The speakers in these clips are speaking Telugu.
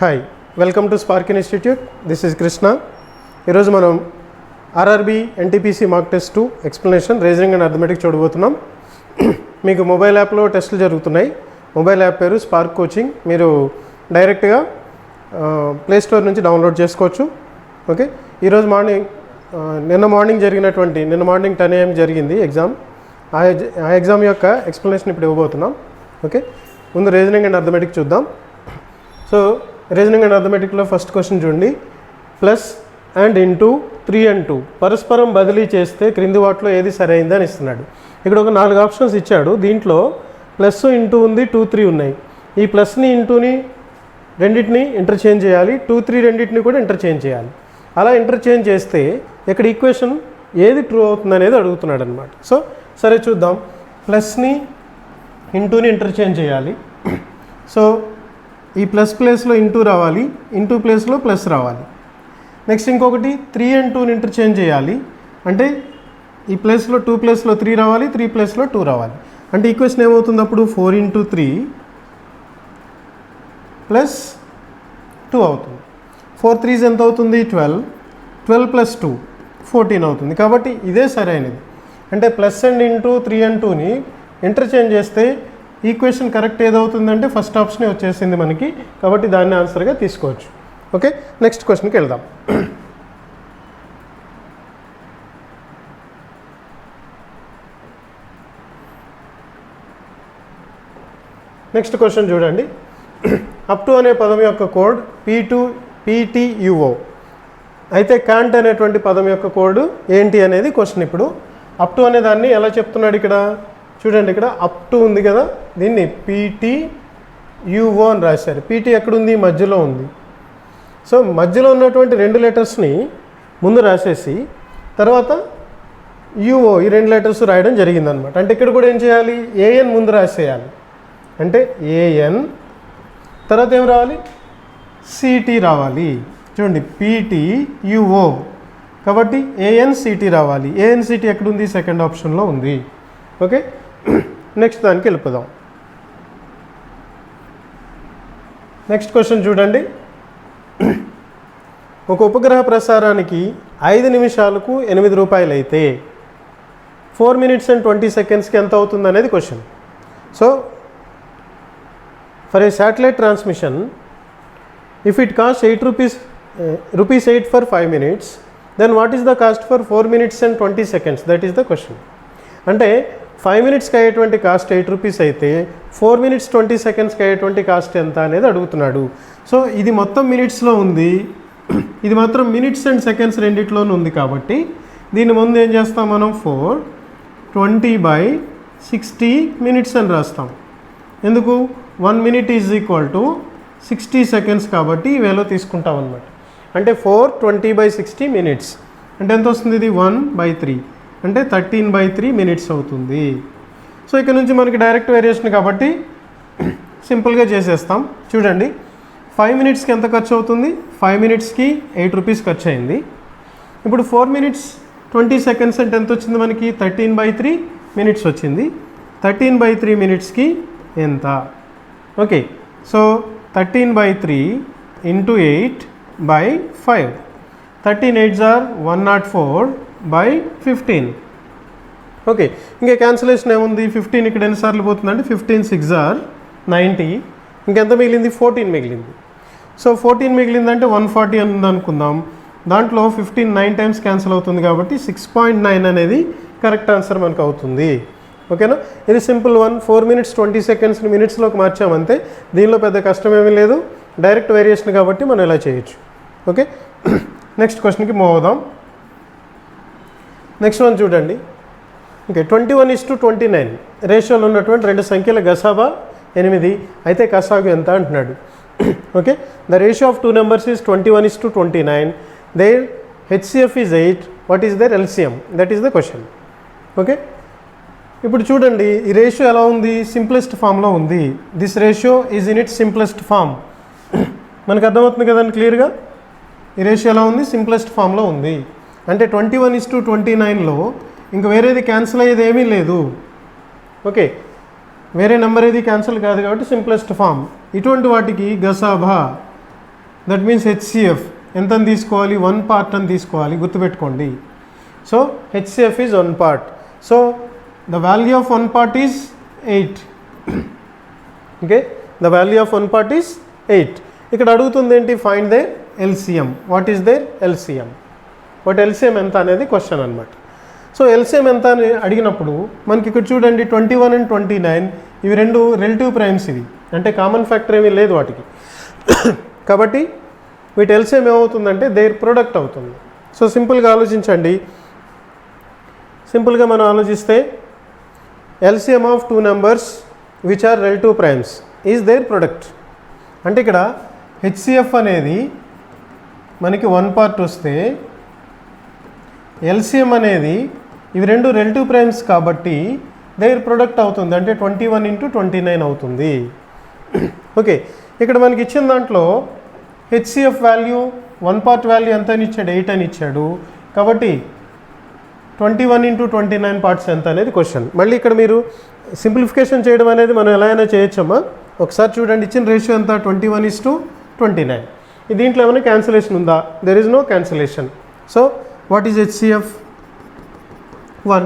Hi, welcome to Spark institute. This is Krishna. ఈరోజు మనం RRB NTPC mock test 2 explanation reasoning and arithmetic చూడబోతున్నాం. మీకు మొబైల్ యాప్లో టెస్టులు జరుగుతున్నాయి. మొబైల్ యాప్ పేరు స్పార్క్ కోచింగ్. మీరు డైరెక్ట్గా ప్లేస్టోర్ నుంచి డౌన్లోడ్ చేసుకోవచ్చు. ఓకే, ఈరోజు నిన్న మార్నింగ్ 10 AM జరిగింది ఎగ్జామ్. ఆ ఎగ్జామ్ యొక్క ఎక్స్ప్లెనేషన్ ఇప్పుడు ఇవ్వబోతున్నాం. ఓకే, ముందు రీజనింగ్ అండ్ అర్థమెటిక్ చూద్దాం. సో రీజనింగ్ అండ్ అర్థమెటిక్లో ఫస్ట్ క్వశ్చన్ చూడండి. ప్లస్ అండ్ ఇంటూ 3 and 2 పరస్పరం బదిలీ చేస్తే క్రింది వాటిలో ఏది సరైంది అని ఇస్తున్నాడు. ఇక్కడ ఒక 4 ఆప్షన్స్ ఇచ్చాడు. దీంట్లో ప్లస్ ఇంటూ ఉంది, 2, 3 ఉన్నాయి. ఈ ప్లస్ని ఇంటూని రెండింటిని ఇంటర్చేంజ్ చేయాలి, 2, 3 రెండింటిని కూడా ఇంటర్చేంజ్ చేయాలి. అలా ఇంటర్చేంజ్ చేస్తే ఇక్కడ ఈక్వేషన్ ఏది ట్రూ అవుతుంది అనేది అడుగుతున్నాడు అనమాట. సో సరే చూద్దాం. ప్లస్ని ఇంటూని ఇంటర్చేంజ్ చేయాలి. సో ఈ ప్లస్ ప్లేస్లో ఇంటూ రావాలి, ఇంటూ ప్లేస్లో ప్లస్ రావాలి. నెక్స్ట్ ఇంకొకటి 3 and 2ని ఇంటర్చేంజ్ చేయాలి. అంటే ఈ ప్లేస్లో 2 ప్లేస్లో 3 రావాలి, 3 ప్లేస్లో 2 రావాలి. అంటే ఈక్వేషన్ ఏమవుతుంది అప్పుడు 4 into 3 ప్లస్ 2 అవుతుంది. 4 3s ఎంత అవుతుంది? 12. 12 plus 2 14 అవుతుంది. కాబట్టి ఇదే సరైనది. అంటే ప్లస్ అండ్ ఇంటూ 3 and 2ని ఇంటర్చేంజ్ చేస్తే ఈక్వేషన్ కరెక్ట్ ఏదవుతుందంటే ఫస్ట్ ఆప్షనే వచ్చేసింది మనకి. కాబట్టి దాన్ని ఆన్సర్గా తీసుకోవచ్చు. ఓకే, నెక్స్ట్ క్వశ్చన్కి వెళ్దాం. నెక్స్ట్ క్వశ్చన్ చూడండి. అప్ టు అనే పదం యొక్క కోడ్ PTUO అయితే కాంట్ అనేటువంటి పదం యొక్క కోడ్ ఏంటి అనేది క్వశ్చన్. ఇప్పుడు అప్ టు అనే దాన్ని ఎలా చెప్తున్నాడు ఇక్కడ చూడండి. ఇక్కడ అప్ టు ఉంది కదా, దీన్ని PTUO అని రాశారు. పీటీ ఎక్కడుంది? మధ్యలో ఉంది. సో మధ్యలో ఉన్నటువంటి 2 లెటర్స్ని ముందు రాసేసి తర్వాత UO ఈ 2 లెటర్స్ రాయడం జరిగిందనమాట. అంటే ఇక్కడ కూడా ఏం చేయాలి? AN ముందు రాసేయాలి. అంటే AN తర్వాత ఏం రావాలి? CT రావాలి. చూడండి, PTUO కాబట్టి ANCT రావాలి. ANCT ఎక్కడుంది? సెకండ్ ఆప్షన్లో ఉంది. ఓకే, నెక్స్ట్ దానికి వెళ్ళిపోదాం. నెక్స్ట్ క్వశ్చన్ చూడండి. ఒక ఉపగ్రహ ప్రసారానికి 5 నిమిషాలకు 8 రూపాయలు అయితే 4 minutes and 20 secondsకి ఎంత అవుతుంది అనేది question. So for a satellite transmission if it cost 8 rupees 8 for 5 minutes, then what is the cost for 4 minutes and 20 seconds? That is the question. అంటే 5 minutesకి అయ్యేటువంటి కాస్ట్ 8 rupees అయితే 4 minutes 20 secondsకి అయ్యేటువంటి కాస్ట్ ఎంత అనేది అడుగుతున్నాడు. సో ఇది మొత్తం మినిట్స్లో ఉంది, ఇది మాత్రం మినిట్స్ అండ్ సెకండ్స్ రెండిట్లోనూ ఉంది. కాబట్టి దీని ముందు ఏం చేస్తాం మనం? 420/60 minutes అని రాస్తాం. ఎందుకు? 1 minute is equal to 60 seconds కాబట్టి ఈ వేలో తీసుకుంటాం అనమాట. అంటే 420/60 minutes అంటే ఎంత వస్తుంది? ఇది 1/3 అంటే 13/3 minutes అవుతుంది. సో ఇక్కడ నుంచి మనకి డైరెక్ట్ వేరియేషన్ కాబట్టి సింపుల్గా చేసేస్తాం. చూడండి, 5 minutesకి ఎంత ఖర్చు అవుతుంది? 5 minutesకి 8 rupees ఖర్చు అయింది. ఇప్పుడు 4 minutes 20 seconds అంటే ఎంత వచ్చింది మనకి? 13/3 minutes వచ్చింది. 13/3 minutesకి ఎంత? Okay, so 13/3 into 8/5 13 8s are 104/15. Okay, ఇంకా క్యాన్సిలేషన్ ఏముంది? 15 ఇక్కడ ఎన్నిసార్లు పోతుందంటే 15 6s are 90. ఇంకెంత మిగిలింది? 14 మిగిలింది. సో 14 మిగిలిందంటే 140 అని అనుకుందాం. దాంట్లో 15 9 times క్యాన్సిల్ అవుతుంది కాబట్టి 6.9 అనేది కరెక్ట్ ఆన్సర్ మనకు అవుతుంది. ఓకేనా? ఇది సింపుల్ 4 minutes 20 secondsని మినిట్స్లోకి మార్చామంతే. దీనిలో పెద్ద కష్టం ఏమీ లేదు, డైరెక్ట్ వేరియేషన్ కాబట్టి మనం ఇలా చేయొచ్చు. ఓకే, నెక్స్ట్ క్వశ్చన్కి మూవ్ అవుదాం. నెక్స్ట్ వన్ చూడండి. ఓకే, 21:29 రేషియోలో ఉన్నటువంటి 2 సంఖ్యల గసాబా 8 అయితే కసాగు ఎంత అంటున్నాడు. Okay, the ratio of 2 numbers is 21:29. Their HCF is 8. What is their LCM? That is the question. Okay, ఇప్పుడు చూడండి, ఈ రేషియో ఎలా ఉంది? సింప్లెస్ట్ ఫామ్లో ఉంది. This ratio is in it simplest form. మనకు అర్థమవుతుంది కదండి క్లియర్గా. ఈ రేషియో ఎలా ఉంది? సింప్లెస్ట్ ఫామ్లో ఉంది. అంటే 21:29లో ఇంక వేరేది క్యాన్సిల్ అయ్యేది ఏమీ లేదు. ఓకే, వేరే నెంబర్ ఏది క్యాన్సిల్ కాదు కాబట్టి సింప్లెస్ట్ ఫామ్. ఇటువంటి వాటికి గసాబా దట్ మీన్స్ హెచ్సిఎఫ్ ఎంత అని తీసుకోవాలి, 1 part అని తీసుకోవాలి, గుర్తుపెట్టుకోండి. So HCF is 1 part. So the value of 1 part is 8. Okay, the value of 1 part is 8. ఇక్కడ అడుగుతుంది ఏంటి, find there LCM. What is there LCM? What LCM ఎంత అనేది క్వశ్చన్ అనమాట. సో ఎల్సిఎం ఎంత అని అడిగినప్పుడు మనకి ఇక్కడ చూడండి 21 and 29 ఇవి రెండు రిలేటివ్ ప్రైమ్స్, ఇవి అంటే కామన్ ఫ్యాక్టర్ ఏమీ లేదు వాటికి. కాబట్టి వీటి ఎల్సిఎం ఏమవుతుందంటే దేర్ ప్రొడక్ట్ అవుతుంది. సో సింపుల్గా ఆలోచించండి. సింపుల్గా మనం ఆలోచిస్తే LCM of 2 numbers which are relative primes is their product. అంటే ఇక్కడ హెచ్సిఎఫ్ అనేది మనకి 1 part వస్తే ఎల్సిఎం అనేది ఇవి రెండు రిలేటివ్ ప్రైమ్స్ కాబట్టి దేర్ ప్రొడక్ట్ అవుతుంది, అంటే 21 into 29 అవుతుంది. ఓకే, ఇక్కడ మనకి ఇచ్చిన దాంట్లో హెచ్సిఎఫ్ వాల్యూ 1 part వాల్యూ ఎంత అని ఇచ్చాడు, 8 అని ఇచ్చాడు. కాబట్టి 21 into 29 parts ఎంత అనేది క్వశ్చన్. మళ్ళీ ఇక్కడ మీరు సింప్లిఫికేషన్ చేయడం అనేది మనం ఎలా అయినా చేయొచ్చమ్మా. ఒకసారి చూడండి, ఇచ్చిన రేషియో ఎంత, 21:29. దీంట్లో ఏమైనా క్యాన్సిలేషన్ ఉందా? There is no cancellation. So what is HCF? 1.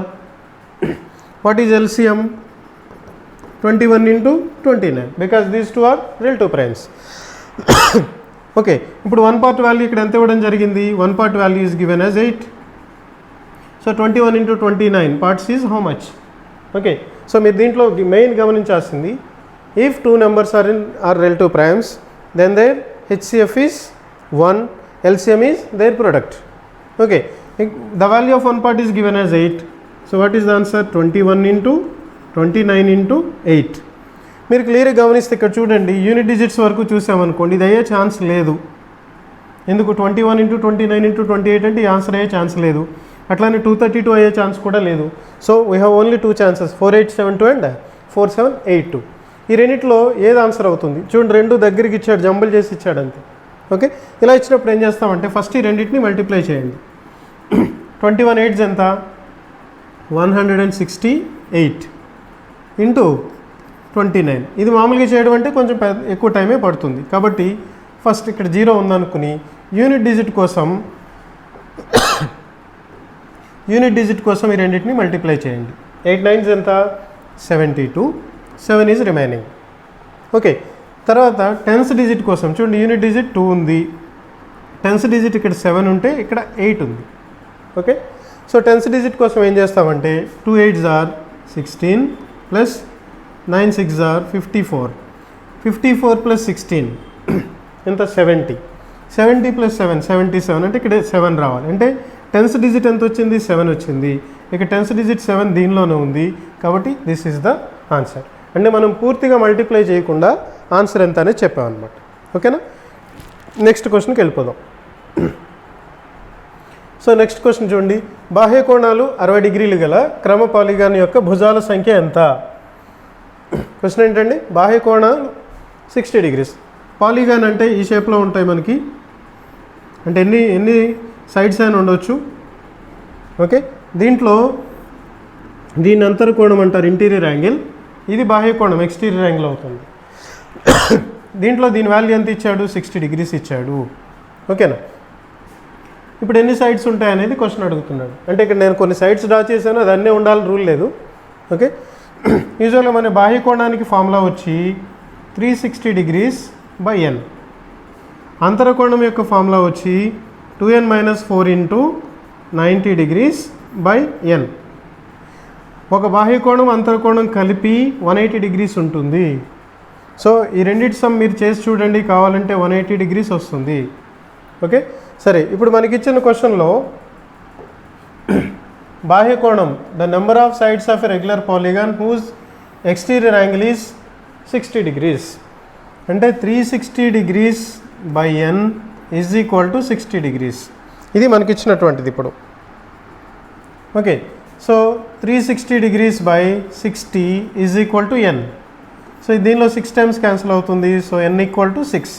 What is LCM? 21 into 29 because these two are relative primes. Okay, ఇప్పుడు 1 part వాల్యూ ఇక్కడ ఎంత ఇవ్వడం జరిగింది, 1 part value is given as 8. So 21 into 29 parts is how much? Okay, so మీరు దీంట్లో మెయిన్ గమనించాల్సింది, if 2 numbers are relative primes then their HCF is 1, LCM is their product. Okay, the value of 1 part is given as 8. So what is the answer? 21 into 29 into 8. మీరు క్లియర్గా గమనిస్తే ఇక్కడ చూడండి, యూనిట్ డిజిట్స్ వరకు చూసామనుకోండి ఇది అయ్యే ఛాన్స్ లేదు. ఎందుకు? 21 into 29 into 28 అంటే ఈ ఆన్సర్ అయ్యే ఛాన్స్ లేదు. అట్లానే 232 అయ్యే ఛాన్స్ కూడా లేదు. So we have only 2 chances, 4872 and 4782. ఈ రెండిట్లో ఏది ఆన్సర్ అవుతుంది? చూడండి, రెండు దగ్గరికి ఇచ్చాడు, జంబుల్ చేసి ఇచ్చాడు అంతే. ఓకే, ఇలా ఇచ్చినప్పుడు ఏం చేస్తామంటే ఫస్ట్ ఈ రెండింటిని మల్టిప్లై చేయండి. 21 8s ఎంత? 168 ఇంటూ 29. ఇది మామూలుగా చేయడం అంటే కొంచెం ఎక్కువ టైమే పడుతుంది. కాబట్టి ఫస్ట్ ఇక్కడ 0 ఉందనుకుని యూనిట్ డిజిట్ కోసం ఈ రెండింటిని మల్టిప్లై చేయండి. 8 9s ఎంత? 72. 7 ఈజ్ రిమైనింగ్. ఓకే, తర్వాత 10th డిజిట్ కోసం చూడండి, యూనిట్ డిజిట్ 2 ఉంది, 10th డిజిట్ ఇక్కడ 7 ఉంటే ఇక్కడ 8 ఉంది. ఓకే, సో 10th డిజిట్ కోసం ఏం చేస్తామంటే 2 8s are 16 plus 9 6s are 54. 54 plus 16 ఎంత? 70. 70 ప్లస్ 7 77, అంటే ఇక్కడ 7 రావాలి. అంటే 10th డిజిట్ ఎంత వచ్చింది? 7 వచ్చింది. ఇక 10th డిజిట్ 7 దీనిలోనే ఉంది. కాబట్టి దిస్ ఈజ్ ద ఆన్సర్. అంటే మనం పూర్తిగా మల్టిప్లై చేయకుండా ఆన్సర్ ఎంత అనేది చెప్పామన్నమాట. ఓకేనా, నెక్స్ట్ క్వశ్చన్కి వెళ్ళిపోదాం. సో నెక్స్ట్ క్వశ్చన్ చూడండి, బాహ్య కోణాలు 60 degrees గల క్రమ పాలిగాన్ యొక్క భుజాల సంఖ్య ఎంత? క్వశ్చన్ ఏంటండి, బాహ్య కోణాలు 60 degrees. పాలిగాన్ అంటే ఈ షేప్లో ఉంటాయి మనకి, అంటే ఎన్ని సైడ్స్ అయినా ఉండొచ్చు. ఓకే, దీంట్లో దీని అంతర్కోణం అంటారు ఇంటీరియర్ యాంగిల్, ఇది బాహ్య కోణం ఎక్స్టీరియర్ యాంగిల్ అవుతుంది. దీంట్లో దీని వాల్యూ ఎంత ఇచ్చాడు? 60 degrees ఇచ్చాడు. ఓకేనా, ఇప్పుడు ఎన్ని సైడ్స్ ఉంటాయి అనేది క్వశ్చన్ అడుగుతున్నాడు. అంటే ఇక్కడ నేను కొన్ని సైడ్స్ డ్రా చేశాను, అది అన్నీ ఉండాలని రూల్ లేదు. ఓకే, యూజువల్గా మన బాహ్య కోణానికి ఫార్ములా వచ్చి 360 degrees by n. అంతరకోణం యొక్క ఫార్ములా వచ్చి 2n - 4 into 90 degrees by n. ఒక బాహ్య కోణం అంతరకోణం కలిపి 180 degrees ఉంటుంది. సో ఈ రెండింటి సమ్ మీరు చేసి చూడండి, కావాలంటే 180 degrees వస్తుంది. ఓకే, సరే, ఇప్పుడు మనకి ఇచ్చిన క్వశ్చన్లో బాహ్య కోణం the number of sides of a regular polygon whose exterior angle is 60 degrees. అంటే 360 degrees by n is equal to 60 degrees. ఇది మనకి ఇచ్చినటువంటిది ఇప్పుడు. Okay, so 360 degrees by 60 is equal to n. So దీనిలో 6 times క్యాన్సిల్ అవుతుంది. So n equal to 6.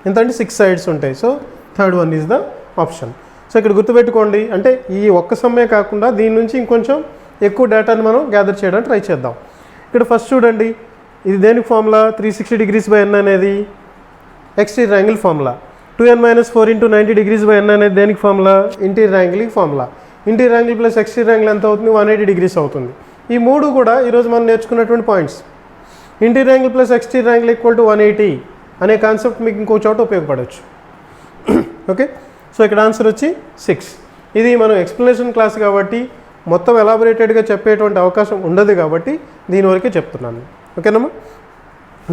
ఎంతంటే 6 sides ఉంటాయి. So third one is the option. So ఇక్కడ గుర్తుపెట్టుకోండి, అంటే ఈ ఒక్క సమ్మే కాకుండా దీని నుంచి ఇంకొంచెం ఎక్కువ డేటాను మనం గ్యాదర్ చేయడానికి ట్రై చేద్దాం. ఇక్కడ ఫస్ట్ చూడండి, ఇది దేనికి ఫార్ములా? 360 degrees by n అనేది exterior angle formula. 2n-4 × 90 degrees by n అనేది దేనికి ఫార్ములా? ఇంటీరియర్ యాంగిల్కి ఫార్ములా. Interior angle plus exterior angle ఎంత అవుతుంది? 180 degrees అవుతుంది. ఈ మూడు కూడా ఈరోజు మనం నేర్చుకున్నటువంటి points. Interior angle plus exterior angle equal to 180 అనే కాన్సెప్ట్ మీకు ఇంకో చోట ఉపయోగపడవచ్చు. ఓకే, సో ఇక్కడ ఆన్సర్ వచ్చి 6. ఇది మనం ఎక్స్ప్లెనేషన్ క్లాస్ కాబట్టి మొత్తం ఎలాబొరేటెడ్గా చెప్పేటువంటి అవకాశం ఉండదు కాబట్టి దీనివరకే చెప్తున్నాను. ఓకేనమ్మా,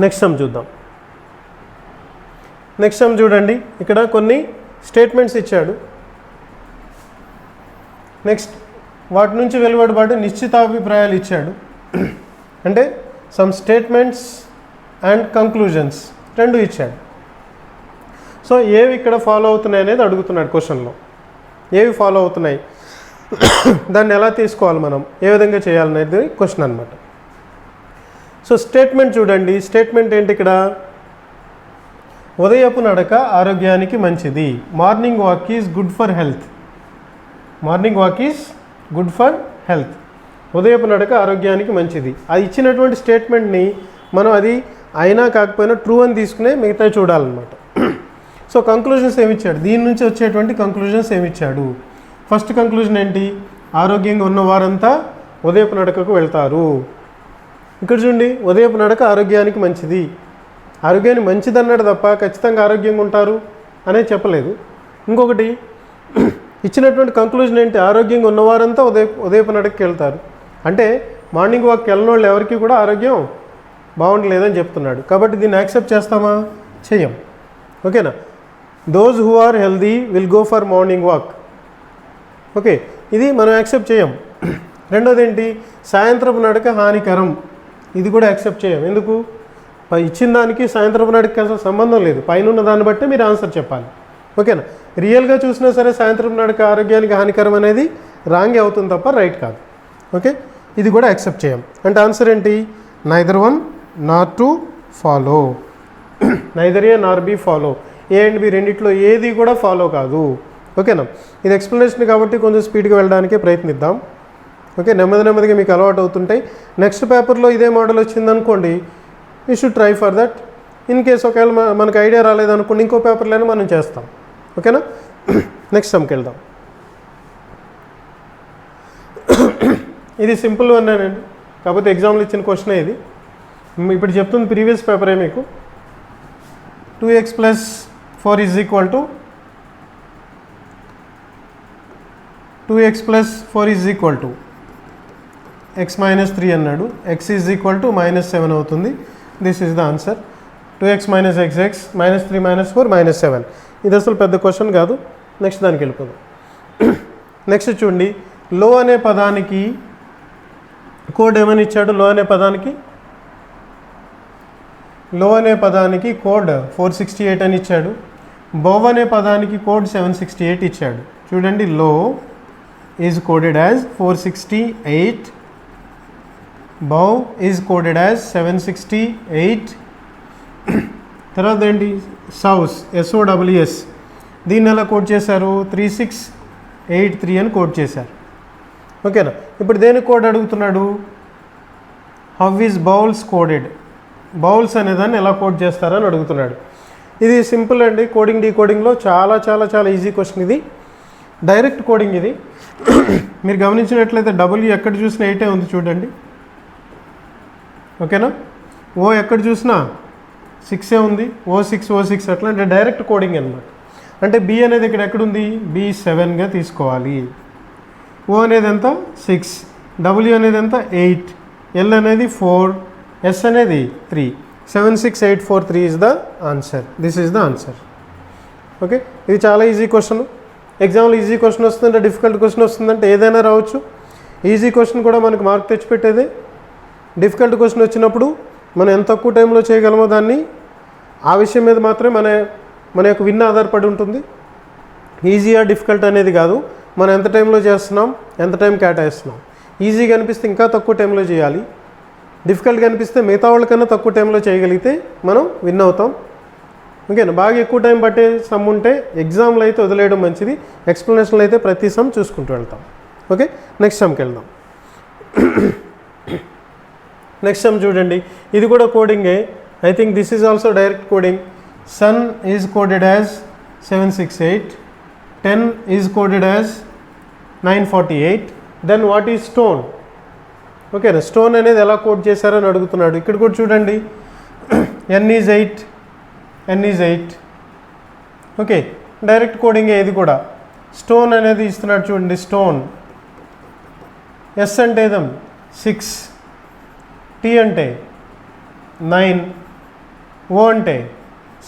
నెక్స్ట్ సమ్ చూద్దాం. నెక్స్ట్ సమ్ చూడండి, ఇక్కడ కొన్ని స్టేట్మెంట్స్ ఇచ్చాడు. నెక్స్ట్ వాటి నుంచి వెలువడబడి నిశ్చితాభిప్రాయాలు ఇచ్చాడు. అంటే సమ్ స్టేట్మెంట్స్ అండ్ కంక్లూజన్స్ రెండు ఇచ్చాడు. సో ఏవి ఇక్కడ ఫాలో అవుతున్నాయి అనేది అడుగుతున్నాడు క్వశ్చన్లో. ఏవి ఫాలో అవుతున్నాయి, దాన్ని ఎలా తీసుకోవాలి, మనం ఏ విధంగా చేయాలనేది క్వశ్చన్ అనమాట. సో స్టేట్మెంట్ చూడండి, స్టేట్మెంట్ ఏంటి ఇక్కడ? ఉదయపు నడక ఆరోగ్యానికి మంచిది. Morning walk is good for health. Morning walk is good for health. ఉదయపు నడక ఆరోగ్యానికి మంచిది. అది ఇచ్చినటువంటి స్టేట్మెంట్ని మనం అది అయినా కాకపోయినా ట్రూ అని తీసుకునే మిగతా చూడాలన్నమాట. సో కంక్లూజన్స్ ఏమిచ్చాడు, దీని నుంచి వచ్చేటువంటి కంక్లూజన్స్ ఏమిచ్చాడు? ఫస్ట్ కంక్లూజన్ ఏంటి? ఆరోగ్యంగా ఉన్న వారంతా ఉదయపు నడకకు వెళ్తారు. ఇక్కడ చూడండి, ఉదయపు నడక ఆరోగ్యానికి మంచిది. ఆరోగ్యానికి మంచిది అన్నాడు తప్ప ఖచ్చితంగా ఆరోగ్యంగా ఉంటారు అనేది చెప్పలేదు. ఇంకొకటి ఇచ్చినటువంటి కంక్లూజన్ ఏంటి? ఆరోగ్యంగా ఉన్నవారంతా ఉదయపు నడకకి వెళ్తారు. అంటే మార్నింగ్ వాక్కి వెళ్ళిన వాళ్ళు ఎవరికి కూడా ఆరోగ్యం బాగుండలేదని చెప్తున్నాడు. కాబట్టి దీన్ని యాక్సెప్ట్ చేస్తామా? చెయ్యం. ఓకేనా? Those who are healthy will go for morning walk. Okay, ఇది మనం యాక్సెప్ట్ చేయం. రెండోది ఏంటి? సాయంత్రపు నడక హానికరం. ఇది కూడా యాక్సెప్ట్ చేయం. ఎందుకు? ఇచ్చిన దానికి సాయంత్రపు నడక అసలు సంబంధం లేదు. పైన ఉన్న దాన్ని బట్టి మీరు ఆన్సర్ చెప్పాలి. ఓకేనా? రియల్గా చూసినా సరే సాయంత్రపు నడక ఆరోగ్యానికి హానికరం అనేది రాంగే అవుతుంది తప్ప రైట్ కాదు. ఓకే, ఇది కూడా యాక్సెప్ట్ చేయం. అంటే ఆన్సర్ ఏంటి? Neither one nor two follow. Neither A nor B follow. A and B రెండిట్లో ఏది కూడా ఫాలో కాదు. ఓకేనా? ఇది ఎక్స్ప్లెనేషన్ కాబట్టి కొంచెం స్పీడ్గా వెళ్ళడానికే ప్రయత్నిద్దాం. ఓకే, నెమ్మదిగా మీకు అలవాటు అవుతుంటాయి. నెక్స్ట్ పేపర్లో ఇదే మోడల్ వచ్చిందనుకోండి, you should try for that. In case ఒకవేళ మనకు ఐడియా రాలేదనుకోండి, ఇంకో పేపర్లోనే మనం చేస్తాం. ఓకేనా? నెక్స్ట్ సమ్కి వెళ్దాం. ఇది సింపుల్ అన్నానండి, కాకపోతే ఎగ్జామ్లో ఇచ్చిన క్వశ్చనే ఇది. ఇప్పుడు చెప్తుంది ప్రీవియస్ పేపరే మీకు. 2x + 4 = 2x + 4 = x - 3 అన్నాడు. x = -7 అవుతుంది. This is the answer. 2x - x -3 - 4 -7. ఇది అసలు పెద్ద క్వశ్చన్ కాదు. నెక్స్ట్ దానికి వెళ్ళిపోదాం. నెక్స్ట్ చూడండి, లో అనే పదానికి కోడ్ ఏమని ఇచ్చాడు? లో అనే పదానికి కోడ్ 468 అని ఇచ్చాడు. బౌవ్ అనే పదానికి కోడ్ 768 ఇచ్చాడు. చూడండి, low is coded as 468, bow is coded as 768. తర్వాత ఏంటి? సౌస్, SOWS, దీన్ని ఎలా కోడ్ చేశారు? 3683 అని కోడ్ చేశారు. ఓకేనా? ఇప్పుడు దేని కోడ్ అడుగుతున్నాడు? How is bowls coded? Bowls అనేదాన్ని ఎలా కోడ్ చేస్తారని అడుగుతున్నాడు. ఇది సింపుల్ అండి. కోడింగ్ డీకోడింగ్లో చాలా చాలా చాలా ఈజీ క్వశ్చన్ ఇది. డైరెక్ట్ కోడింగ్ ఇది. మీరు గమనించినట్లయితే W ఎక్కడ చూసినా 8 ఉంది చూడండి. ఓకేనా? O ఎక్కడ చూసినా 6 ఉంది. O6 అట్లా. అంటే డైరెక్ట్ కోడింగ్ అనమాట. అంటే B అనేది ఇక్కడ ఎక్కడుంది? B7గా తీసుకోవాలి. O అనేది ఎంత? 6. W అనేది ఎంత? 8. L అనేది 4. S అనేది 3. 76843 is the answer. This is the answer. Okay, ఇది చాలా ఈజీ క్వశ్చన్. ఎగ్జామ్లో ఈజీ క్వశ్చన్ వస్తుందంటే, డిఫికల్ట్ క్వశ్చన్ వస్తుందంటే ఏదైనా రావచ్చు. ఈజీ క్వశ్చన్ కూడా మనకు మార్క్ తెచ్చిపెట్టేదే. డిఫికల్ట్ క్వశ్చన్ వచ్చినప్పుడు మనం ఎంత తక్కువ టైంలో చేయగలమో దాన్ని, ఆ విషయం మీద మాత్రమే మన యొక్క విన్ ఆధారపడి ఉంటుంది. ఈజీయా డిఫికల్ట్ అనేది కాదు, మనం ఎంత టైంలో చేస్తున్నాం, ఎంత టైం కేటాయిస్తున్నాం. ఈజీగా అనిపిస్తే ఇంకా తక్కువ టైంలో చేయాలి. డిఫికల్ట్గా అనిపిస్తే మిగతా వాళ్ళకన్నా తక్కువ టైంలో చేయగలిగితే మనం విన్ అవుతాం. ఓకేనా? బాగా ఎక్కువ టైం పట్టే సమ్ ఉంటే ఎగ్జామ్లో అయితే వదిలేయడం మంచిది. ఎక్స్ప్లెనేషన్లో అయితే ప్రతి సమ్ చూసుకుంటూ వెళ్తాం. ఓకే, నెక్స్ట్ సమ్కి వెళ్దాం. నెక్స్ట్ సమ్ చూడండి, ఇది కూడా కోడింగే. I think this is also direct coding. sun is coded as 768, 10 is coded as 948. Then what is stone? Okay, stone అనేది ఎలా కోడ్ చేశారని అడుగుతున్నాడు. ఇక్కడ కూడా చూడండి, n is 8, n is 8. Okay, direct coding ఇది కూడా. స్టోన్ అనేది ఇస్తున్నాడు చూడండి, స్టోన్. ఎస్ అంటే ఏదం 6, టీ అంటే 9, ఓ అంటే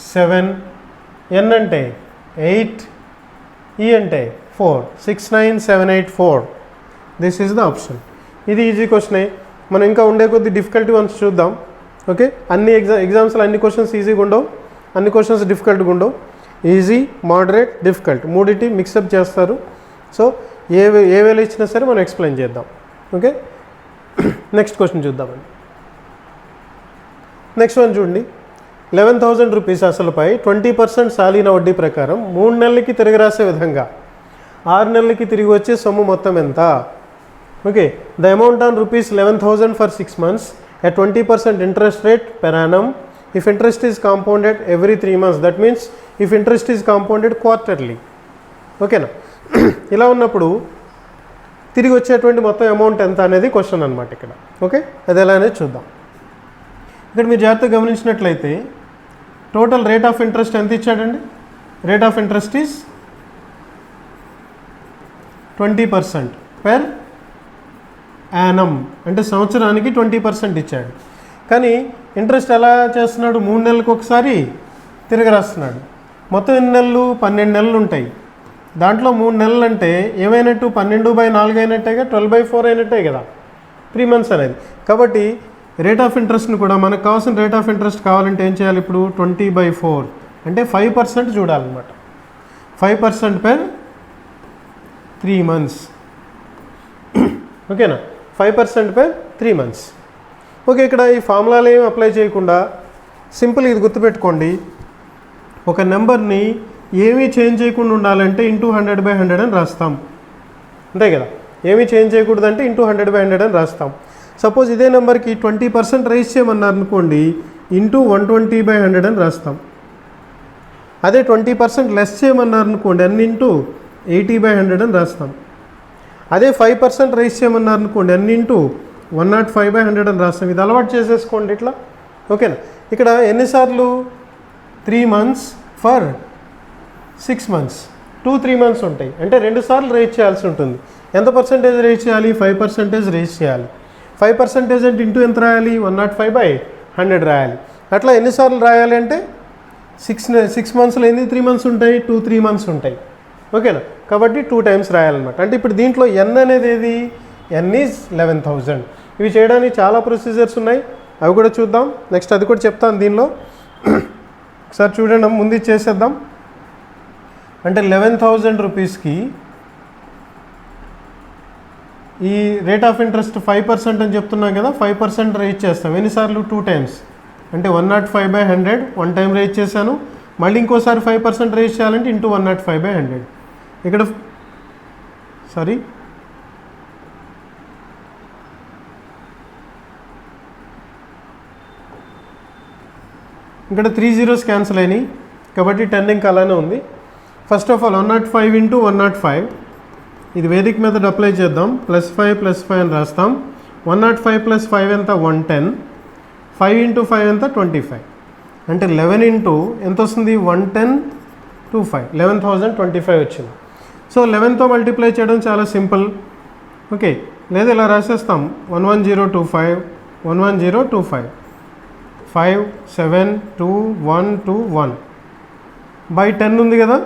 7, ఎన్ అంటే 8, ఈ అంటే 4. 6, 9, 7, 8, 4. This is the option. ఇది ఈజీ క్వశ్చనే. మనం ఇంకా ఉండే కొద్ది డిఫికల్టీ వన్స్ చూద్దాం. ఓకే, అన్ని ఎగ్జామ్స్లో అన్ని క్వశ్చన్స్ ఈజీగా ఉండవు, అన్ని క్వశ్చన్స్ డిఫికల్ట్గా ఉండవు. ఈజీ, మోడరేట్, డిఫికల్ట్ మూడింటి మిక్సప్ చేస్తారు. సో ఏ వేళ ఇచ్చినా సరే మనం ఎక్స్ప్లెయిన్ చేద్దాం. ఓకే, నెక్స్ట్ క్వశ్చన్ చూద్దామండి. నెక్స్ట్ వన్ చూడండి. 11,000 రూపీస్ అసలుపై 20% సాలీన వడ్డీ ప్రకారం 3 నెలలకి తిరిగి రాసే విధంగా 6 నెలలకి తిరిగి వచ్చే సొమ్ము మొత్తం ఎంత? Okay, the amount on rupees 11,000 for 6 months at 20% interest rate per annum if interest is compounded every 3 months. That means if interest is compounded quarterly. ఓకేనా? ఇలా ఉన్నప్పుడు తిరిగి వచ్చేటువంటి మొత్తం అమౌంట్ ఎంత అనేది క్వశ్చన్ అనమాట ఇక్కడ. ఓకే, అది ఎలా అనేది చూద్దాం. ఇక్కడ మీరు జాగ్రత్తగా గమనించినట్లయితే టోటల్ రేట్ ఆఫ్ ఇంట్రెస్ట్ ఎంత ఇచ్చాడండి? Rate of interest is 20% per annum, అంటే సంవత్సరానికి 20% ఇచ్చాడు. కానీ ఇంట్రెస్ట్ ఎలా చేస్తున్నాడు? 3 నెలలకు ఒకసారి తిరిగి రాస్తున్నాడు. మొత్తం ఎన్ని నెలలు? 12 నెలలు ఉంటాయి. దాంట్లో 3 నెలలు అంటే ఏమైనట్టు? 12/4 అయినట్టేగా, 12/4 అయినట్టే కదా 3 months అనేది. కాబట్టి రేట్ ఆఫ్ ఇంట్రెస్ట్ని కూడా మనకు కావాల్సిన రేట్ ఆఫ్ ఇంట్రెస్ట్ కావాలంటే ఏం చేయాలి? ఇప్పుడు 20/4 అంటే 5% చూడాలన్నమాట. 5% పెర్ 3 months. ఓకేనా? 5% పెర్ 3 months. ఓకే, ఇక్కడ ఈ ఫార్ములాలు ఏమి అప్లై చేయకుండా సింపుల్ ఇది గుర్తుపెట్టుకోండి. ఒక నెంబర్ని ఏమీ చేంజ్ చేయకుండా ఉండాలంటే ఇంటూ 100/100 అని రాస్తాం, అంతే కదా. ఏమీ చేంజ్ చేయకూడదంటే ఇంటూ 100/100 అని రాస్తాం. సపోజ్ ఇదే నెంబర్కి 20% రైజ్ చేయమన్నారు అనుకోండి, ఇంటూ 120/100 అని రాస్తాం. అదే 20% లెస్ చేయమన్నారు అనుకోండి, అన్ని ఇంటూ 80/100 అని రాస్తాం. అదే 5% రైజ్ చేయమన్నారు అనుకోండి, అన్ని ఇంటూ 105/100 అని రాస్తాం. ఇది అలవాటు చేసేసుకోండి ఇట్లా. ఓకేనా? ఇక్కడ ఎన్నిసార్లు? 3 months ఫర్ 6 months, 2-3 months ఉంటాయి. అంటే 2 సార్లు రైజ్ చేయాల్సి ఉంటుంది. ఎంత పర్సెంటేజ్ రైజ్ చేయాలి? 5% రైజ్ చేయాలి. 5% అంటే ఇంటూ ఎంత రాయాలి? 105/100 రాయాలి. అట్లా ఎన్నిసార్లు రాయాలి అంటే 6 monthsలో ఎన్ని 3 months ఉంటాయి? 2-3 months ఉంటాయి. ఓకేనా? కాబట్టి 2 times రాయాలన్నమాట. అంటే ఇప్పుడు దీంట్లో n అనేది ఏది? n is 11,000. ఇవి చేయడానికి చాలా ప్రొసీజర్స్ ఉన్నాయి, అవి కూడా చూద్దాం. నెక్స్ట్ అది కూడా చెప్తాను దీనిలో. ఒకసారి చూడండి, ముందు చేసేద్దాం. అంటే 11,000 రూపీస్కి ఈ రేట్ ఆఫ్ ఇంట్రెస్ట్ 5% అని చెప్తున్నాం కదా, 5% రేజ్ చేస్తాం. ఎన్నిసార్లు? 2 times. అంటే 105/100 1 time రేజ్ చేశాను. మళ్ళీ ఇంకోసారి 5% రేజ్ చేయాలంటే ఇంటూ 105/100. ఇక్కడ సారీ ఇక్కడ 3 zeros క్యాన్సిల్ అయినాయి కాబట్టి 10 ఇంకా అలానే ఉంది. ఫస్ట్ ఆఫ్ ఆల్ 105 ఇంటూ 105, ఇది వేదిక్ మెథడ్ అప్లై చేద్దాం. +5 అని రాస్తాం. 105 + 5 ఎంత? 110. 5 ఇంటూ 5 ఎంత? 25. అంటే 11 ఇంటూ ఎంత వస్తుంది? 110 to 5, 11,025 వచ్చింది. సో 11తో మల్టిప్లై చేయడం చాలా సింపుల్. ఓకే, లేదా ఇలా రాసేస్తాం 11025, 11025, 5 7 2 1 2 1 బై 10 ఉంది కదా.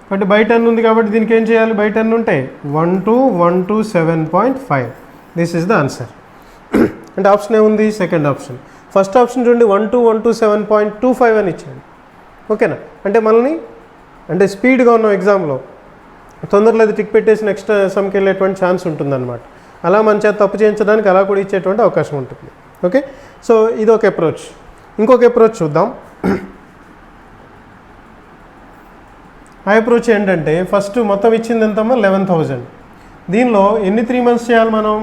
కాబట్టి బై 10 ఉంది కాబట్టి దీనికి ఏం చేయాలి? బై 10 ఉంటే 12127.5. This is the answer. అంటే ఆప్షన్ ఏముంది? Second option. ఫస్ట్ ఆప్షన్ చూడండి 12127.25 అని ఇచ్చాడు. ఓకేనా? అంటే మనల్ని అంటే స్పీడ్గా ఉన్నాం ఎగ్జామ్లో, తొందరలో అది టిక్ పెట్టేసి నెక్స్ట్ సమ్కి వెళ్ళేటువంటి ఛాన్స్ ఉంటుందన్నమాట. అలా మన చేత తప్పు చేయించడానికి అలా కూడా ఇచ్చేటువంటి అవకాశం ఉంటుంది. ఓకే, సో ఇది ఒక అప్రోచ్. ఇంకొక అప్రోచ్ చూద్దాం. ఆ అప్రోచ్ ఏంటంటే ఫస్ట్ మొత్తం ఇచ్చింది ఎంతమ్మా? 11,000. దీనిలో ఎన్ని 3 months చేయాలి మనం?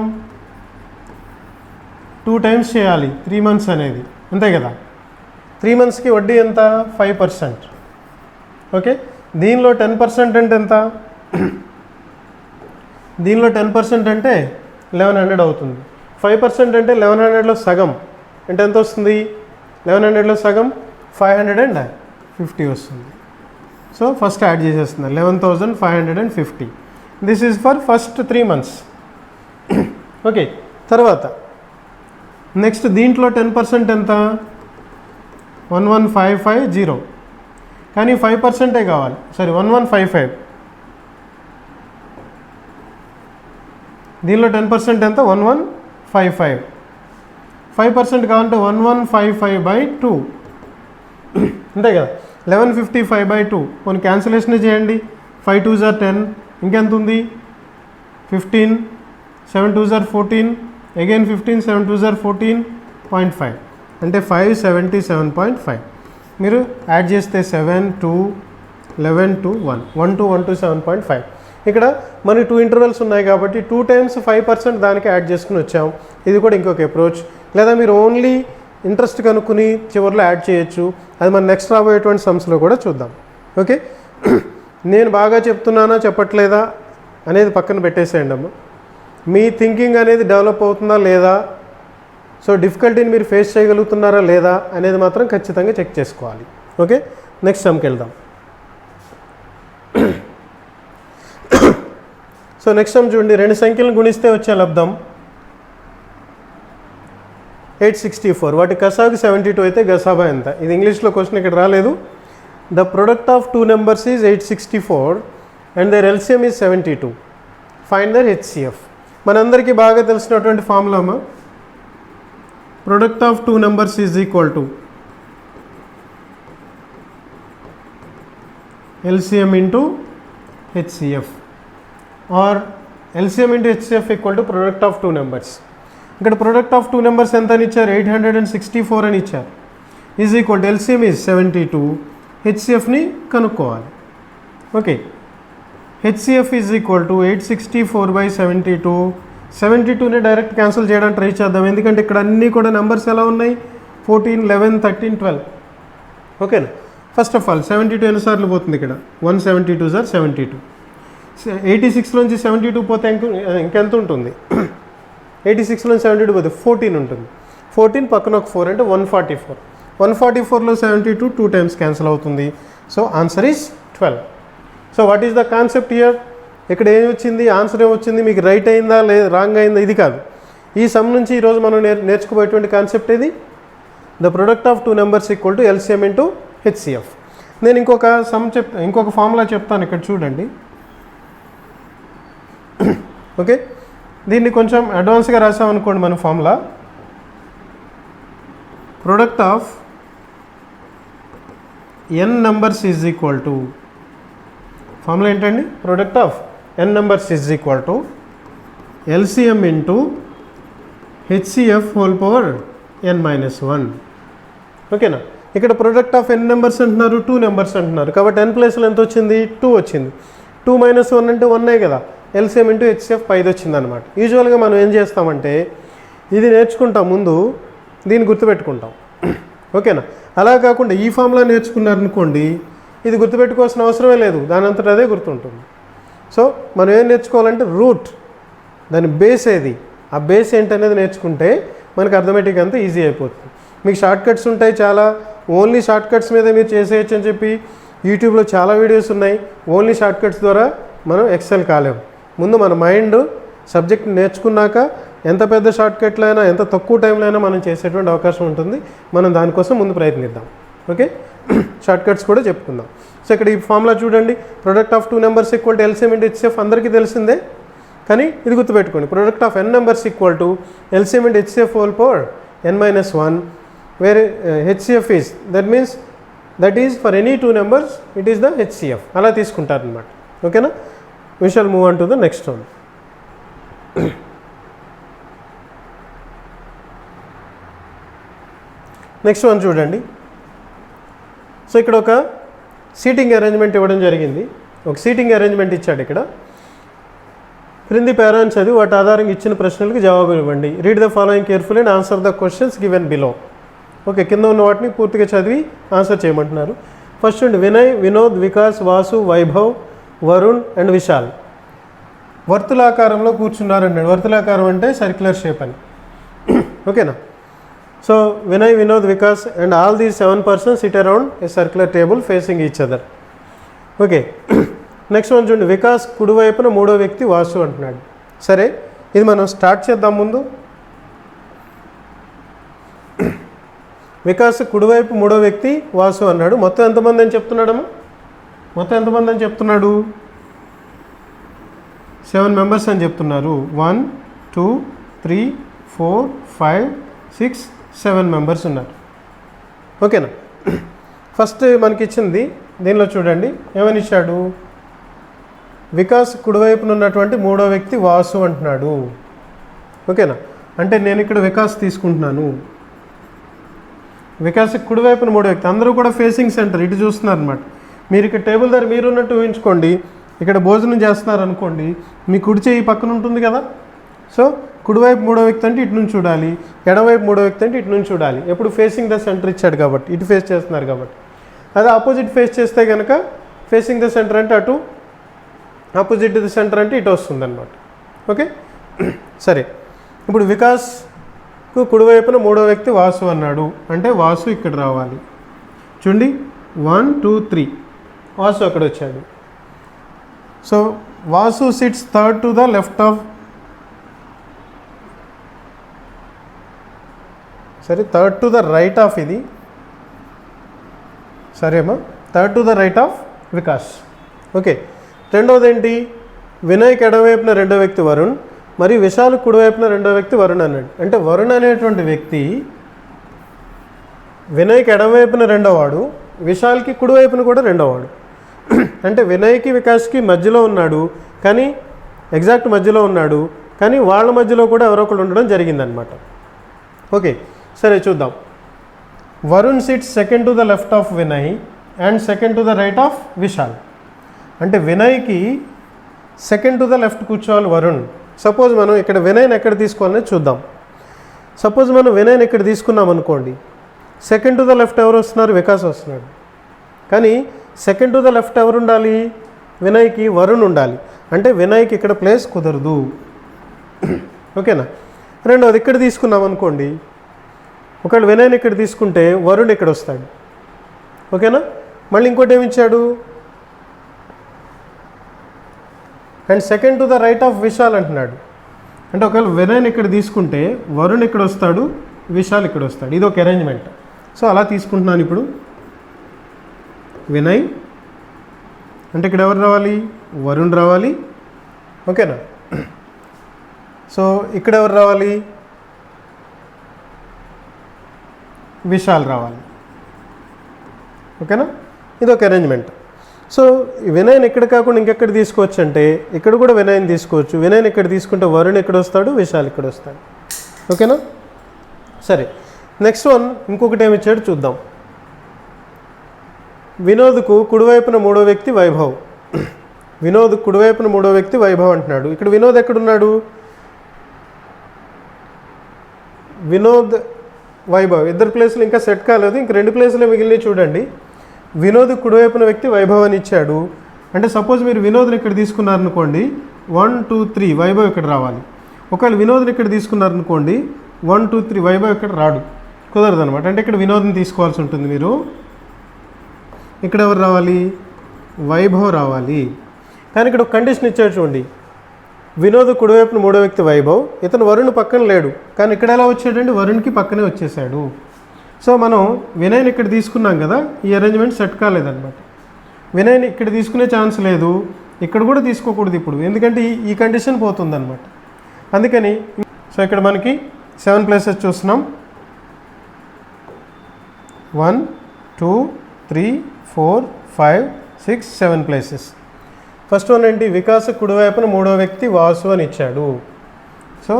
2 times చేయాలి 3 months అనేది, అంతే కదా. 3 మంత్స్కి వడ్డీ ఎంత 5%. ఓకే, దీనిలో 10% అంటే ఎంత? దీనిలో 10% అంటే 1100 అవుతుంది. 5% అంటే 1100లో సగం అంటే ఎంత వస్తుంది? 1100లో సగం 550 వస్తుంది. సో ఫస్ట్ యాడ్ చేసేస్తుంది 11,550. This is for first 3 months. Okay, తర్వాత నెక్స్ట్ దీంట్లో 10% ఎంత? 11,550. కానీ 5%ఏ కావాలి. సారీ 1155. దీనిలో 10% ఎంత? 1155. 5% కావాలంటే 1155/2 అంతే కదా. 1155/2 కొన్ని క్యాన్సిలేషన్ చేయండి. 5 2s are 10, ఇంకెంత ఉంది? 15, 7 2s are 14, again 15, 7 2s are 14.5 అంటే 577.5. మీరు యాడ్ చేస్తే 7 2 11 2 1 1 2 1 2 7.5. ఇక్కడ మనకి 2 ఇంటర్వెల్స్ ఉన్నాయి కాబట్టి 2 times 5% దానికి యాడ్ చేసుకుని వచ్చాం. ఇది కూడా ఇంకొక అప్రోచ్. లేదా మీరు ఓన్లీ ఇంట్రెస్ట్ కనుక్కుని చివరిలో యాడ్ చేయొచ్చు. అది మన నెక్స్ట్ రాబోయేటువంటి సమ్స్లో కూడా చూద్దాం. ఓకే, నేను బాగా చెప్తున్నానా చెప్పట్లేదా అనేది పక్కన పెట్టేసేయండి అమ్మ. మీ థింకింగ్ అనేది డెవలప్ అవుతుందా లేదా, సో డిఫికల్టీని మీరు ఫేస్ చేయగలుగుతున్నారా లేదా అనేది మాత్రం ఖచ్చితంగా చెక్ చేసుకోవాలి. ఓకే, నెక్స్ట్ సమ్కి వెళ్దాం. సో నెక్స్ట్ సమ్ చూడండి. 2 సంఖ్యలను గుణిస్తే వచ్చే లబ్ధం 864. వాటి కసాగు 72 అయితే గసాబా ఎంత? ఇది ఇంగ్లీష్లో క్వశ్చన్ ఇక్కడ రాలేదు. The product of 2 numbers is 864 and their LCM is 72. Find their HCF. మనందరికీ బాగా తెలిసినటువంటి ఫార్ములా అమ్మా. Product of 2 numbers is equal to LCM into HCF or LCM into HCF equal to product of 2 numbers. ఇక్కడ ప్రొడక్ట్ ఆఫ్ 2 numbers ఎంత అని ఇచ్చారు? 864 అని ఇచ్చారు. Is equal to LCM is 72. హెచ్సిఎఫ్ని కనుక్కోవాలి. Okay, HCF is equal to 864/72. 72ని direct cancel చేయడానికి ట్రై చేద్దాం. ఎందుకంటే ఇక్కడ అన్నీ కూడా నెంబర్స్ ఎలా ఉన్నాయి? 14 11 13 12. ఓకేనా. ఫస్ట్ ఆఫ్ ఆల్ 72 ఎన్నిసార్లు పోతుంది? ఇక్కడ 172s are 72. 86లోంచి 72 పోతే ఇంకెంత ఉంటుంది? 86లోంచి 72 పోతే 14 ఉంటుంది. 14 పక్కన ఒక 4 అంటే 144. 144లో 72 2 times క్యాన్సిల్ అవుతుంది. So answer is 12. So what is the concept here? ఇక్కడ ఏమి వచ్చింది? ఆన్సర్ ఏమొచ్చింది? మీకు రైట్ అయిందా లేదా రాంగ్ అయిందా ఇది కాదు. ఈ సమ్ నుంచి ఈరోజు మనం నేర్చుకోబోయేటువంటి కాన్సెప్ట్ ఇది. The product of 2 numbers equal to LCM into HCF. నేను ఇంకొక ఫార్ములా చెప్తాను. ఇక్కడ చూడండి. ఓకే, దీన్ని కొంచెం అడ్వాన్స్గా రాసామనుకోండి. మన formula product of n numbers is equal to, formula ఏంటండి? Product of n numbers is equal to LCM into HCF whole power n-1. ఓకేనా. ఇక్కడ ప్రొడక్ట్ ఆఫ్ n numbers అంటున్నారు, 2 numbers అంటున్నారు. కాబట్టి n ప్లేస్లో ఎంత వచ్చింది? 2 వచ్చింది. 2 - 1 అంటే 1 కదా. ఎల్సిఎం ఇంటూ హెచ్సిఎఫ్ 5 వచ్చిందనమాట. యూజువల్గా మనం ఏం చేస్తామంటే ఇది నేర్చుకుంటాం ముందు, దీన్ని గుర్తుపెట్టుకుంటాం. ఓకేనా. అలా కాకుండా ఈ ఫార్ములా నేర్చుకున్నారనుకోండి, ఇది గుర్తుపెట్టుకోవాల్సిన అవసరమే లేదు, దాని అంతటా అదే గుర్తుంటుంది. సో మనం ఏం నేర్చుకోవాలంటే రూట్, దాని బేస్ ఏది, ఆ బేస్ ఏంటనేది నేర్చుకుంటే మనకు అర్థమెటిక్ అంతా ఈజీ అయిపోతుంది. మీకు షార్ట్ కట్స్ ఉంటాయి చాలా, ఓన్లీ షార్ట్ కట్స్ మీద మీరు చేసేయచ్చు అని చెప్పి యూట్యూబ్లో చాలా వీడియోస్ ఉన్నాయి. ఓన్లీ షార్ట్ కట్స్ ద్వారా మనం ఎక్సెల్ కాలేము. ముందు మన మైండ్ సబ్జెక్ట్ నేర్చుకున్నాక ఎంత పెద్ద షార్ట్ కట్లో అయినా ఎంత తక్కువ టైంలో అయినా మనం చేసేటువంటి అవకాశం ఉంటుంది. మనం దానికోసం ముందు ప్రయత్నిద్దాం. ఓకే, షార్ట్ కట్స్ కూడా చెప్పుకుందాం. సో ఇక్కడ ఈ ఫార్ములా చూడండి. Product of 2 numbers equal to LCM into HCF అందరికీ తెలిసిందే, కానీ ఇది గుర్తుపెట్టుకోండి. Product of n numbers equal to LCM into HCF whole power n-1, where HCF is that is for any 2 numbers it is the HCF. అలా తీసుకుంటారనమాట. ఓకేనా. We shall move on to the next one. Next one చూడండి. సో ఇక్కడ ఒక సీటింగ్ అరేంజ్మెంట్ ఇవ్వడం జరిగింది. ఒక సీటింగ్ అరేంజ్మెంట్ ఇచ్చాడు. ఇక్కడ క్రింది పేరాన్ని చదివి వాటి ఆధారంగా ఇచ్చిన ప్రశ్నలకు జవాబులు ఇవ్వండి. Read the following carefully and answer the questions given below. Okay, కింద ఉన్న వాటిని పూర్తిగా చదివి ఆన్సర్ చేయమంటున్నారు. ఫస్ట్ అండి, వినయ్, వినోద్, వికాస్, వాసు, వైభవ్, వరుణ్ అండ్ విశాల్ వర్తులాకారంలో కూర్చున్నారండి. వర్తులాకారం అంటే సర్క్యులర్ షేప్ అని. ఓకేనా? So Vinay, Vinod, Vikas and all these 7 persons SIT around a circular table facing each other. Okay, next one చూడండి, వికాస్ కుడివైపున మూడో వ్యక్తి వాసు అంటున్నాడు. సరే, ఇది మనం స్టార్ట్ చేద్దాం. ముందు వికాస్ కుడివైపు మూడో వ్యక్తి వాసు అన్నాడు. మొత్తం ఎంతమంది అని చెప్తున్నాడమ్మా? మొత్తం ఎంతమంది అని చెప్తున్నాడు? 7 members అని చెప్తున్నారు. 1 2 3 4 5 6 7 members ఉన్నారు. ఓకేనా? ఫస్ట్ మనకి ఇచ్చింది దీనిలో చూడండి, ఏమని ఇచ్చాడు? వికాస్ కుడివైపున ఉన్నటువంటి మూడో వ్యక్తి వాసు అంటున్నాడు. ఓకేనా? అంటే నేను ఇక్కడ వికాస్ తీసుకుంటున్నాను. వికాస్ కుడివైపున మూడో వ్యక్తి, అందరూ కూడా ఫేసింగ్ సెంటర్ ఇటు చూస్తున్నారు అనమాట. మీరు ఇక్కడ టేబుల్ దగ్గర మీరు ఉన్నట్టు ఊహించుకోండి. ఇక్కడ భోజనం చేస్తున్నారు అనుకోండి, మీ కుడి చేయి పక్కన ఉంటుంది కదా. సో కుడివైపు మూడో వ్యక్తి అంటే ఇటు నుంచి చూడాలి, ఎడమవైపు మూడో వ్యక్తి అంటే ఇటు నుంచి చూడాలి. ఎప్పుడు ఫేసింగ్ ద సెంటర్ ఇచ్చాడు కాబట్టి, ఇటు ఫేస్ చేస్తున్నారు కాబట్టి. అదే ఆపోజిట్ ఫేస్ చేస్తే కనుక ఫేసింగ్ ద సెంటర్ అంటే అటు, ఆపోజిట్ ద సెంటర్ అంటే ఇటు వస్తుంది అనమాట. ఓకే, సరే. ఇప్పుడు వికాస్కు కుడివైపున మూడో వ్యక్తి వాసు అన్నాడు. అంటే వాసు ఇక్కడ రావాలి. చూడండి, 1 2 3 వాసు అక్కడ వచ్చాడు. So Vasu sits third to the left of, సరే, third to the right of, ఇది సరేమ్మా, third to the right of Vikas. Okay, రెండవది ఏంటి? వినయ్కి ఎడమవైపున రెండో వ్యక్తి వరుణ్, మరియు విశాల్ కుడివైపున రెండో వ్యక్తి వరుణ్ అన్నాడు. అంటే వరుణ్ అనేటువంటి వ్యక్తి వినయ్కి ఎడమవైపున రెండోవాడు, విశాల్కి కుడివైపున కూడా రెండోవాడు. అంటే వినయ్కి వికాస్కి మధ్యలో ఉన్నాడు, కానీ ఎగ్జాక్ట్ మధ్యలో ఉన్నాడు, కానీ వాళ్ళ మధ్యలో కూడా ఎవరో ఒకరు ఉండడం జరిగిందనమాట. ఓకే, సరే చూద్దాం. Varun sits second to the left of Vinay and second to the right of Vishal. అంటే వినయ్కి సెకండ్ టు ద లెఫ్ట్ కూర్చోవాలి వరుణ్. సపోజ్ మనం ఇక్కడ వినయ్ని ఎక్కడ తీసుకోవాలని చూద్దాం. సపోజ్ మనం వినయ్ని ఇక్కడ తీసుకున్నాం అనుకోండి, సెకండ్ టు ద లెఫ్ట్ ఎవరు వస్తున్నారు? వికాస్ వస్తున్నాడు. కానీ సెకండ్ టు ద లెఫ్ట్ ఎవరు ఉండాలి? వినయ్కి వరుణ్ ఉండాలి. అంటే వినయ్కి ఇక్కడ ప్లేస్ కుదరదు. ఓకేనా? రెండవది, ఇక్కడ తీసుకున్నాం అనుకోండి, ఒకవేళ వినయ్ని ఇక్కడ తీసుకుంటే వరుణ్ ఇక్కడ వస్తాడు. ఓకేనా? మళ్ళీ ఇంకోటి ఏమి ఇచ్చాడు? And second to the right of Vishal అంటున్నాడు. అంటే ఒకవేళ వినయ్ని ఇక్కడ తీసుకుంటే వరుణ్ ఇక్కడ వస్తాడు, విశాల్ ఇక్కడ వస్తాడు. ఇది ఒక అరేంజ్మెంట్. సో అలా తీసుకుంటున్నాను. ఇప్పుడు వినయ్ అంటే ఇక్కడ ఎవరు రావాలి? వరుణ్ రావాలి. ఓకేనా? సో ఇక్కడ ఎవరు రావాలి? విశాల్ రావాలి. ఓకేనా? ఇది ఒక అరేంజ్మెంట్. సో వినయ్ని ఇక్కడ కాకుండా ఇంకెక్కడ తీసుకోవచ్చు అంటే ఇక్కడ కూడా వినయ్ని తీసుకోవచ్చు. వినయ్ని ఇక్కడ తీసుకుంటే వరుణ్ ఇక్కడ వస్తాడు, విశాల్ ఇక్కడ వస్తాడు. ఓకేనా? సరే, నెక్స్ట్ వన్ ఇంకొకటి ఏమి ఇచ్చాడు చూద్దాం. వినోద్కు కుడివైపున మూడో వ్యక్తి వైభవ్. వినోద్ కుడివైపున మూడో వ్యక్తి వైభవ్ అంటున్నాడు. ఇక్కడ వినోద్ ఎక్కడున్నాడు? వినోద్, వైభవ్ ఇద్దరు ప్లేసులు ఇంకా సెట్ కాలేదు. ఇంక 2 ప్లేసులే మిగిలినవి చూడండి. వినోద్ కుడివైపున వ్యక్తి వైభవ్ అని ఇచ్చాడు. అంటే సపోజ్ మీరు వినోద్ని ఇక్కడ తీసుకున్నారనుకోండి, 1 2 3 వైభవ్ ఇక్కడ రావాలి. ఒకవేళ వినోద్ని ఇక్కడ తీసుకున్నారనుకోండి, 1 2 3 వైభవ్ ఇక్కడ రాడు, కుదరదు అనమాట. అంటే ఇక్కడ వినోద్ని తీసుకోవాల్సి ఉంటుంది మీరు. ఇక్కడ ఎవరు రావాలి? వైభవ్ రావాలి. కానీ ఇక్కడ ఒక కండిషన్ ఇచ్చాడు చూడండి. వినోద్ కుడివైపున మూడో వ్యక్తి వైభవ్, ఇతను వరుణ్ పక్కన లేడు. కానీ ఇక్కడ ఎలా వచ్చాడండి? వరుణ్కి పక్కనే వచ్చేసాడు. సో మనం వినయ్ని ఇక్కడ తీసుకున్నాం కదా, ఈ అరేంజ్మెంట్ సెట్ కాలేదన్నమాట. వినయ్ని ఇక్కడ తీసుకునే ఛాన్స్ లేదు, ఇక్కడ కూడా తీసుకోకూడదు ఇప్పుడు, ఎందుకంటే ఈ కండిషన్ పోతుందన్నమాట. అందుకని సో ఇక్కడ మనకి 7 ప్లేసెస్ చూస్తున్నాం. 1 2 3 4 5 6 7 ప్లేసెస్. ఫస్ట్ వన్ ఏంటి? వికాస్ కుడివైపున మూడో వ్యక్తి వాసు అని ఇచ్చాడు. సో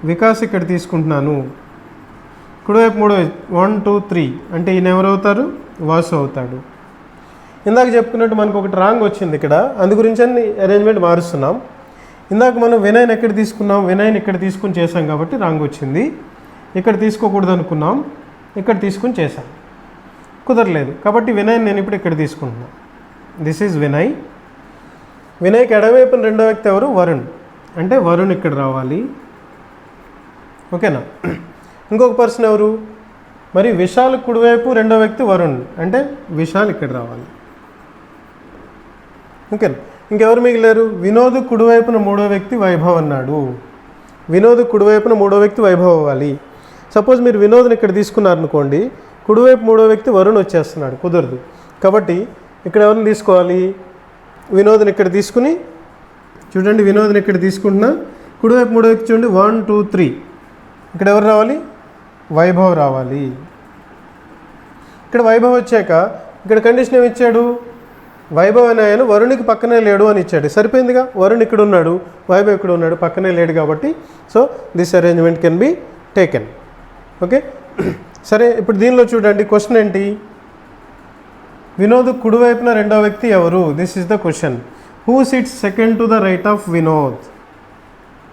వికాస్ ఇక్కడ తీసుకుంటున్నాను. కుడివైపు మూడో 1 2 3 అంటే ఈయన ఎవరు అవుతారు? వాసు అవుతాడు. ఇందాక చెప్పుకున్నట్టు మనకు ఒకటి రాంగ్ వచ్చింది ఇక్కడ, అందు గురించి అన్ని అరేంజ్మెంట్ మారుస్తున్నాం. ఇందాక మనం వినయ్ని ఎక్కడ తీసుకున్నాం? వినయ్ని ఇక్కడ తీసుకుని చేసాం కాబట్టి రాంగ్ వచ్చింది. ఇక్కడ తీసుకోకూడదు అనుకున్నాం, ఇక్కడ తీసుకుని చేశాను, కుదరలేదు కాబట్టి వినయ్ నేను ఇప్పుడు ఇక్కడ తీసుకుంటున్నాను. This is Vinay. వినయ్కి ఎడమవైపున రెండో వ్యక్తి ఎవరు? వరుణ్. అంటే వరుణ్ ఇక్కడ రావాలి, ఓకేనా. ఇంకొక పర్సన్ ఎవరు? మరి విశాల్ కుడివైపు రెండో వ్యక్తి వరుణ్, అంటే విశాల్ ఇక్కడ రావాలి, ఓకేనా. ఇంకెవరు మిగిలారు? వినోద్ కుడివైపున మూడో వ్యక్తి వైభవ్ అన్నాడు. వినోద్ కుడివైపున మూడో వ్యక్తి వైభవ్ అవ్వాలి. సపోజ్ మీరు వినోద్ని ఇక్కడ తీసుకున్నారనుకోండి, కుడివైపు మూడో వ్యక్తి వరుణ్ వచ్చేస్తున్నాడు, కుదరదు. కాబట్టి ఇక్కడ ఎవరిని తీసుకోవాలి? వినోద్ని ఇక్కడ తీసుకుని చూడండి, వినోద్ని ఇక్కడ తీసుకుంటున్నా, కుడివైపు మూడో వ్యక్తి చూడండి 1 2 3, ఇక్కడ ఎవరు రావాలి? వైభవ్ రావాలి. ఇక్కడ వైభవ్ వచ్చాక ఇక్కడ కండిషన్ ఏమి ఇచ్చాడు? వైభవ్ అనే ఆయన వరుణ్కి పక్కనే లేడు అని ఇచ్చాడు. సరిపోయిందిగా, వరుణ్ ఇక్కడ ఉన్నాడు, వైభవ్ ఇక్కడ ఉన్నాడు, పక్కనే లేడు కాబట్టి so this arrangement can be taken, okay. సరే, ఇప్పుడు దీనిలో చూడండి క్వశ్చన్ ఏంటి? వినోద్ కుడివైపున రెండో వ్యక్తి ఎవరు? This is the question. Who sits second to the right of Vinod?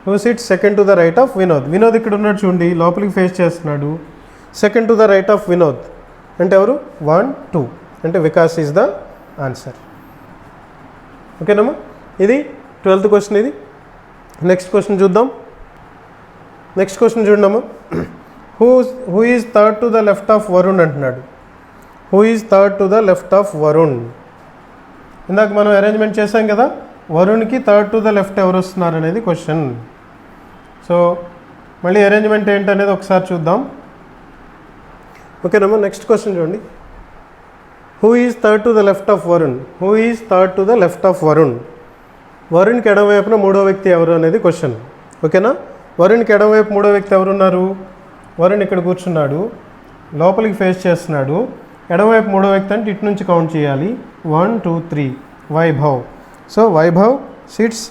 Who sits second to the right of Vinod? Vinod ఇక్కడ ఉన్నాడు చూడండి, లోపలికి ఫేస్ చేస్తున్నాడు. Second to the right of Vinod అంటే ఎవరు? 1 2, అంటే వికాస్ ఈజ్ ద ఆన్సర్, ఓకేనమ్మా. ఇది 12th క్వశ్చన్. ఇది నెక్స్ట్ క్వశ్చన్ చూద్దాం. నెక్స్ట్ క్వశ్చన్ చూడమ్మా. Who is third to the left of Varun అంటున్నాడు. Who is third to the left of Varun? ఇందాక మనం అరేంజ్మెంట్ చేసాం కదా, వరుణ్కి థర్డ్ టు ద లెఫ్ట్ ఎవరు వస్తున్నారు అనేది క్వశ్చన్. సో మళ్ళీ అరేంజ్మెంట్ ఏంటనేది ఒకసారి చూద్దాం, ఓకేనమ్మా. నెక్స్ట్ క్వశ్చన్ చూడండి. Who is third to the left of Varun? Who is third to the left of Varun? వరుణ్కి ఎడమవైపున మూడో వ్యక్తి ఎవరు అనేది క్వశ్చన్, ఓకేనా. వరుణ్కి ఎడమవైపు మూడో వ్యక్తి ఎవరున్నారు? వరుణ్ ఇక్కడ కూర్చున్నాడు, లోపలికి ఫేస్ చేస్తున్నాడు. ఎడమవైపు మూడో వ్యక్తి అంటే ఇటు నుంచి కౌంట్ చేయాలి. 1 2 3, Vaibhav. So Vaibhav sits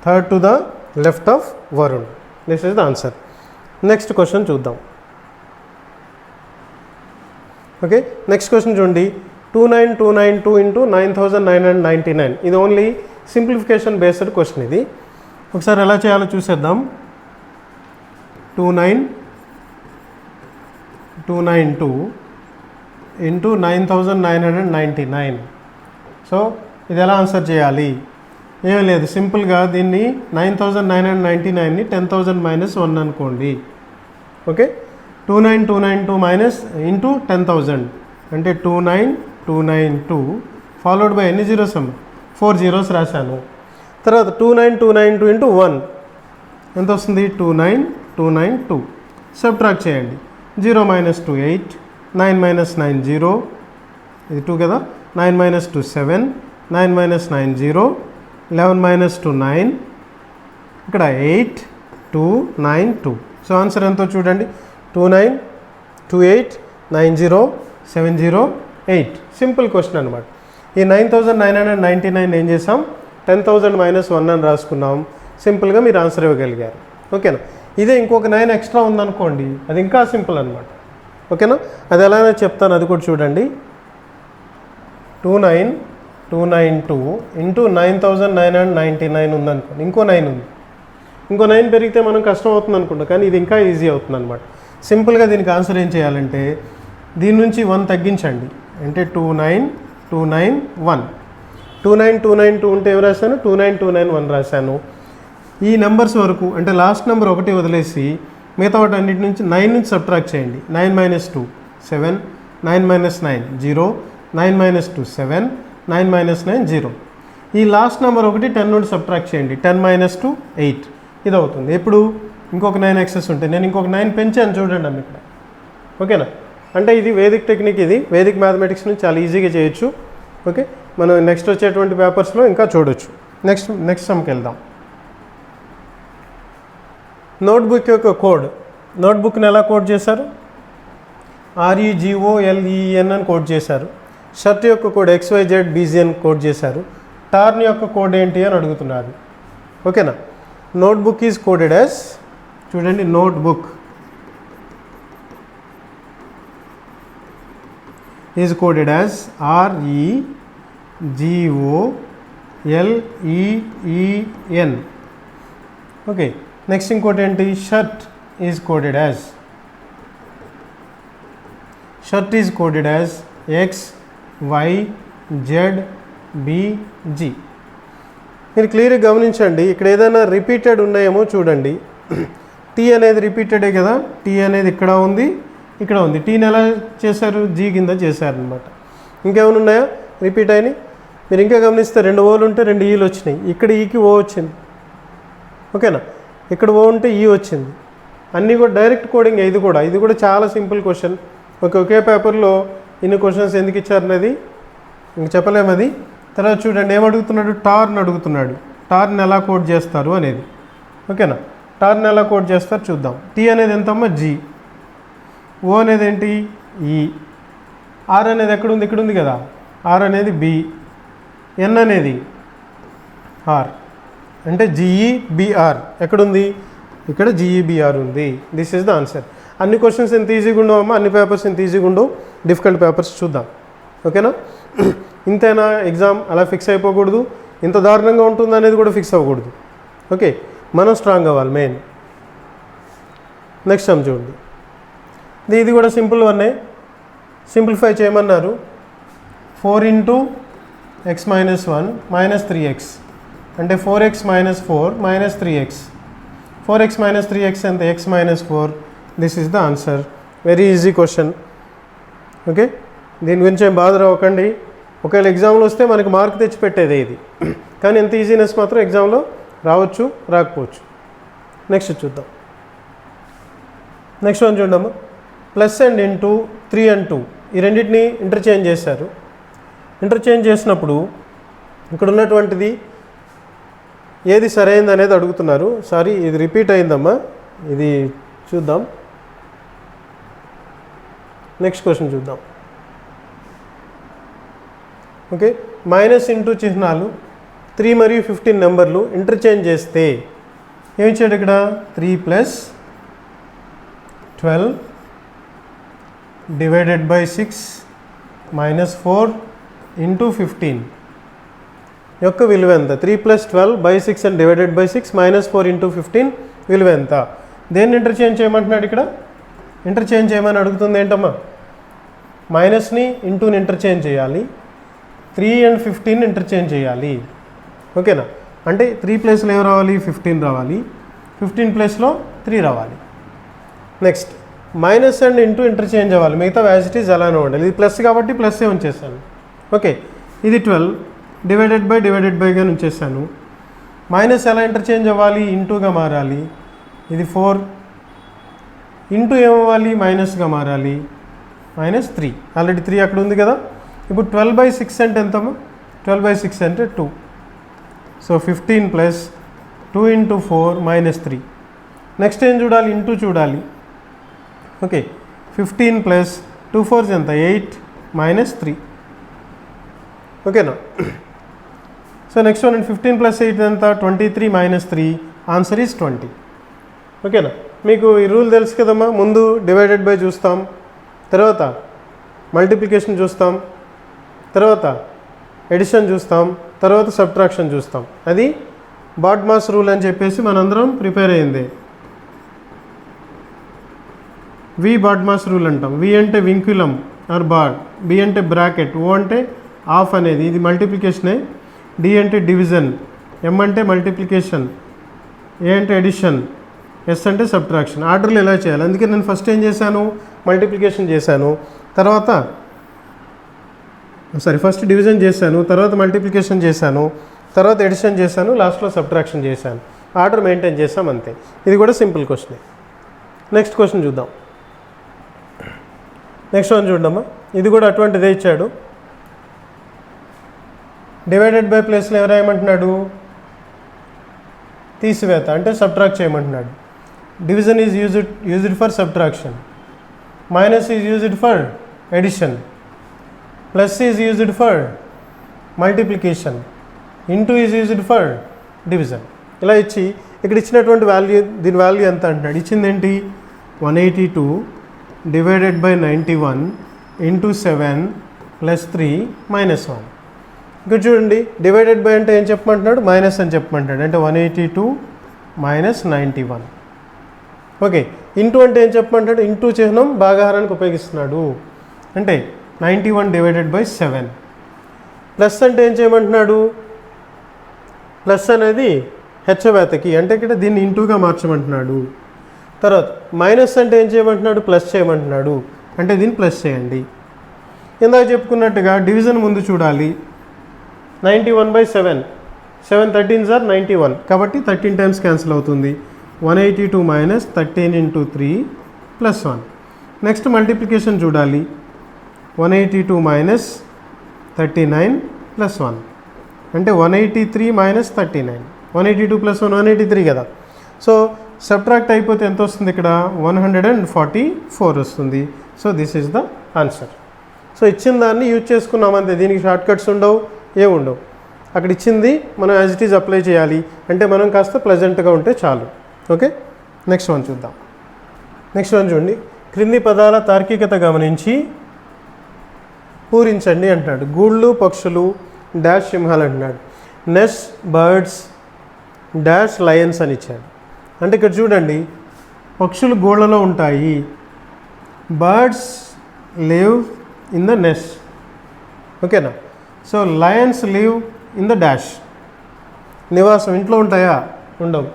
third to the left of Varun. This is the answer. Next question చూద్దాం, ఓకే. నెక్స్ట్ క్వశ్చన్ చూడండి. 29292 ఇంటూ 9999. ఇది ఓన్లీ సింప్లిఫికేషన్ బేస్డ్ క్వశ్చన్. ఇది ఒకసారి ఎలా చేయాలో చూసేద్దాం. 29292 ఇంటూ 9999. సో ఇది ఎలా ఆన్సర్ చేయాలి? ఏం లేదు, సింపుల్గా దీన్ని 9999ని 10,000 - 1 అనుకోండి, ఓకే. 29292 మైనస్ ఇంటూ 10,000 అంటే 29292 ఫాలోడ్ బై ఎన్ని జీరోస్ అమ్మ? 4 జీరోస్ రాశాను. తర్వాత 29292 ఇంటూ 1 ఎంత వస్తుంది? 29292. సబ్ట్రాక్ట్ చేయండి. 0 - 2 8, 9 - 9 0, ఇది 2 కదా. 9 - 2 7, 9 - 9 0, 11 - 2 9, ఇక్కడ 8 2 9 2. సో ఆన్సర్ ఎంతో చూడండి, 2928907008. సింపుల్ క్వశ్చన్ అనమాట. ఈ 9999 ఏం చేసాం? 10,000 - 1 అని రాసుకున్నాం. సింపుల్గా మీరు ఆన్సర్ ఇవ్వగలిగారు, ఓకేనా. ఇదే ఇంకొక 9 ఎక్స్ట్రా ఉందనుకోండి, అది ఇంకా సింపుల్ అనమాట, ఓకేనా. అది ఎలానో చెప్తాను, అది కూడా చూడండి. 29292 ఇంటూ 9999 ఉందనుకోండి, ఇంకో 9 ఉంది. ఇంకో 9 పెరిగితే మనం కష్టం అవుతుంది అనుకుంటాం, కానీ ఇది ఇంకా ఈజీ అవుతుంది అనమాట. సింపుల్గా దీనికి ఆన్సర్ ఏం చేయాలంటే దీని నుంచి 1 తగ్గించండి, అంటే 29291. 29292 ఉంటే ఏం రాశాను? 29291 రాశాను. ఈ నెంబర్స్ వరకు అంటే లాస్ట్ నెంబర్ 1 వదిలేసి మిగతా వాటి అన్నిటి నుంచి 9 నుంచి సబ్ట్రాక్ట్ చేయండి. 9 - 2 7, 9 - 9 0, 9 - 2 7, 9 - 9 0. ఈ లాస్ట్ నెంబర్ 1 10 నుండి సబ్ట్రాక్ట్ చేయండి. 10 - 2 8, ఇది అవుతుంది. ఎప్పుడు ఇంకొక 9 ఎక్సెస్ ఉంటే నేను ఇంకొక 9 పెంచాను చూడండి అమ్మ ఇక్కడ, ఓకేనా. అంటే ఇది వేదిక్ టెక్నిక్, ఇది వేదిక్ మ్యాథమెటిక్స్ నుంచి చాలా ఈజీగా చేయొచ్చు, ఓకే. మనం నెక్స్ట్ వచ్చేటువంటి పేపర్స్లో ఇంకా చూడొచ్చు. నెక్స్ట్ సమ్కి వెళ్దాం. నోట్బుక్ యొక్క కోడ్. నోట్బుక్ని ఎలా కోడ్ చేశారు? REGOLEN అని కోడ్ చేశారు. షర్ట్ యొక్క కోడ్ XYZBZ అని కోడ్ చేశారు. టార్న్ యొక్క కోడ్ ఏంటి అని అడుగుతున్నారు, ఓకేనా. నోట్బుక్ ఈజ్ కోడెడ్ యాజ్, చూడండి, notebook is coded as REGOLEN, okay. Next ఇంకోటి ఏంటి? Shirt is coded as shirt is coded as X Y Z B G. మీరు క్లియర్గా గమనించండి, ఇక్కడ ఏదైనా రిపీటెడ్ ఉన్నాయేమో చూడండి. టీ అనేది రిపీటెడే కదా, టీ అనేది ఇక్కడ ఉంది, ఇక్కడ ఉంది. టీని ఎలా చేశారు, జీ కింద చేశారనమాట. ఇంకేమైనా ఉన్నాయా రిపీట్ అయినాయి? మీరు ఇంకా గమనిస్తే 2 ఓలు ఉంటే 2 ఈలు వచ్చినాయి. ఇక్కడ ఈకి ఓ వచ్చింది, ఓకేనా. ఇక్కడ ఓ ఉంటే ఈ వచ్చింది. అన్నీ కూడా డైరెక్ట్ కోడింగ్. ఇది కూడా చాలా సింపుల్ క్వశ్చన్. ఒకే పేపర్లో ఇన్ని క్వశ్చన్స్ ఎందుకు ఇచ్చారనేది ఇంక చెప్పలేము అది. తర్వాత చూడండి ఏమడుగుతున్నాడు, టార్ని అడుగుతున్నాడు. టార్ని ఎలా కోడ్ చేస్తారు అనేది, ఓకేనా. టార్ని ఎలా కోడ్ చేస్తారు చూద్దాం. టీ అనేది ఎంతమ్మా, జీ. ఓ అనేది ఏంటి, ఈ. ఆర్ అనేది ఎక్కడుంది, ఇక్కడ ఉంది కదా. ఆర్ అనేది బి. ఎన్ అనేది ఆర్, అంటే జిఈబిఆర్ ఎక్కడుంది, ఇక్కడ జిఈబిఆర్ ఉంది. This is the answer. అన్ని క్వశ్చన్స్ ఎంత ఈజీగా ఉండవు అమ్మా, అన్ని పేపర్స్ ఎంత ఈజీగా ఉండవు. డిఫికల్ట్ పేపర్స్ చూద్దాం, ఓకేనా. ఇంతేనా ఎగ్జామ్, అలా ఫిక్స్ అయిపోకూడదు. ఇంత దారుణంగా ఉంటుంది అనేది కూడా ఫిక్స్ అవ్వకూడదు, ఓకే. మనం స్ట్రాంగ్ అవ్వాలి మెయిన్. నెక్స్ట్ సమ్ చూడండి. ఇది కూడా సింపుల్ వన్నే. సింప్లిఫై చేయమన్నారు. 4 × x - 1 - 3x అంటే 4x - 4 - 3x. 4x - 3x ఎంత, x - 4. This is the answer. Very easy question, okay. దీని గురించి ఏం బాధ రావకండి. ఒకవేళ ఎగ్జామ్లో వస్తే మనకి మార్క్ తెచ్చి పెట్టేదే ఇది, కానీ ఎంత ఈజీనెస్ మాత్రం ఎగ్జామ్లో రావచ్చు, రాకపోవచ్చు. నెక్స్ట్ చూద్దాం. నెక్స్ట్ వన్ చూడమ్మా. ప్లస్ అండ్ ఇంటూ 3 and 2 ఈ రెండింటిని ఇంటర్చేంజ్ చేశారు. ఇంటర్చేంజ్ చేసినప్పుడు ఇక్కడ ఉన్నటువంటిది ఏది సరైనది అనేది అడుగుతున్నారు. సారీ, ఇది రిపీట్ అయిందమ్మా, ఇది చూద్దాం. నెక్స్ట్ క్వశ్చన్ చూద్దాం, ఓకే. మైనస్ ఇంటూ చిహ్నాలు 3 మరియు 15 నెంబర్లు ఇంటర్చేంజ్ చేస్తే ఏమిచ్చాడు ఇక్కడ, 3 + 12 ÷ 6 - 4 × 15 యొక్క విలువ ఎంత. 3 + 12 / 6 and divided by 6 - 4 × 15 విలువ ఎంత. దేన్ని ఇంటర్చేంజ్ చేయమంటున్నాడు ఇక్కడ, ఇంటర్చేంజ్ చేయమని అడుగుతుంది ఏంటమ్మా. మైనస్ని ఇంటూని ఇంటర్చేంజ్ చేయాలి, 3 and 15 ఇంటర్చేంజ్ చేయాలి, ఓకేనా. అంటే 3 ప్లేస్లో ఏం రావాలి, 15 రావాలి. 15 ప్లేస్లో 3 రావాలి. Next minus and into interchange అవ్వాలి, మిగతా యాజ్ ఇట్ ఈజ్ అలానే ఉండాలి. ఇది ప్లస్ కాబట్టి ప్లస్సే ఉంచేసాను, ఓకే. ఇది 12 డివైడెడ్ బైగా ఉంచేసాను. మైనస్ ఎలా ఇంటర్చేంజ్ అవ్వాలి, ఇంటూగా మారాలి. ఇది 4 ఇంటూ ఏమవ్వాలి, మైనస్గా మారాలి, -3. ఆల్రెడీ 3 అక్కడ ఉంది కదా. ఇప్పుడు 12/6 అంటే ఎంతమ్మా, 12/6 అంటే 2. సో 15 + 2 × 4 -3. నెక్స్ట్ ఏం చూడాలి, ఇంటూ చూడాలి, ఓకే. 15 + 2 4 ఎంత, 8 -3, ఓకేనా. సో నెక్స్ట్ వన్ 15 + 8 ఎంత, 23 -3. ఆన్సర్ ఈజ్ 20, ఓకేనా. మీకు ఈ రూల్ తెలుసు కదమ్మా. ముందు డివైడెడ్ బై చూస్తాం, తర్వాత మల్టిప్లికేషన్ చూస్తాం, తర్వాత ఎడిషన్ చూస్తాం, తర్వాత సబ్ట్రాక్షన్ చూస్తాం. అది బాడ్మాస్ రూల్ అని చెప్పేసి మనందరం ప్రిపేర్ అయింది. వి బాడ్మాస్ రూల్ అంటాం. వి అంటే వింక్యులం ఆర్ బాడ్, బి అంటే బ్రాకెట్, ఓ అంటే ఆఫ్ అనేది, ఇది మల్టిప్లికేషనే. డి అంటే డివిజన్, ఎం అంటే మల్టిప్లికేషన్, ఏ అంటే ఎడిషన్, ఎస్ అంటే సబ్ట్రాక్షన్. ఆర్డర్లు ఎలా చేయాలి. అందుకే నేను ఫస్ట్ ఏం చేశాను, మల్టిప్లికేషన్ చేశాను, తర్వాత ఫస్ట్ డివిజన్ చేశాను, తర్వాత మల్టిప్లికేషన్ చేశాను, తర్వాత ఎడిషన్ చేశాను, లాస్ట్లో సబ్ట్రాక్షన్ చేశాను. ఆర్డర్ మెయింటైన్ చేసాం అంతే. ఇది కూడా సింపుల్ క్వశ్చనే. నెక్స్ట్ క్వశ్చన్ చూద్దాం. నెక్స్ట్ వన్ చూడమ్మా. ఇది కూడా అటువంటిదే ఇచ్చాడు. డివైడెడ్ బై ప్లేస్లో ఎవరు రాయమంటున్నాడు, తీసివేత అంటే సబ్ట్రాక్ట్ చేయమంటున్నాడు. Division is used for subtraction, minus is used for addition, plus is used for multiplication, into is used for division. ఇలా ఇచ్చి ఇక్కడ ఇచ్చినటువంటి వాల్యూ, దీని వాల్యూ ఎంత అంటున్నాడు. ఇచ్చింది ఏంటి, 182 డివైడెడ్ బై 91 × 7 + 3 - 1. ఇక్కడ చూడండి, డివైడెడ్ బై అంటే ఏం చెప్పమంటున్నాడు, మైనస్ అని చెప్పమంటాడు. అంటే 182 - 91, ఓకే. ఇంటూ అంటే ఏం చెప్పమంటాడు, ఇంటూ చిహ్నం భాగాహారానికి ఉపయోగిస్తున్నాడు. అంటే 91 డివైడెడ్ బై 7. ప్లస్ అంటే ఏం చేయమంటున్నాడు, ప్లస్ అనేది హెచ్చవేతకి అంటే ఇక్కడ దీన్ని ఇంటూగా మార్చమంటున్నాడు. తర్వాత మైనస్ అంటే ఏం చేయమంటున్నాడు, ప్లస్ చేయమంటున్నాడు అంటే దీన్ని ప్లస్ చేయండి. ఇందాక చెప్పుకున్నట్టుగా డివిజన్ ముందు చూడాలి. 91/7, 7 13s are 91 కాబట్టి 13 టైమ్స్ క్యాన్సిల్ అవుతుంది. 182 minus 13 into 3 plus 1. Next multiplication చూడాలి. 182 మైనస్ 39 ప్లస్ 1 అంటే 183 మైనస్ 39. 182 ప్లస్ 1 183 కదా. సో సబ్ట్రాక్ట్ అయిపోతే ఎంత వస్తుంది, ఇక్కడ 144 వస్తుంది. So this is the answer. So ఇచ్చిన దాన్ని యూజ్ చేసుకున్నాం అంతే, దీనికి షార్ట్ కట్స్ ఉండవు, ఏముండవు. అక్కడ ఇచ్చింది మనం యాజ్ ఇట్ ఈజ్ అప్లై చేయాలి, అంటే మనం కాస్త ప్లెజెంట్గా ఉంటే చాలు. ఓకే, నెక్స్ట్ వన్ చూద్దాం. నెక్స్ట్ వన్ చూడండి. క్రింది పదాల తార్కికత గమనించి పూరించండి అంటున్నాడు. గూళ్ళు పక్షులు డాష్ సింహాలు అంటున్నాడు. నెస్ బర్డ్స్ డాష్ లయన్స్ అని ఇచ్చాడు. అంటే ఇక్కడ చూడండి, పక్షులు గోళ్ళలో ఉంటాయి, birds live in the nest. ఓకేనా. So lions live in the dash. నివాసం ఇంట్లో ఉంటాయా, ఉండవు.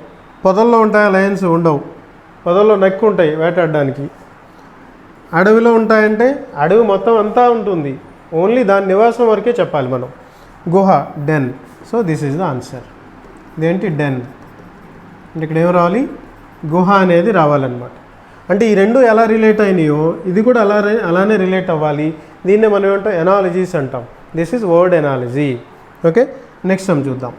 పొదల్లో ఉంటాయా లయన్స్, ఉండవు. పొదల్లో నెక్కు ఉంటాయి వేటాడడానికి. అడవిలో ఉంటాయంటే అడవి మొత్తం అంతా ఉంటుంది, ఓన్లీ దాని నివాసం వరకే చెప్పాలి మనం. గుహ den. So this is the answer. ఇదేంటి డెన్ అంటే ఇక్కడ ఏం రావాలి, గుహ అనేది రావాలన్నమాట. అంటే ఈ రెండు ఎలా రిలేట్ అయినాయో ఇది కూడా అలానే రిలేట్ అవ్వాలి. దీన్నే మనం ఏమంటాం, ఎనాలజీస్ అంటాం. This is word analogy. Okay, next sum చూద్దాం.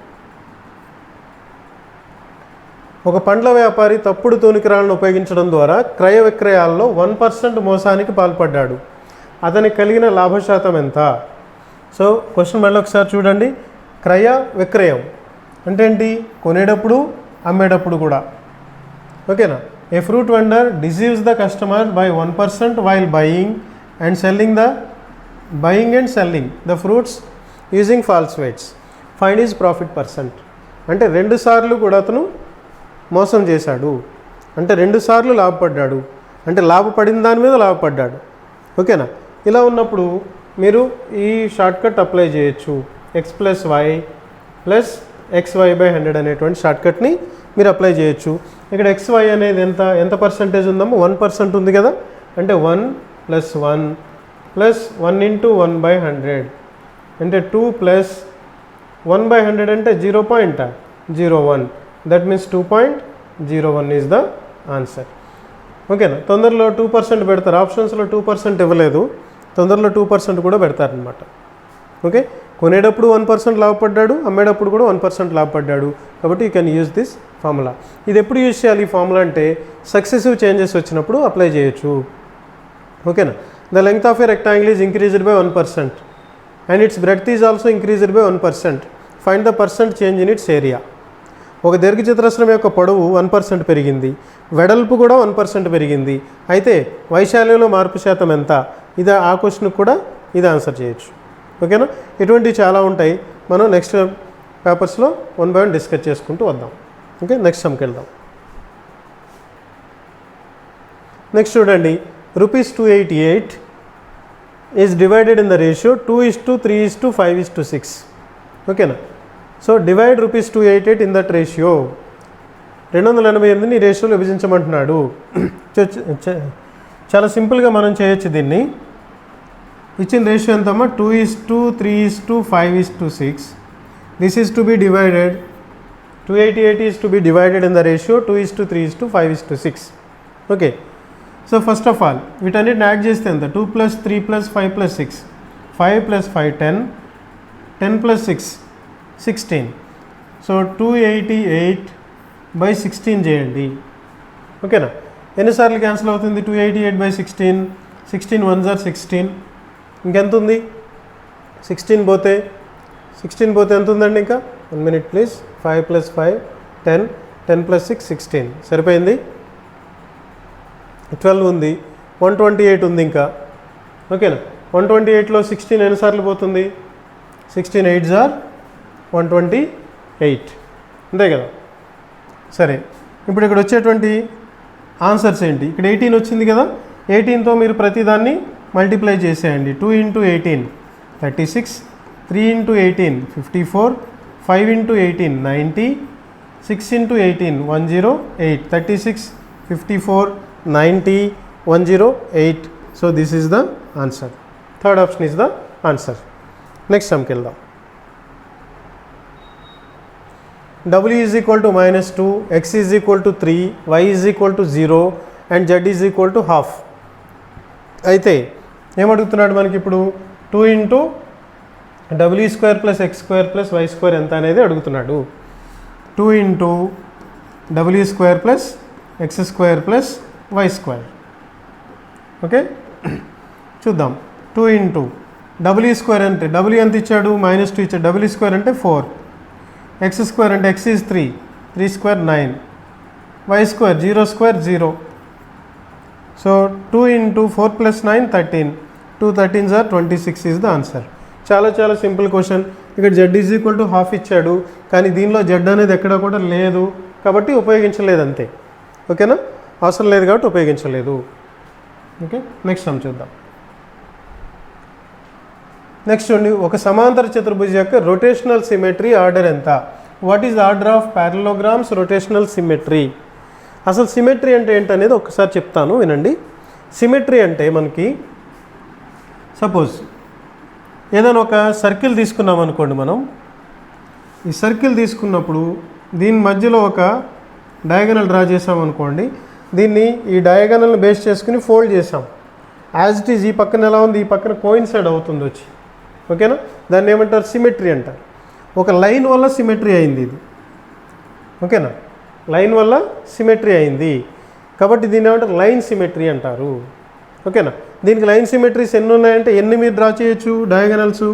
ఒక పండ్ల వ్యాపారి తప్పుడు తూనికరాలను ఉపయోగించడం ద్వారా క్రయ విక్రయాల్లో 1% మోసానికి పాల్పడ్డాడు. అతనికి కలిగిన లాభశాతం ఎంత? సో క్వశ్చన్ మళ్ళీ ఒకసారి చూడండి. క్రయ విక్రయం అంటే ఏంటి, కొనేటప్పుడు అమ్మేటప్పుడు కూడా. ఓకేనా. A fruit vendor deceives the customer by 1% while buying and selling the fruits using false weights. Find is profit percent. అంటే 2 సార్లు కూడా అతను మోసం చేశాడు, అంటే 2 సార్లు లాభపడ్డాడు, అంటే లాభపడిన దాని మీద లాభపడ్డాడు. ఓకేనా. ఇలా ఉన్నప్పుడు మీరు ఈ షార్ట్కట్ అప్లై చేయొచ్చు. x + y + xy/100 అనేటువంటి షార్ట్కట్ని మీరు అప్లై చేయొచ్చు. ఇక్కడ xy అనేది ఎంత పర్సంటేజ్ ఉందామో 1% ఉంది కదా. అంటే 1 + 1 + 1 × 1/100 అంటే 2 + 1/100 అంటే 0.01. That means 2.01 is the answer. ఓకేనా. తొందరలో 2% పెడతారు, ఆప్షన్స్లో 2% ఇవ్వలేదు, తొందరలో 2% కూడా పెడతారనమాట. ఓకే, కొనేటప్పుడు 1% లాభపడ్డాడు, అమ్మేటప్పుడు కూడా 1% లాభపడ్డాడు. కాబట్టి you can use this formula. ఇది ఎప్పుడు యూజ్ చేయాలి ఈ ఫార్ములా అంటే, సక్సెసివ్ చేంజెస్ వచ్చినప్పుడు అప్లై చేయొచ్చు. ఓకేనా. The length of a rectangle is increased by 1% and it's breadth is also increased by 1%. Find the percent change in its area. ఒక దీర్ఘచతురస్రం యొక్క పొడవు 1% పెరిగింది, వెడల్పు కూడా 1% పెరిగింది, అయితే వైశాల్యంలో మార్పు శాతం ఎంత? ఇది ఆ క్వశ్చన్కి కూడా ఇది ఆన్సర్ చేయొచ్చు. ఓకేనా. ఇటువంటివి చాలా ఉంటాయి, మనం నెక్స్ట్ పేపర్స్లో 1 by 1 డిస్కస్ చేసుకుంటూ వద్దాం. ఓకే, నెక్స్ట్ సమ్కి వెళ్దాం. నెక్స్ట్ చూడండి. ₹288 is divided in the ratio 2:3:5:6. ఓకేనా. So divide ₹288 in that ratio. 288ని రేషియోలో విభజించమంటున్నాడు. చాలా సింపుల్గా మనం చేయొచ్చు దీన్ని. ఇచ్చిన రేషియో ఎంతమ్మా, 2:3:5:6. This is to be divided, 288 is to be divided in the ratio 2:3:5:6. Okay. So first of all వీటన్నిటిని యాడ్ చేస్తే ఎంత, 2 + 3 + 5 + 6, 5 + 5 10, 10 + 6 16. సో 288/16 చేయండి. ఓకేనా. ఎన్నిసార్లు క్యాన్సిల్ అవుతుంది 288/16? 16 1s are 16. ఇంకెంత ఉంది, 16 పోతే ఎంత ఉందండి ఇంకా? 1 minute ప్లీజ్. 5 + 5 10, 10 + 6 16. సరిపోయింది. 12 ఉంది, 128 ఉంది ఇంకా. ఓకేనా. 128లో 16 ఎన్నిసార్లు పోతుంది? 16 8s are 128. అంతే కదా. సరే, ఇప్పుడు ఇక్కడ వచ్చేటువంటి ఆన్సర్స్ ఏంటి? ఇక్కడ 18 వచ్చింది కదా. 18తో మీరు ప్రతిదాన్ని మల్టిప్లై చేసేయండి. 2 into 18 36, 3 into 18 54, 5 into 18 90, 6 into 18 108, 36, 54, 90, 108. So this is the answer. Third option is the answer. Next సమ్కి వెళ్దాం. w is equal to -2, x is equal to 3, y is equal to 0 and z is equal to half. అయితే ఏమడుగుతున్నాడు మనకి ఇప్పుడు 2 into w² plus x² plus y² ఎంత అనేది అడుగుతున్నాడు. 2 into w² plus x² plus y². Okay, చూద్దాం. 2 ఇంటూ w² అంటే w ఎంత ఇచ్చాడు, -2 ఇచ్చాడు. w² అంటే 4, x² అంటే x is 3, 3² 9, y² 0² 0. So 2 into 4 plus 9 13, 2 13s are 26 is the answer. చాలా చాలా సింపుల్ క్వశ్చన్. ఇక్కడ z is equal to half ఇచ్చాడు, కానీ దీనిలో z అనేది ఎక్కడ కూడా లేదు కాబట్టి ఉపయోగించలేదు అంతే. ఓకేనా, అవసరం లేదు కాబట్టి ఉపయోగించలేదు. ఓకే, నెక్స్ట్ సమ్ చూద్దాం. నెక్స్ట్ చూడండి, ఒక సమాంతర చతుర్భుజం యొక్క రొటేషనల్ సిమెట్రీ ఆర్డర్ ఎంత? What is order of parallelograms rotational symmetry? అసలు సిమెట్రీ అంటే ఏంటనేది ఒకసారి చెప్తాను, వినండి. సిమెట్రీ అంటే మనకి సపోజ్ ఏదైనా ఒక సర్కిల్ తీసుకున్నాం అనుకోండి. మనం ఈ సర్కిల్ తీసుకున్నప్పుడు దీని మధ్యలో ఒక డయాగనల్ డ్రా చేసామనుకోండి. దీన్ని ఈ డయాగనల్ని బేస్ చేసుకుని ఫోల్డ్ చేసాం. యాజ్ ఇట్ ఈజ్ ఈ పక్కన ఎలా ఉంది, ఈ పక్కన కోయిన్సైడ్ అవుతుంది వచ్చి. ఓకేనా, దాన్ని ఏమంటారు, సిమెట్రీ అంటారు. ఒక లైన్ వల్ల సిమెట్రీ అయింది ఇది. ఓకేనా, లైన్ వల్ల సిమెట్రీ అయింది కాబట్టి దీన్ని ఏమంటారు, లైన్ సిమెట్రీ అంటారు. ఓకేనా, దీనికి లైన్ సిమెట్రీస్ ఎన్ని ఉన్నాయంటే ఎన్ని మీరు డ్రా చేయొచ్చు, డయాగనల్స్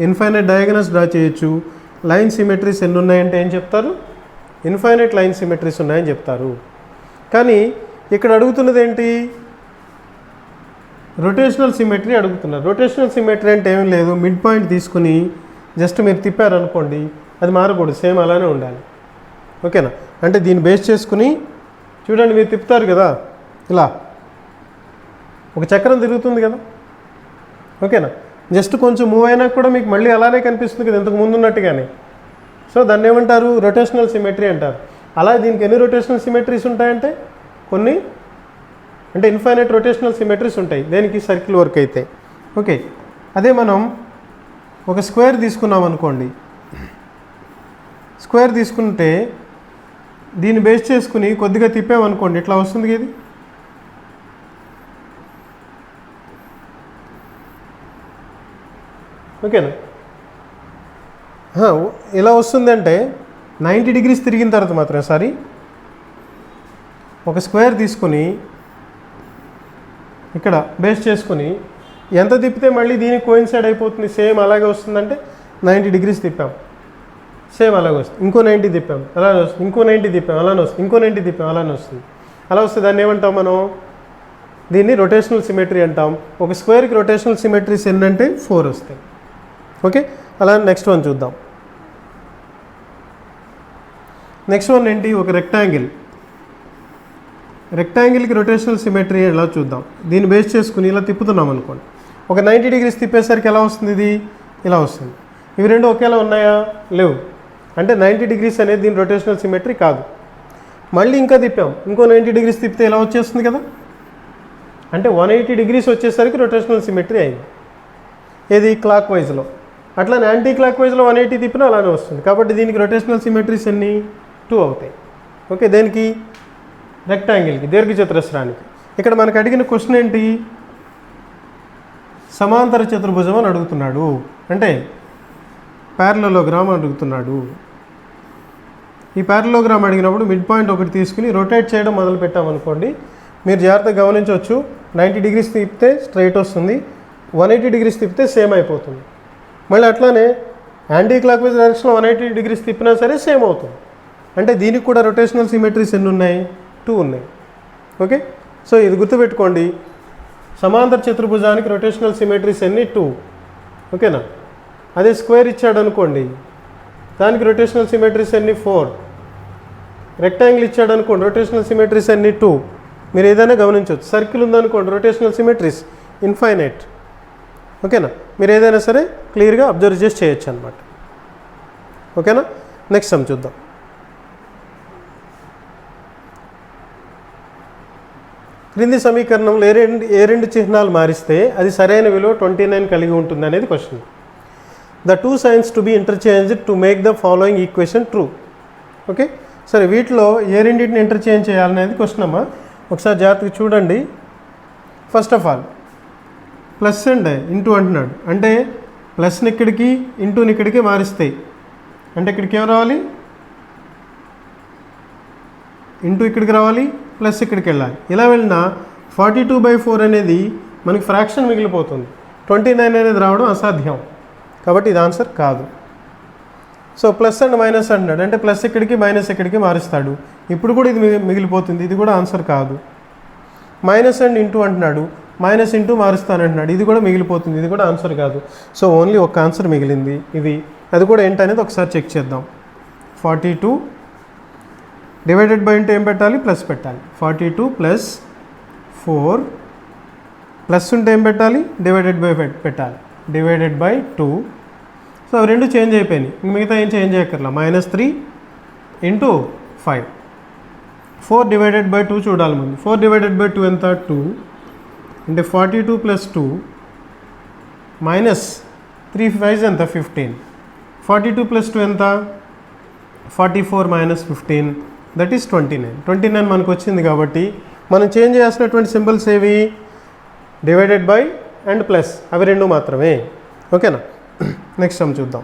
ఇన్ఫైనైట్ డయాగనల్స్ డ్రా చేయొచ్చు. లైన్ సిమెట్రీస్ ఎన్ని ఉన్నాయంటే ఏం చెప్తారు, ఇన్ఫైనైట్ లైన్ సిమెట్రీస్ ఉన్నాయని చెప్తారు. కానీ ఇక్కడ అడుగుతున్నది ఏంటి, రొటేషనల్ సిమెట్రీ అడుగుతున్నారు. రొటేషనల్ సిమెట్రీ అంటే ఏం లేదు, మిడ్ పాయింట్ తీసుకుని జస్ట్ మీరు తిప్పారనుకోండి, అది మారకూడదు, సేమ్ అలానే ఉండాలి. ఓకేనా, అంటే దీన్ని బేస్ చేసుకుని చూడండి, మీరు తిప్పుతారు కదా ఇలా, ఒక చక్రం తిరుగుతుంది కదా. ఓకేనా, జస్ట్ కొంచెం మూవ్ అయినా కూడా మీకు మళ్ళీ అలానే కనిపిస్తుంది కదా, ఇంతకు ముందు ఉన్నట్టుగానే. సో దాన్ని ఏమంటారు, రొటేషనల్ సిమెట్రీ అంటారు. అలా దీనికి ఎన్ని రొటేషనల్ సిమెట్రీస్ ఉంటాయంటే కొన్ని, అంటే ఇన్ఫైనైట్ రొటేషనల్ సిమెట్రీస్ ఉంటాయి దేనికి, సర్కిల్ వర్క్ అయితే. ఓకే, అదే మనం ఒక స్క్వేర్ తీసుకున్నాం అనుకోండి. స్క్వేర్ తీసుకుంటే దీన్ని బేస్ చేసుకుని కొద్దిగా తిప్పామనుకోండి, ఇట్లా వస్తుంది ఇది. ఓకేనా, ఇలా వస్తుందంటే 90 degrees తిరిగిన తర్వాత మాత్రమే. సారీ, ఒక స్క్వేర్ తీసుకుని ఇక్కడ బేస్ చేసుకుని ఎంత తిప్పితే మళ్ళీ దీనికి కోయిన్సైడ్ అయిపోతుంది, సేమ్ అలాగే వస్తుందంటే 90 degrees తిప్పాం, సేమ్ అలాగే వస్తుంది. ఇంకో 90 తిప్పాం అలానే వస్తుంది, ఇంకో 90 తిప్పాం అలానే వస్తుంది, ఇంకో 90 తిప్పాం అలానే వస్తుంది. అలా వస్తే దాన్ని ఏమంటాం మనం, దీన్ని రొటేషనల్ సిమెట్రీ అంటాం. ఒక స్క్వేర్కి రొటేషనల్ సిమెట్రీస్ ఎన్నంటే 4 వస్తాయి. ఓకే, అలా నెక్స్ట్ వన్ చూద్దాం. నెక్స్ట్ వన్ ఏంటి, ఒక రెక్టాంగిల్. రెక్టాంగిల్కి రొటేషనల్ సిమెట్రీ ఎలా చూద్దాం. దీన్ని బేస్ చేసుకుని ఇలా తిప్పుతున్నాం అనుకోండి, ఒక 90 degrees తిప్పేసరికి ఎలా వస్తుంది, ఇది ఇలా వస్తుంది. ఇవి రెండు ఒకేలా ఉన్నాయా, లేవు. అంటే 90 degrees అనేది దీని రొటేషనల్ సిమెట్రీ కాదు. మళ్ళీ ఇంకా తిప్పాం, ఇంకో 90 degrees తిప్పితే ఇలా వచ్చేస్తుంది కదా, అంటే 180 degrees వచ్చేసరికి రొటేషనల్ సిమెట్రీ అయింది. ఏది, క్లాక్ వైజ్లో. అట్లా యాంటీ క్లాక్ వైజ్లో 180 తిప్పినా అలానే వస్తుంది. కాబట్టి దీనికి రొటేషనల్ సిమెట్రీస్ ఎన్ని, 2 అవుతాయి. ఓకే, దేనికి, రెక్టాంగిల్కి, దీర్ఘచతురస్రానికి. ఇక్కడ మనకు అడిగిన క్వశ్చన్ ఏంటి, సమాంతర చతుర్భుజం అని అడుగుతున్నాడు, అంటే ప్యారలలోగ్రామ్ అడుగుతున్నాడు. ఈ ప్యారలలోగ్రామ్ అడిగినప్పుడు మిడ్ పాయింట్ ఒకటి తీసుకుని రొటేట్ చేయడం మొదలు పెట్టామనుకోండి, మీరు జాగ్రత్తగా గమనించవచ్చు. 90 degrees తిప్పితే స్ట్రైట్ వస్తుంది, 180 degrees తిప్పితే సేమ్ అయిపోతుంది. మళ్ళీ అట్లానే యాంటీ క్లాక్ వైజ్ డైరెక్షన్లో 180 degrees తిప్పినా సరే సేమ్ అవుతుంది. అంటే దీనికి కూడా రొటేషనల్ సిమెట్రీస్ ఎన్ని ఉన్నాయి, 2 ఉన్నాయి. ఓకే, సో ఇది గుర్తుపెట్టుకోండి, సమాంతర చతుర్భుజానికి రొటేషనల్ సిమెట్రీస్ ఎన్ని, 2. ఓకేనా, అదే స్క్వేర్ ఇచ్చాడు అనుకోండి, దానికి రొటేషనల్ సిమెట్రీస్ ఎన్ని, 4. రెక్టాంగిల్ ఇచ్చాడు అనుకోండి, రొటేషనల్ సిమెట్రీస్ ఎన్ని, 2. మీరు ఏదైనా గమనించవచ్చు. సర్కిల్ ఉందనుకోండి, రొటేషనల్ సిమెట్రీస్ ఇన్ఫైనైట్. ఓకేనా, మీరు ఏదైనా సరే క్లియర్గా అబ్జర్వ్ చేసి చేయొచ్చు అనమాట. ఓకేనా, నెక్స్ట్ సమ్ చూద్దాం. క్రింది సమీకరణంలో ఏ రెండు చిహ్నాలు మారిస్తే అది సరైన విలువ 29 కలిగి ఉంటుంది అనేది question. The two science to be interchanged to make the following equation true. Okay, సరే వీటిలో ఏ రెండింటిని ఇంటర్చేంజ్ చేయాలనేది క్వశ్చన్ అమ్మా. ఒకసారి జాగ్రత్తగా చూడండి. First of all plus and into అంటున్నాడు, అంటే ప్లస్ని ఇక్కడికి ఇంటూని ఇక్కడికి మారిస్తాయి. అంటే ఇక్కడికి ఏం రావాలి, ఇంటూ ఇక్కడికి రావాలి, ప్లస్ ఇక్కడికి వెళ్ళాలి. ఇలా వెళ్ళినా 42/4 అనేది మనకి ఫ్రాక్షన్ మిగిలిపోతుంది. 29 అనేది రావడం అసాధ్యం, కాబట్టి ఇది ఆన్సర్ కాదు. సో ప్లస్ అండ్ మైనస్ అంటున్నాడు, అంటే ప్లస్ ఇక్కడికి మైనస్ ఇక్కడికి మారుస్తాడు. ఇప్పుడు కూడా ఇది మిగిలిపోతుంది, ఇది కూడా ఆన్సర్ కాదు. మైనస్ అండ్ ఇంటూ అంటున్నాడు, మైనస్ ఇంటూ మారుస్తానంటున్నాడు, ఇది కూడా మిగిలిపోతుంది, ఇది కూడా ఆన్సర్ కాదు. సో ఓన్లీ ఒక ఆన్సర్ మిగిలింది ఇది. అది కూడా ఏంటనేది ఒకసారి చెక్ చేద్దాం. 42 డివైడెడ్ బై ఇంటూ ఏం పెట్టాలి, ప్లస్ పెట్టాలి. 42 + 4 ప్లస్ ఉంటే ఏం పెట్టాలి, డివైడెడ్ బై పెట్టాలి, డివైడెడ్ బై 2. సో అవి రెండు చేంజ్ అయిపోయినాయి, మిగతా ఏం చేంజ్ చేయక్కర్లా. -3 × 5. 4 డివైడెడ్ బై 2 చూడాలి ముందు. 4 డివైడెడ్ బై 2 ఎంత, 2. అంటే 42 + 2 -3 5 ఎంత, 15. 42 + 2 ఎంత, 44 - 15, దట్ ఈస్ 29. 29 మనకు వచ్చింది కాబట్టి మనం చేంజ్ చేయాల్సినటువంటి సింబల్స్ ఏవి, డివైడెడ్ బై అండ్ ప్లస్, అవి రెండు మాత్రమే. ఓకేనా, నెక్స్ట్ సమ్ చూద్దాం.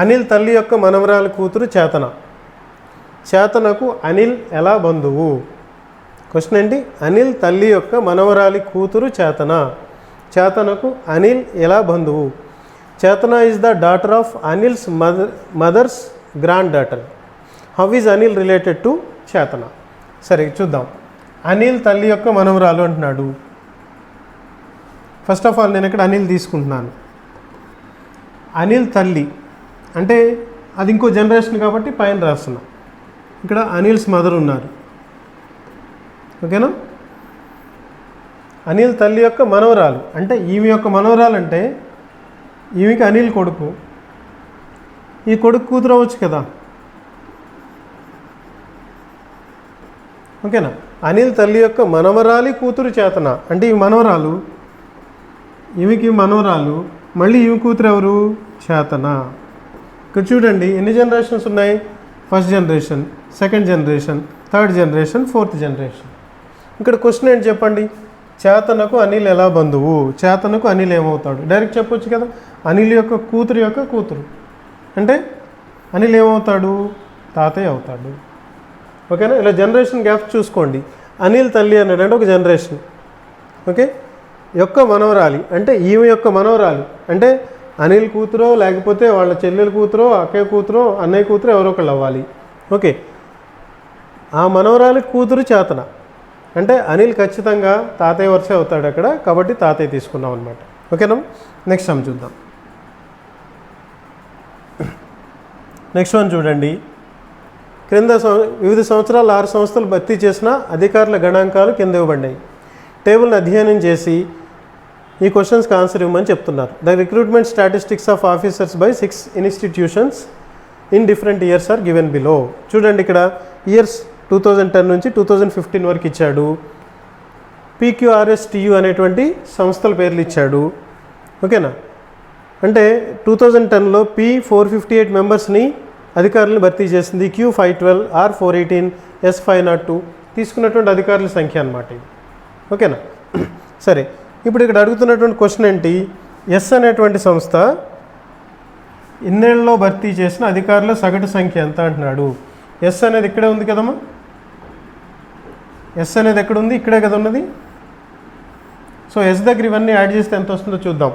అనిల్ తల్లి యొక్క మనవరాలి కూతురు చేతన. చేతనకు అనిల్ ఎలా బంధువు? క్వశ్చన్ ఏంటి, అనిల్ తల్లి యొక్క మనవరాలి కూతురు చేతన. చేతనకు అనిల్ ఎలా బంధువు? Chetana is the daughter of Anil's mother's granddaughter. How is Anil related to Chetana? సరే చూద్దాం. అనిల్ తల్లి యొక్క మనవరాలు అంటున్నాడు. ఫస్ట్ ఆఫ్ ఆల్ నేను ఇక్కడ అనిల్ తీసుకుంటున్నాను. అనిల్ తల్లి అంటే అది ఇంకో జనరేషన్ కాబట్టి పైన రాస్తున్నా. ఇక్కడ అనిల్స్ మదర్ ఉన్నారు. ఓకేనా, అనిల్ తల్లి యొక్క మనవరాలు అంటే ఈమె యొక్క మనవరాలు, అంటే ఈమెకి అనిల్ కొడుకు, ఈ కొడుకు కూతురు అవ్వచ్చు కదా. ఓకేనా, అనిల్ తల్లి యొక్క మనవరాలి కూతురు చేతన అంటే ఈ మనవరాలు, ఈమెకి మనవరాలు, మళ్ళీ ఈమె కూతురు ఎవరు, చేతన. ఇక్కడ చూడండి ఎన్ని జనరేషన్స్ ఉన్నాయి, first generation, second generation, third generation, fourth generation. ఇక్కడ క్వశ్చన్ ఏంటి చెప్పండి, చేతనకు అనిల్ ఎలా బంధువు? చేతనకు అనిల్ ఏమవుతాడు? డైరెక్ట్ చెప్పొచ్చు కదా, అనిల్ యొక్క కూతురు అంటే అనిల్ ఏమవుతాడు, తాతయ్య అవుతాడు. ఓకేనా, ఇలా జనరేషన్ గ్యాప్ చూసుకోండి. అనిల్ తల్లి అన్నాడు అంటే ఒక జనరేషన్. ఓకే, యొక్క మనవరాలి అంటే ఈమె యొక్క మనవరాలి అంటే అనిల్ కూతురో లేకపోతే వాళ్ళ చెల్లెల కూతురో అక్కయ్య కూతురో అన్నయ్య కూతురో ఎవరో ఒకళ్ళు అవ్వాలి. ఓకే, ఆ మనవరాలి కూతురు చేతన అంటే అనిల్ ఖచ్చితంగా తాతయ్య వరుస అవుతాడు అక్కడ, కాబట్టి తాతయ్య తీసుకున్నాం అనమాట. ఓకేనా, నెక్స్ట్ సమ్ చూద్దాం. నెక్స్ట్ వన్ చూడండి. క్రింద వివిధ సంవత్సరాలు 6 సంస్థలు భర్తీ చేసిన అధికారుల గణాంకాలు కింద ఇవ్వబడ్డాయి. టేబుల్ని అధ్యయనం చేసి ఈ క్వశ్చన్స్కి ఆన్సర్ ఇవ్వమని చెప్తున్నారు. The recruitment statistics of officers by 6 institutions in different years or given below. చూడండి ఇక్కడ ఇయర్స్ 2010 నుంచి 2015 వరకు ఇచ్చాడు. PQRSTU అనేటువంటి సంస్థల పేర్లు ఇచ్చాడు. ఓకేనా, అంటే 2010లో P458 మెంబర్స్ని అధికారులను భర్తీ చేసింది. Q512, R418, S502 తీసుకున్నటువంటి అధికారుల సంఖ్య అన్నమాట ఇది. ఓకేనా, సరే ఇప్పుడు ఇక్కడ అడుగుతున్నటువంటి క్వశ్చన్ ఏంటి, ఎస్ అనేటువంటి సంస్థ ఇన్నేళ్ళలో భర్తీ చేసిన అధికారుల సగటు సంఖ్య ఎంత అంటున్నాడు. ఎస్ అనేది ఇక్కడే ఉంది కదమ్మా, ఎస్ అనేది ఎక్కడ ఉంది, ఇక్కడే కదా ఉన్నది. సో ఎస్ దగ్గర ఇవన్నీ యాడ్ చేస్తే ఎంత వస్తుందో చూద్దాం.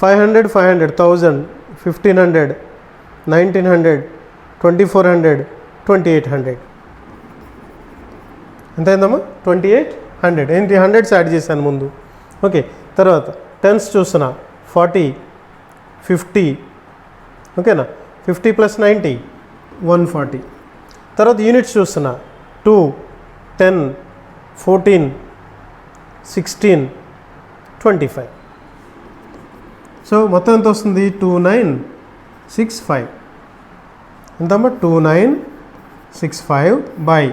500, 500, 1000, 1500, 1900, 2400, 2800. ఎంత అయిందమ్మా, 2800. ఏంటి, హండ్రెడ్స్ యాడ్ చేశాను ముందు. ఓకే, తర్వాత టెన్స్ చూస్తున్నా, 40, 50. ఓకేనా, 50 + 90, 140. తర్వాత యూనిట్స్ చూస్తున్నా, 2, 10, 14, 16, 25. సో మొత్తం ఎంత వస్తుంది? 2965. ఎంతమ్మా? 2965 బై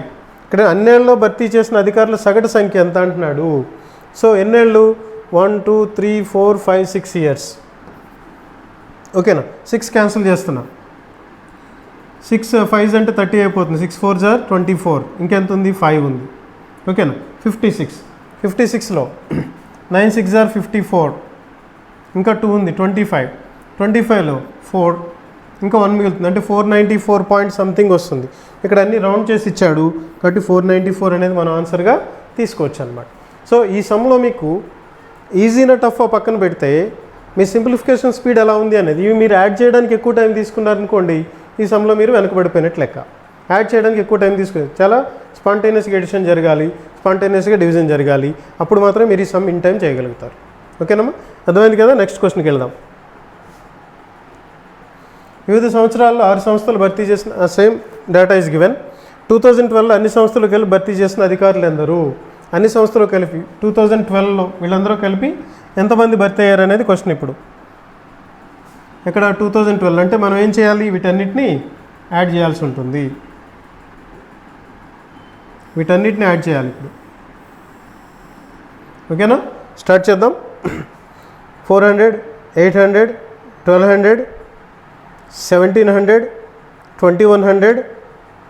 ఇక్కడ అన్నేళ్ళలో భర్తీ చేసిన అధికారుల సగటు సంఖ్య ఎంత అంటున్నాడు. సో ఎన్నేళ్ళు? 1 2 3 4 5 6 ఇయర్స్. ఓకేనా? 6 క్యాన్సిల్ చేస్తున్నా. 6 5 అంటే 30 అయిపోతుంది. 6 4 = 24. ఇంకెంత ఉంది? 5 ఉంది. ఓకేనా? 56. 56లో 9 6 = 54. ఇంకా 2 ఉంది. 25. 25లో 4 ఇంకా 1 మిగులుతుంది. అంటే 494 పాయింట్ సంథింగ్ వస్తుంది. ఇక్కడ అన్ని రౌండ్ చేసి ఇచ్చాడు కాబట్టి 494 అనేది మనం ఆన్సర్గా తీసుకోవచ్చు అనమాట. సో ఈ సమ్లో మీకు ఈజీనా టఫ్ పక్కన పెడితే మీ సింప్లిఫికేషన్ స్పీడ్ ఎలా ఉంది అనేది, ఇవి మీరు యాడ్ చేయడానికి ఎక్కువ టైం తీసుకున్నారనుకోండి, ఈ సమ్లో మీరు వెనకబడిపోయినట్టు లెక్క. యాడ్ చేయడానికి ఎక్కువ టైం తీసుకుని చాలా స్పాంటేనియస్గా ఎడిషన్ జరగాలి, స్పాంటేనియస్గా డివిజన్ జరగాలి. అప్పుడు మాత్రం మీరు ఈ సమ్ ఇన్ టైం చేయగలుగుతారు. ఓకేనమ్మా? అర్థమైంది కదా? నెక్స్ట్ క్వశ్చన్కి వెళ్దాం. వివిధ సంవత్సరాల్లో 6 సంస్థలు భర్తీ చేసిన సేమ్ డేటా ఈజ్ గివెన్. 2012లో అన్ని సంస్థలు కలిపి భర్తీ చేసిన అధికారులు ఎందరు? అన్ని సంస్థలు కలిపి 2012లో వీళ్ళందరూ కలిపి ఎంతమంది భర్తీ అయ్యారు అనేది క్వశ్చన్. ఇప్పుడు ఇక్కడ 2012 అంటే మనం ఏం చేయాలి? వీటన్నిటిని యాడ్ చేయాల్సి ఉంటుంది. వీటన్నిటిని యాడ్ చేయాలి ఇప్పుడు. ఓకేనా? స్టార్ట్ చేద్దాం. 400, 800, 1200, 1700, 2100,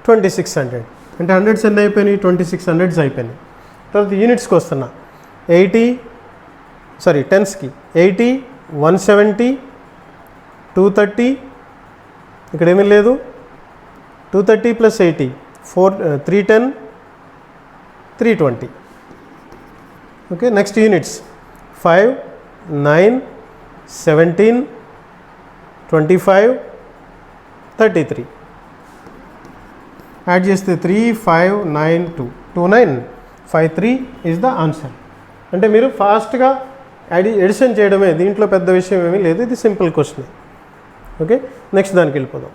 2600. అంటే హండ్రెడ్స్ ఎన్ని అయిపోయినాయి? 2600 అయిపోయినాయి. తర్వాత యూనిట్స్కి వస్తున్నా. 10స్కి 80, 170, 230. ఇక్కడ ఏమీ లేదు. 230 + 80 310, 320. ఓకే. Next units 5, 9, 17, 25, 33. యాడ్ చేస్తే 3592 2953 ఈజ్ ద ఆన్సర్. అంటే మీరు ఫాస్ట్గా ఎడిషన్ చేయడమే, దీంట్లో పెద్ద విషయం ఏమీ లేదు. ఇది సింపుల్ క్వశ్చన్. ఓకే. నెక్స్ట్ దానికి వెళ్ళిపోదాం.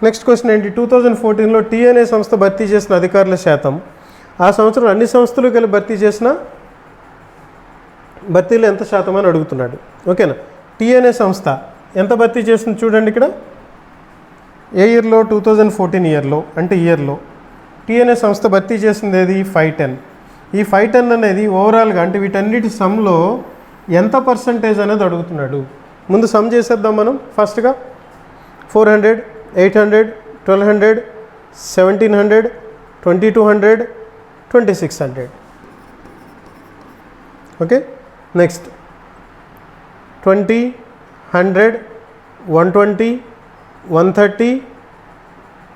నెక్స్ట్ క్వశ్చన్ ఏంటి? 2014లో టీ అనే సంస్థ భర్తీ చేసిన అధికారుల శాతం ఆ సంవత్సరం అన్ని సంస్థలు కలిపి భర్తీ చేసిన భర్తీలు ఎంత శాతం అని అడుగుతున్నాడు. ఓకేనా? టీ అనే సంస్థ ఎంత భర్తీ చేసింది చూడండి. ఇక్కడ ఏ ఇయర్లో? 2014 ఇయర్లో. అంటే ఇయర్లో టీ అనే సంస్థ భర్తీ చేసింది ఏది? 510. ఈ 510 అనేది ఓవరాల్గా అంటే వీటన్నిటి సమ్లో ఎంత పర్సంటేజ్ అనేది అడుగుతున్నాడు. ముందు సమ్ చేసేద్దాం మనం ఫస్ట్గా. 400, 800, 1200, 1700, 2200, 2600. Okay. Next 20, 100, 120, 130,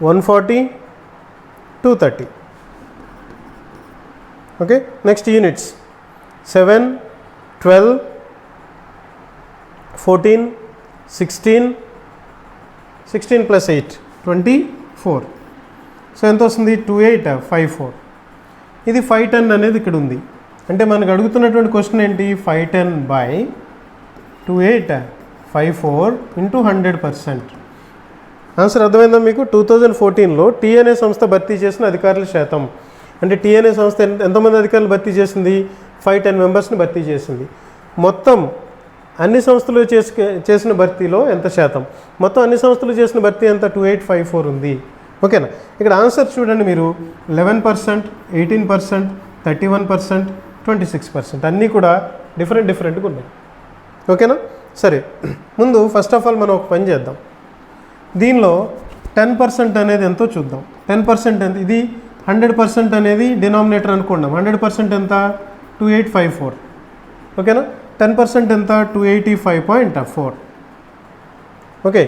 140, 230. Okay. Next units 7, 12, 14, 16, 16 + 8 24. So ఎంత వస్తుంది? 2854. ఇది 510 అనేది ఇక్కడ ఉంది. అంటే మనకు అడుగుతున్నటువంటి క్వశ్చన్ ఏంటి? 510/2854 × 100%. ఆన్సర్ అర్థమైందా మీకు? 2014లో టీ అనే సంస్థ భర్తీ చేసిన అధికారుల శాతం అంటే టీ అనే సంస్థ ఎంతమంది అధికారులు భర్తీ చేసింది? 510 మెంబర్స్ని భర్తీ చేసింది. మొత్తం అన్ని సంస్థలు చేసిన భర్తీలో ఎంత శాతం? మొత్తం అన్ని సంస్థలు చేసిన భర్తీ ఎంత? 2854 ఉంది. ఓకేనా? ఇక్కడ ఆన్సర్ చూడండి మీరు. 11%, 18%, 31%, 26%. అన్నీ కూడా డిఫరెంట్గా ఉన్నాయి. ఓకేనా? సరే, ముందు ఫస్ట్ ఆఫ్ ఆల్ మనం ఒక పని చేద్దాం. దీనిలో 10% అనేది ఎంతో చూద్దాం. 10% ఎంత? ఇది 100% అనేది డినామినేటర్ అనుకున్నాం. 100% ఎంత? 2854. ఓకేనా? 10% ఎంత? 285.4. ఓకే.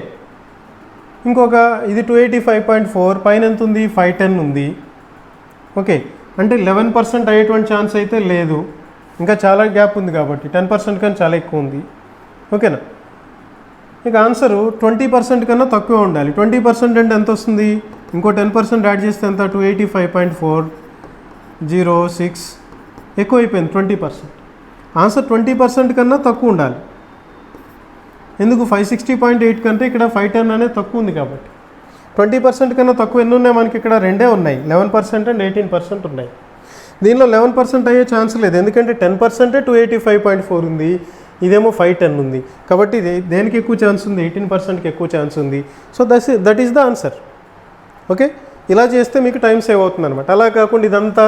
ఇంకొక ఇది 285.4 పైన ఎంత ఉంది? 510 ఉంది. ఓకే. అంటే 11% అయ్యేటువంటి ఛాన్స్ అయితే లేదు, ఇంకా చాలా గ్యాప్ ఉంది కాబట్టి 10% కన్నా చాలా ఎక్కువ ఉంది. ఓకేనా? ఇక ఆన్సరు 20% కన్నా తక్కువ ఉండాలి. 20% అంటే ఎంత వస్తుంది? ఇంకో 10% యాడ్ చేస్తే ఎంత? 285.406 ఎక్కువ అయిపోయింది. 20%. ఆన్సర్ 20% కన్నా తక్కువ ఉండాలి. ఎందుకు? 560.8 కంటే ఇక్కడ 510 అనేది తక్కువ ఉంది కాబట్టి. 20% కన్నా తక్కువ ఎన్ని ఉన్నాయి మనకి? ఇక్కడ రెండే ఉన్నాయి, 11% అండ్ 18% ఉన్నాయి. దీనిలో 11% అయ్యే ఛాన్స్ లేదు, ఎందుకంటే 10% 285.4 ఉంది, ఇదేమో 510 ఉంది. కాబట్టి ఇది దేనికి ఎక్కువ ఛాన్స్ ఉంది? 18%కి ఎక్కువ ఛాన్స్ ఉంది. So that is the answer. Okay, ఇలా చేస్తే మీకు టైం సేవ్ అవుతుంది అనమాట. అలా కాకుండా ఇదంతా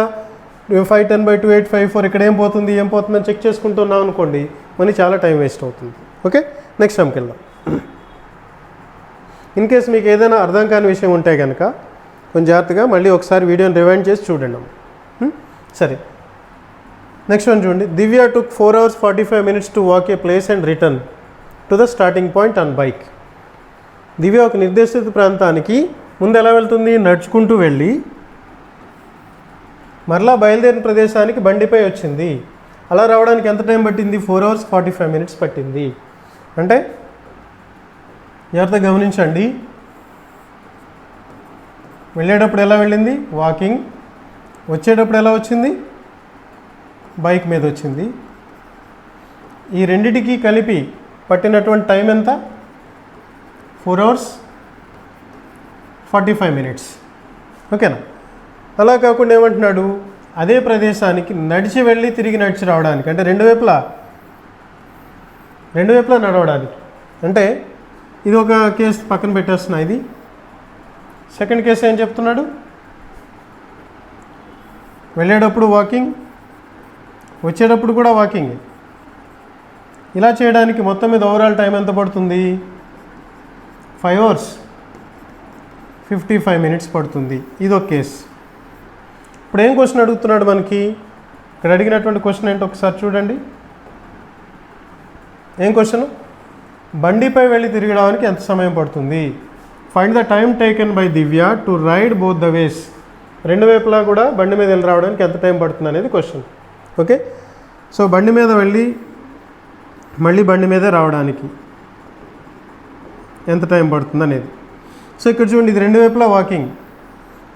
510/2854 ఇక్కడ ఏం పోతుందని చెక్ చేసుకుంటున్నాం అనుకోండి, మనకి చాలా టైం వేస్ట్ అవుతుంది. ఓకే, నెక్స్ట్ టైంకి వెళ్దాం. ఇన్ కేస్ మీకు ఏదైనా అర్థం కాని విషయం ఉంటే కనుక కొంచెం జాగ్రత్తగా మళ్ళీ ఒకసారి వీడియోని రివైండ్ చేసి చూడండి. సరే, నెక్స్ట్ వన్ చూడండి. Divya took 4 hours 45 minutes to walk a place and return to the starting point on bike. Divya ఒక నిర్దేశిత ప్రాంతానికి ముందు ఎలా వెళ్తుంది? నడుచుకుంటూ వెళ్ళి మరలా బయలుదేరిన ప్రదేశానికి బండిపై వచ్చింది. అలా రావడానికి ఎంత టైం పట్టింది? 4 hours 45 minutes పట్టింది. అంటే జాగ్రత్తగా గమనించండి, వెళ్ళేటప్పుడు ఎలా వెళ్ళింది? వాకింగ్. వచ్చేటప్పుడు ఎలా వచ్చింది? బైక్ మీద వచ్చింది. ఈ రెండిటికి కలిపి పట్టినటువంటి టైం ఎంత? 4 hours 45 minutes. ఓకేనా? అలా కాకుండా ఏమంటున్నాడు? అదే ప్రదేశానికి నడిచి వెళ్ళి తిరిగి నడిచి రావడానికి, అంటే రెండు వైపులా నడవడానికి. అంటే ఇది ఒక కేసు పక్కన పెట్టేస్తున్నా. ఇది సెకండ్ కేసు ఏం చెప్తున్నాడు? వెళ్ళేటప్పుడు వాకింగ్, వచ్చేటప్పుడు కూడా వాకింగ్. ఇలా చేయడానికి మొత్తం మీద ఓవరాల్ టైం ఎంత పడుతుంది? 5 hours 55 minutes పడుతుంది. ఇది ఒక కేసు. ఇప్పుడు ఏం క్వశ్చన్ అడుగుతున్నాడు మనకి? ఇక్కడ అడిగినటువంటి క్వశ్చన్ ఏంటో ఒకసారి చూడండి. ఏం క్వశ్చన్? బండిపై వెళ్ళి తిరగడానికి ఎంత సమయం పడుతుంది? Find the time taken by Divya to ride both the ways. రెండు వైపులా కూడా బండి మీద వెళ్ళి రావడానికి ఎంత టైం పడుతుంది అనేది క్వశ్చన్. ఓకే, సో బండి మీద వెళ్ళి మళ్ళీ బండి మీదే రావడానికి ఎంత టైం పడుతుంది అనేది. సో ఇక్కడ చూడండి, ఇది రెండు వైపులా వాకింగ్.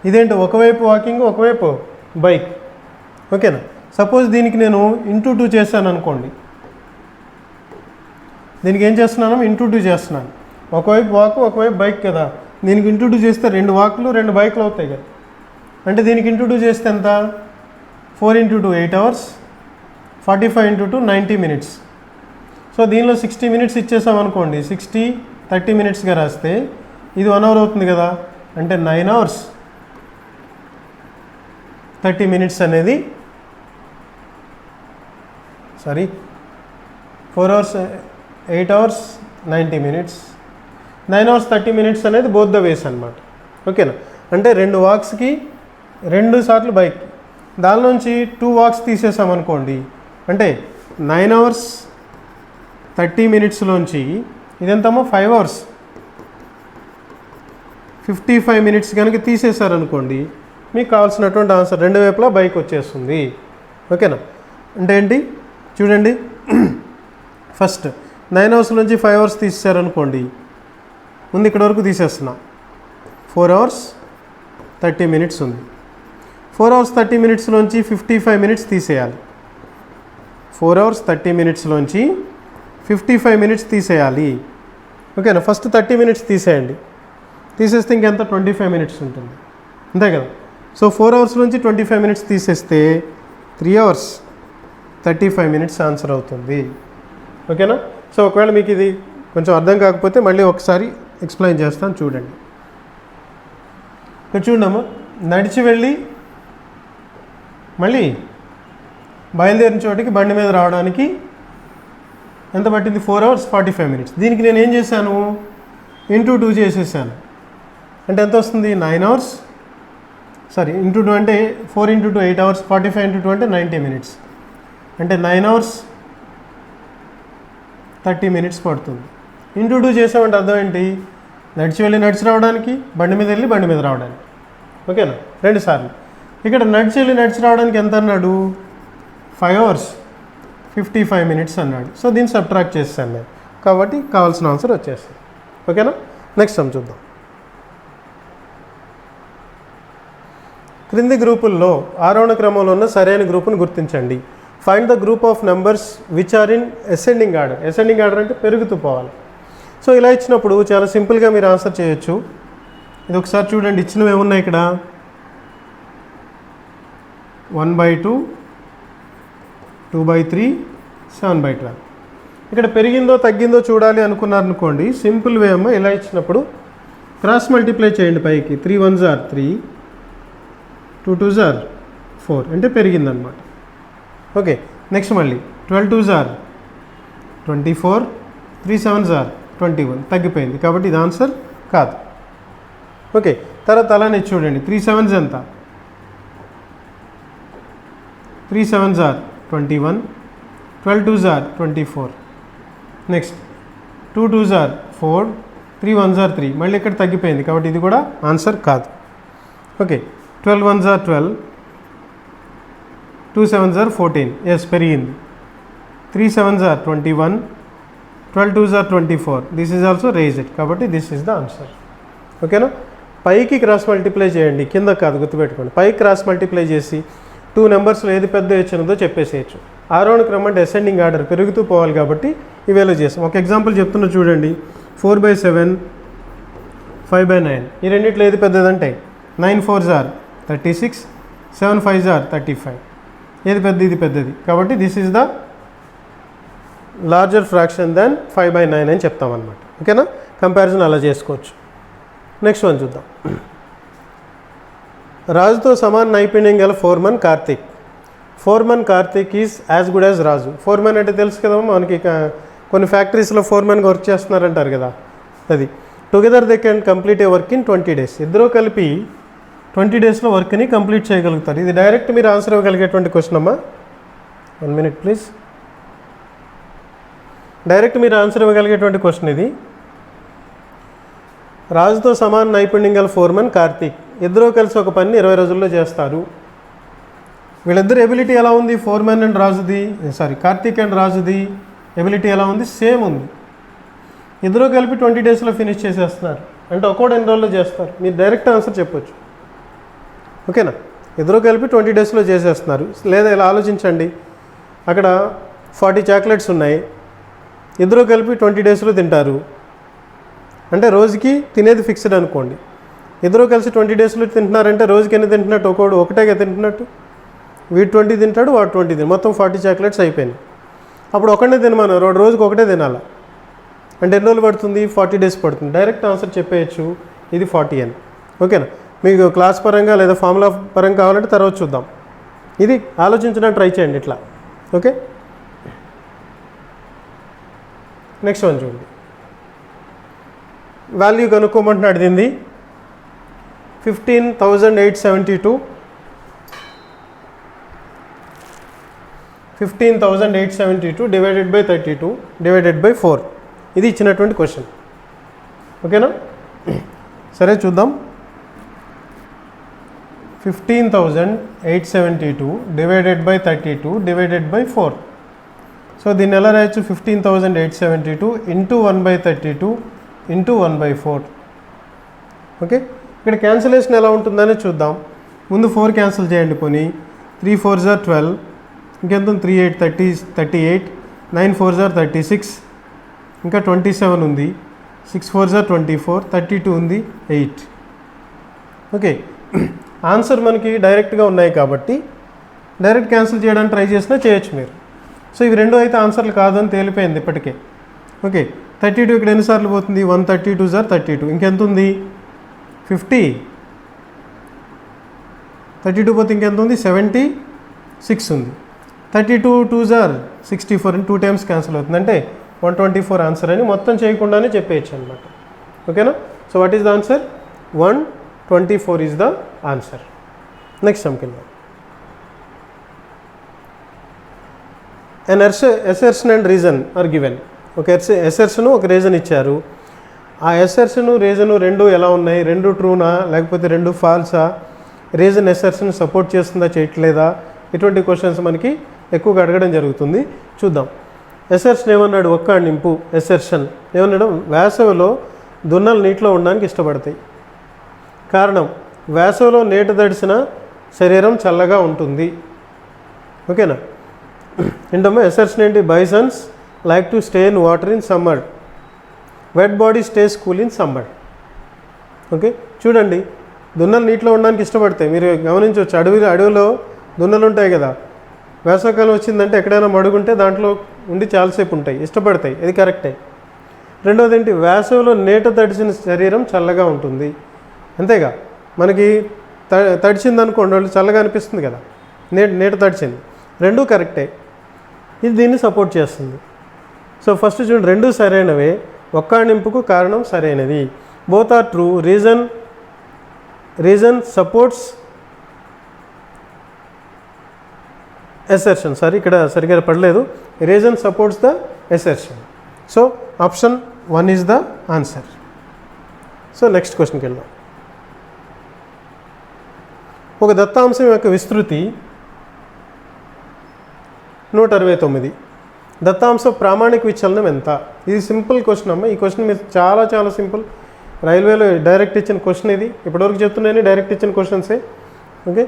ఇదేంటి? ఒకవైపు వాకింగ్, ఒకవైపు బైక్. ఓకేనా? సపోజ్ దీనికి నేను ఇంటూ 2 చేశాను అనుకోండి. దీనికి ఏం చేస్తున్నాను? ఇంటూ 2 చేస్తున్నాను. ఒకవైపు వాక్, ఒకవైపు బైక్ కదా. దీనికి ఇంటూ 2 చేస్తే 2 వాక్లు 2 బైక్లు అవుతాయి కదా. అంటే దీనికి ఇంటూ 2 చేస్తే ఎంత? 4 × 2 8 hours, 45 × 2 90 minutes. సో దీనిలో 60 minutes ఇచ్చేసాం అనుకోండి. 60 30 minutesగా రాస్తే ఇది 1 hour అవుతుంది కదా. అంటే 9 hours 30 minutes అనేది 4 hours 8 hours 90 minutes, 9 hours 30 minutes అనేది బోత్ ద వేస్ అనమాట. ఓకేనా? అంటే 2 వాక్స్కి 2 సార్లు బైక్. దానిలోంచి 2 వాక్స్ తీసేసామనుకోండి. అంటే 9 hours 30 minutesలోంచి ఇదెంతమ్మో 5 hours 55 minutes కనుక తీసేశారనుకోండి, మీకు కావాల్సినటువంటి ఆన్సర్ రెండు వైపులా బైక్ వచ్చేస్తుంది. ఓకేనా? అంటే ఏంటి చూడండి, ఫస్ట్ 9 hours నుంచి 5 hours తీసేశారనుకోండి. ముందు ఇక్కడ వరకు తీసేస్తున్నా. 4 hours 30 minutes ఉంది. 4 hours 30 minutesలోంచి 55 minutes తీసేయాలి. 4 hours 30 minutesలోంచి 55 minutes తీసేయాలి. ఓకేనా? ఫస్ట్ 30 minutes తీసేయండి. తీసేస్తే ఇంకెంత? 25 minutes ఉంటుంది, అంతే కదా. సో 4 hours నుంచి 25 minutes తీసేస్తే 3 hours 35 minutes ఆన్సర్ అవుతుంది. ఓకేనా? సో ఒకవేళ మీకు ఇది కొంచెం అర్థం కాకపోతే మళ్ళీ ఒకసారి ఎక్స్ప్లెయిన్ చేస్తాను, చూడండి. ఇక్కడ చూడమ్మా, నడిచి వెళ్ళి మళ్ళీ బయలుదేరిన చోటికి బండి మీద రావడానికి ఎంత పట్టింది? 4 hours 45 minutes. దీనికి నేను ఏం చేశాను? ఇంటూ 2 చేసేసాను. అంటే ఎంత వస్తుంది? 9 hours ఇంటూ 2 అంటే 4 × 2 8 hours, 45 × 2 అంటే 90 minutes. అంటే 9 hours 30 minutes పడుతుంది. ఇంటూ 2 చేసామంటే అర్థం ఏంటి? నడిచి వెళ్ళి నడిచి రావడానికి, బండి మీద వెళ్ళి బండి మీద రావడానికి. ఓకేనా? 2 సార్లు. ఇక్కడ నడిచి వెళ్ళి నడిచి రావడానికి ఎంత అన్నాడు? 5 hours 55 minutes అన్నాడు. సో దీన్ని సబ్ట్రాక్ట్ చేస్తాను నేను, కాబట్టి కావాల్సిన ఆన్సర్ వచ్చేస్తుంది. ఓకేనా? నెక్స్ట్ సమ్ చూద్దాం. క్రింది గ్రూపుల్లో ఆరోహణ క్రమంలో ఉన్న సరైన గ్రూపును గుర్తించండి. Find the group of numbers which are in ascending order. Ascending order అంటే పెరుగుతూ పోవాలి. సో ఇలా ఇచ్చినప్పుడు చాలా సింపుల్గా మీరు ఆన్సర్ చేయొచ్చు. ఇది ఒకసారి చూడండి, ఇచ్చినవి ఏమున్నాయి ఇక్కడ? 1/2, 2/3, 7/12. ఇక్కడ పెరిగిందో తగ్గిందో చూడాలి అనుకున్నారనుకోండి, సింపుల్ వే అమ్మ. ఇలా ఇచ్చినప్పుడు క్రాస్ మల్టిప్లై చేయండి పైకి. 3 1s are 3, 2 2s are 4, అంటే పెరిగిందనమాట. ఓకే, నెక్స్ట్ మళ్ళీ 12 2s are 24, 3 7s are 21, తగ్గిపోయింది. కాబట్టి ఇది ఆన్సర్ కాదు. ఓకే, తర్వాత అలానే చూడండి. 3 7s ఎంత? 3 7s are 21, 12 2s are 24. Next 2 2s are 4, 3 1s are 3, మళ్ళీ ఇక్కడ తగ్గిపోయింది. కాబట్టి ఇది కూడా ఆన్సర్ కాదు. Okay, 12 1s are 12, 2 7s are 14, yes పెరిగింది. 3 7s are 21, 12 2s are 24, this is also raised. కాబట్టి దిస్ ఈజ్ ద ఆన్సర్. ఓకేనా? పైకి క్రాస్ మల్టిప్లై చేయండి, కింద కాదు, గుర్తుపెట్టుకోండి. పైకి క్రాస్ మల్టిప్లై చేసి 2 నెంబర్స్లో ఏది పెద్ద వచ్చినదో చెప్పేసేయచ్చు. ఆరోహణ క్రమం అంటే అసెండింగ్ ఆర్డర్, పెరుగుతూ పోవాలి. కాబట్టి ఇవేలో చేస్తాం. ఒక ఎగ్జాంపుల్ చెప్తున్నా చూడండి. 4/7, 5/9, ఈ రెండిట్లో ఏది పెద్దదంటే 9 4s are 36, 7 5s are 35. ఏది పెద్ద? ఇది పెద్దది. కాబట్టి this is the larger fraction than 5/9 అని చెప్తామన్నమాట. ఓకేనా? కంపారిజన్ అలా చేసుకోవచ్చు. నెక్స్ట్ వన్ చూద్దాం. రాజుతో సమాన నైపుణ్యం గల foreman Karthik. Foreman Karthik is as good as Raju. Foreman అంటే తెలుసు కదా మనకి, కొన్ని ఫ్యాక్టరీస్లో ఫోర్మన్గా వర్క్ చేస్తున్నారంటారు కదా, అది. Together they can complete A work in 20 days. ఇద్దరూ కలిపి 20 daysలో వర్క్ని కంప్లీట్ చేయగలుగుతారు. ఇది డైరెక్ట్ మీరు ఆన్సర్ ఇవ్వగలిగేటువంటి క్వశ్చన్ అమ్మా. 1 minute ప్లీజ్. డైరెక్ట్ మీరు ఆన్సర్ ఇవ్వగలిగేటువంటి క్వశ్చన్ ఇది. రాజుతో సమాన నైపుణ్యం గల ఫోర్మన్ కార్తీక్. ఇద్దరూ కలిసి ఒక పని 20 రోజుల్లో చేస్తారు. వీళ్ళిద్దరు ఎబిలిటీ ఎలా ఉంది? ఫోర్మన్ అండ్ రాజుది, కార్తీక్ అండ్ రాజుది ఎబిలిటీ ఎలా ఉంది? సేమ్ ఉంది. ఇద్దరూ కలిపి 20 daysలో ఫినిష్ చేసేస్తున్నారు. అంటే ఒక్కోటి ఎన్ని రోజుల్లో చేస్తారు? మీరు డైరెక్ట్ ఆన్సర్ చెప్పొచ్చు. ఓకేనా? ఇద్దరూ కలిపి 20 daysలో చేసేస్తున్నారు. లేదా ఇలా ఆలోచించండి, అక్కడ 40 చాక్లెట్స్ ఉన్నాయి, ఇద్దరూ కలిపి 20 daysలో తింటారు. అంటే రోజుకి తినేది ఫిక్స్డ్ అనుకోండి. ఇద్దరూ కలిసి 20 daysలో తింటున్నారంటే రోజుకి ఎన్ని తింటున్నట్టు? ఒకటేగా తింటున్నట్టు. వీడు 20 తింటాడు, వాడు 20 తింటాడు, మొత్తం 40 చాక్లెట్స్ అయిపోయినాయి. అప్పుడు ఒకటే తినమన్నారు, రోజుకి ఒకటే తినాలా అంటే ఎన్ని రోజులు పడుతుంది? 40 days పడుతుంది. డైరెక్ట్ ఆన్సర్ చెప్పేయచ్చు, ఇది 40 అని. ఓకేనా? మీకు క్లాస్ పరంగా లేదా ఫార్ములా పరంగా కావాలంటే తర్వాత చూద్దాం. ఇది ఆలోచించడానికి ట్రై చేయండి ఇట్లా. ఓకే, నెక్స్ట్ వన్ చూడండి. వాల్యూ కనుక్కోమంటున్నాడు. దీన్ని 15,872, 15,872 డివైడెడ్ బై 32 డివైడెడ్ బై 4. ఇది ఇచ్చినటువంటి క్వశ్చన్. ఓకేనా? సరే చూద్దాం. 15,872 divided by 32 divided by 4. So దీన్ని ఎలా రాయొచ్చు? 15,872 ఇంటూ 1/32 ఇంటూ 1/4. ఓకే, ఇక్కడ క్యాన్సిలేషన్ ఎలా ఉంటుందని చూద్దాం. ముందు 4 క్యాన్సిల్ చేయండి. పోనీ 3 4s are 12, ఇంకెంత? 3 8 30 38, 9 4s are 36, ఇంకా 27 ఉంది, 6 4s are 24, 32 ఉంది, 8. ఓకే, ఆన్సర్ మనకి డైరెక్ట్గా ఉన్నాయి కాబట్టి డైరెక్ట్ క్యాన్సిల్ చేయడానికి ట్రై చేసినా చేయొచ్చు మీరు. సో ఇవి రెండు అయితే ఆన్సర్లు కాదని తేలిపోయింది ఇప్పటికే. ఓకే, 32 ఇక్కడ ఎన్నిసార్లు పోతుంది? 132s are 32, ఇంకెంత ఉంది? 50. 32 పోతే ఇంకెంత ఉంది? 76 ఉంది. 32 2s are 64 అని 2 times క్యాన్సిల్ అవుతుంది. అంటే 124 ఆన్సర్ అని మొత్తం చేయకుండానే చెప్పేయచ్చు అనమాట. ఓకేనా? So what is the answer? 124 is the answer. Next సమ్కి వెళ్దాం. an assertion and reason are given. ఒక assertion ఒక రీజన్ ఇచ్చారు. ఆ assertion రీజను రెండు ఎలా ఉన్నాయి? రెండు ట్రూనా లేకపోతే రెండు ఫాల్సా? రీజన్ assertion సపోర్ట్ చేస్తుందా చేయట్లేదా? ఇటువంటి క్వశ్చన్స్ మనకి ఎక్కువగా అడగడం జరుగుతుంది. చూద్దాం. assertion ఏమన్నాడు? ఒక్క నింపు. assertion ఏమన్నాడు? వేసవిలో దున్నలు నీటిలో ఉండడానికి ఇష్టపడతాయి. కారణం, వేసవిలో నీట తడిసిన శరీరం చల్లగా ఉంటుంది. ఓకేనా? ఏంటమ్మా assertion ఏంటి? Bisons like to stay in water in summer, wet body stays cool in summer. Okay, చూడండి, దున్నలు నీటిలో ఉండడానికి ఇష్టపడతాయి. మీరు గమనించవచ్చు, అడవిలో దున్నలు ఉంటాయి కదా, వేసవకాలం వచ్చిందంటే ఎక్కడైనా మడుగుంటే దాంట్లో ఉండి చాలాసేపు ఉంటాయి, ఇష్టపడతాయి, ఇది కరెక్టే. రెండోది ఏంటి, వేసవిలో నీట తడిచిన శరీరం చల్లగా ఉంటుంది. అంతేగా, మనకి తడిచింది అనుకోండి వాళ్ళు చల్లగా అనిపిస్తుంది కదా, నీట తడిచింది, రెండూ కరెక్టే. ఇది దీన్ని సపోర్ట్ చేస్తుంది. సో ఫస్ట్ చూడండి, రెండూ సరైనవే, ఒక్కాణింపుకు కారణం సరైనది. Both are true. Reason supports assertion. Sorry, ఇక్కడ సరిగ్గా పడలేదు. Reason supports the assertion. So option 1 is the answer. So next క్వశ్చన్కి వెళ్దాం. ఒక దత్తాంశం యొక్క విస్తృతి 169. దత్తాంశ ప్రామాణిక విచలనం ఎంత? ఇది సింపుల్ క్వశ్చన్ అమ్మ. ఈ క్వశ్చన్ మీరు చాలా చాలా సింపుల్, రైల్వేలో డైరెక్ట్ ఇచ్చిన క్వశ్చన్ ఇది. ఇప్పటివరకు చెప్తున్నాయని డైరెక్ట్ ఇచ్చిన క్వశ్చన్సే. ఓకే,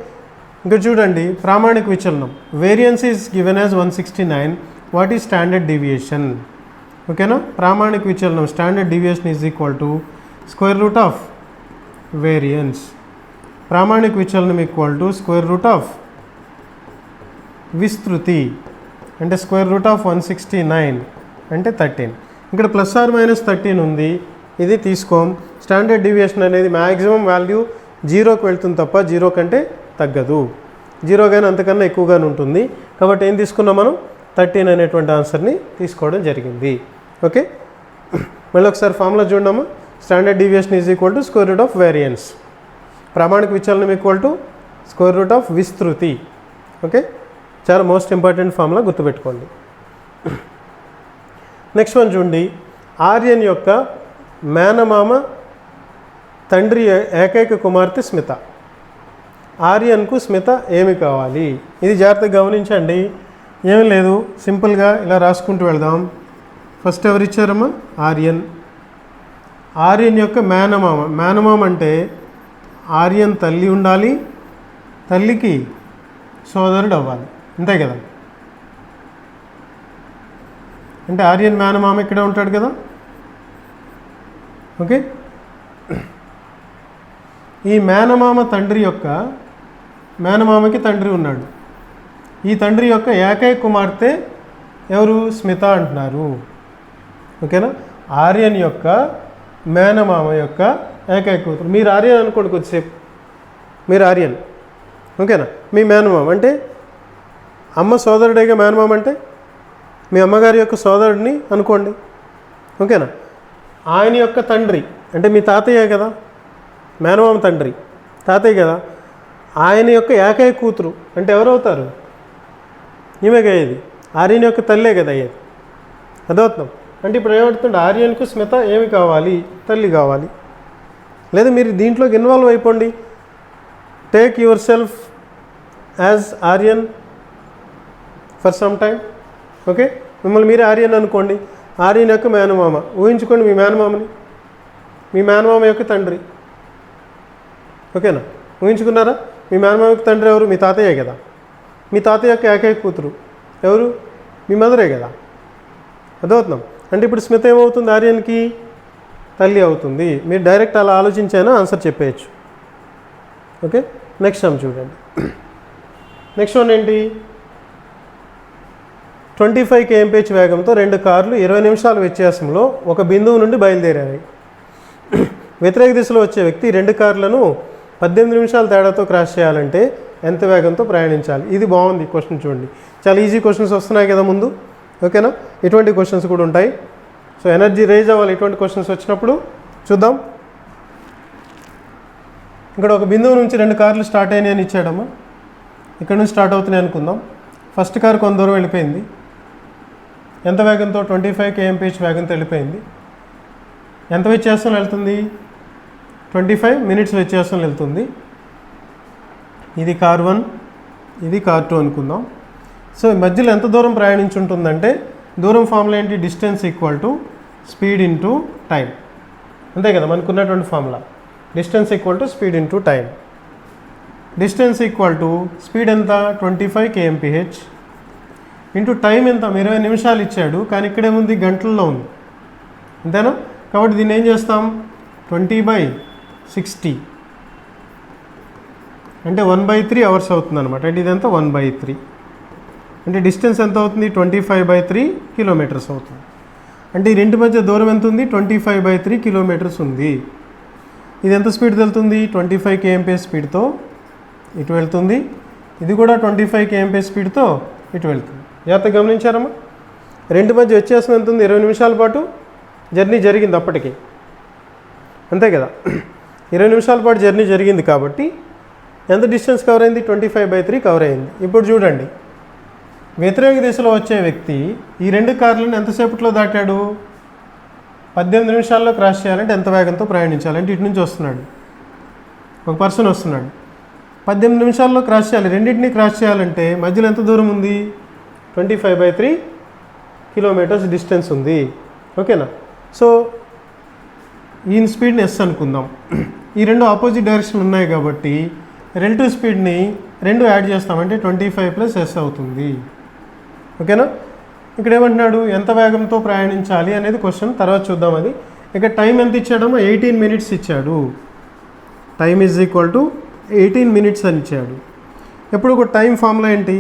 ఇంకా చూడండి, ప్రామాణిక విచలనం variance is given as 169. What is standard deviation? ఓకేనా, ప్రామాణిక విచలనం standard deviation is equal to square root of variance. ప్రామాణిక విచలనం equal to square root of విస్తృతి అంటే స్క్వేర్ రూట్ ఆఫ్ 169 అంటే 13. ఇక్కడ ప్లస్ ఆర్ మైనస్ 13 ఉంది, ఇది తీసుకోం. స్టాండర్డ్ డీవియేషన్ అనేది మ్యాక్సిమం వాల్యూ 0కి వెళ్తుంది తప్ప 0 కంటే తగ్గదు. 0 కానీ అంతకన్నా ఎక్కువగానే ఉంటుంది. కాబట్టి ఏం తీసుకున్నాం మనం? 13 అనేటువంటి ఆన్సర్ని తీసుకోవడం జరిగింది. ఓకే, మళ్ళీ ఒకసారి ఫార్ములా చూడమ్మా. Standard deviation is equal to square root of variance. ప్రామాణిక విచలనం equal to square root of విస్తృతి. ఓకే, చాలా మోస్ట్ ఇంపార్టెంట్ ఫార్ములా, గుర్తుపెట్టుకోండి. నెక్స్ట్ వన్ చూడండి, ఆర్యన్ యొక్క మేనమామ తండ్రి ఏకైక కుమార్తె స్మిత. ఆర్యన్కు స్మిత ఏమి కావాలి? ఇది జాగ్రత్తగా గమనించండి. ఏమీ లేదు, సింపుల్గా ఇలా రాసుకుంటూ వెళ్దాం. ఫస్ట్ ఎవరు ఇచ్చారమ్మా? ఆర్యన్. ఆర్యన్ యొక్క మేనమామ. మేనమామ అంటే ఆర్యన్ తల్లి ఉండాలి, తల్లికి సోదరుడు అవ్వాలి, అంతే కదా. అంటే ఆర్యన్ మేనమామ ఇక్కడే ఉంటాడు కదా. ఓకే, ఈ మేనమామ తండ్రి యొక్క మేనమామకి తండ్రి ఉన్నాడు. ఈ తండ్రి యొక్క ఏకైక కుమార్తె ఎవరు? స్మిత అంటున్నారు. ఓకేనా, ఆర్యన్ యొక్క మేనమామ యొక్క ఏకైక కూతురు. మీరు ఆర్యన్ అనుకోండి కొద్దిసేపు, మీరు ఆర్యన్. ఓకేనా, మీ మేనమామ అంటే అమ్మ సోదరుడేగా మేనమామ అంటే మీ అమ్మగారి యొక్క సోదరుడిని అనుకోండి. ఓకేనా, ఆయన యొక్క తండ్రి అంటే మీ తాతయ్య కదా, మేనమామ తండ్రి తాతయ్య కదా. ఆయన యొక్క ఏకైక కూతురు అంటే ఎవరవుతారు? ఈమెగా అయ్యేది, ఆర్యన్ యొక్క తల్లే కదా అయ్యేది. అదవుతున్నాం అంటే ఇప్పుడు ఏమవుతుంది? ఆర్యన్కు స్మిత ఏమి కావాలి? తల్లి కావాలి. లేదా మీరు దీంట్లోకి ఇన్వాల్వ్ అయిపోండి. Take your self as Aryan for some time. Okay, మిమ్మల్ని మీరు ఆర్యన్ అనుకోండి. ఆర్యన్ యొక్క మేనమామ ఊహించుకోండి, మీ మేనమామని, మీ మేనమామ యొక్క తండ్రి. ఓకేనా, ఊహించుకున్నారా? మీ మేనమామ యొక్క తండ్రి ఎవరు? మీ తాతయ్యే కదా. మీ తాతయ్య యొక్క ఏకైక కూతురు ఎవరు? మీ మదరే కదా. అదవుతున్నాం అంటే ఇప్పుడు స్మిత ఏమవుతుంది? ఆర్యన్కి తల్లి అవుతుంది. మీరు డైరెక్ట్ అలా ఆలోచించైనా ఆన్సర్ చెప్పేయచ్చు. ఓకే, నెక్స్ట్ సమ్ చూడండి. నెక్స్ట్ వన్ ఏంటి? 25 kmph వేగంతో 2 కార్లు 20 నిమిషాల వ్యత్యాసంలో ఒక బిందువు నుండి బయలుదేరాయి. వ్యతిరేక దిశలో వచ్చే వ్యక్తి 2 కార్లను 18 నిమిషాల తేడాతో క్రాస్ చేయాలంటే ఎంత వేగంతో ప్రయాణించాలి? ఇది బాగుంది క్వశ్చన్ చూడండి. చాలా ఈజీ క్వశ్చన్స్ వస్తున్నాయి కదా ముందు. ఓకేనా, ఇటువంటి క్వశ్చన్స్ కూడా ఉంటాయి. సో ఎనర్జీ రేజ్ అవ్వాలి ఇటువంటి క్వశ్చన్స్ వచ్చినప్పుడు. చూద్దాం. ఇక్కడ ఒక బిందువు నుంచి 2 కార్లు స్టార్ట్ అయినాయి అని ఇచ్చాడమ్మా. ఇక్కడ నుంచి స్టార్ట్ అవుతున్నాయి అనుకుందాం. ఫస్ట్ కార్ కొంత దూరం వెళ్ళిపోయింది. ఎంత వేగంతో? 25 kmph వేగంతో వెళ్ళిపోయింది. ఎంత వ్యత్యాసంలో వెళ్తుంది? 25 minutes వ్యత్యాసంలో వెళ్తుంది. ఇది కార్ 1, ఇది కార్ 2 అనుకుందాం. సో మధ్యలో ఎంత దూరం ప్రయాణించుంటుందంటే దూరం ఫార్ములా ఏంటి? Distance equal to speed into time. అంతే కదా మనకున్నటువంటి formula. Distance equal to speed into time. Distance equal to speed ఎంత? 25 kmph ఇంటూ టైం ఎంత? 20 నిమిషాలు ఇచ్చాడు, కానీ ఇక్కడేముంది? గంటల్లో ఉంది, అంతేనా? కాబట్టి దీన్ని ఏం చేస్తాం? 20/60 అంటే 1/3 అవర్స్ అవుతుంది అనమాట. అంటే ఇదంతా 1/3 అంటే డిస్టెన్స్ ఎంత అవుతుంది 25/3 కిలోమీటర్స్ అవుతుంది. అంటే ఈ రెండు మధ్య దూరం ఎంత ఉంది 25/3 కిలోమీటర్స్ ఉంది. ఇది ఎంత స్పీడ్ వెళ్తుంది 25 kmph స్పీడ్తో ఇటు వెళ్తుంది. ఇది కూడా 25 kmph స్పీడ్తో ఇటు వెళ్తుంది. జాగ్రత్తగా గమనించారమ్మా. రెండు మధ్య వ్యత్యాసం ఎంత ఉంది 20 నిమిషాల పాటు జర్నీ జరిగింది అప్పటికి, అంతే కదా. 20 నిమిషాల పాటు జర్నీ జరిగింది కాబట్టి ఎంత డిస్టెన్స్ కవర్ అయింది 25/3 కవర్ అయింది. ఇప్పుడు చూడండి, వ్యతిరేక దిశలో వచ్చే వ్యక్తి ఈ రెండు కార్లను ఎంతసేపట్లో దాటాడు 18 నిమిషాల్లో క్రాస్ చేయాలంటే ఎంత వేగంతో ప్రయాణించాలంటే ఇటు నుంచి వస్తున్నాడు, ఒక పర్సన్ వస్తున్నాడు, 18 నిమిషాల్లో క్రాస్ చేయాలి. రెండింటినీ క్రాస్ చేయాలంటే మధ్యలో ఎంత దూరం ఉంది 25/3 కిలోమీటర్స్ డిస్టెన్స్ ఉంది. ఓకేనా. సో ఈయన స్పీడ్ని ఎస్ అనుకుందాం. ఈ రెండు ఆపోజిట్ డైరెక్షన్ ఉన్నాయి కాబట్టి రిలేటివ్ స్పీడ్ని రెండు యాడ్ చేస్తామంటే 25 + s అవుతుంది. ఓకేనా. ఇక్కడ ఏమంటున్నాడు ఎంత వేగంతో ప్రయాణించాలి అనేది క్వశ్చన్, తర్వాత చూద్దాం అది. ఇక్కడ టైం ఎంత ఇచ్చాడమ్మా 18 minutes ఇచ్చాడు. Time is equal to 18 minutes అని ఇచ్చాడు. ఎప్పుడు ఒక టైం ఫార్ములా ఏంటి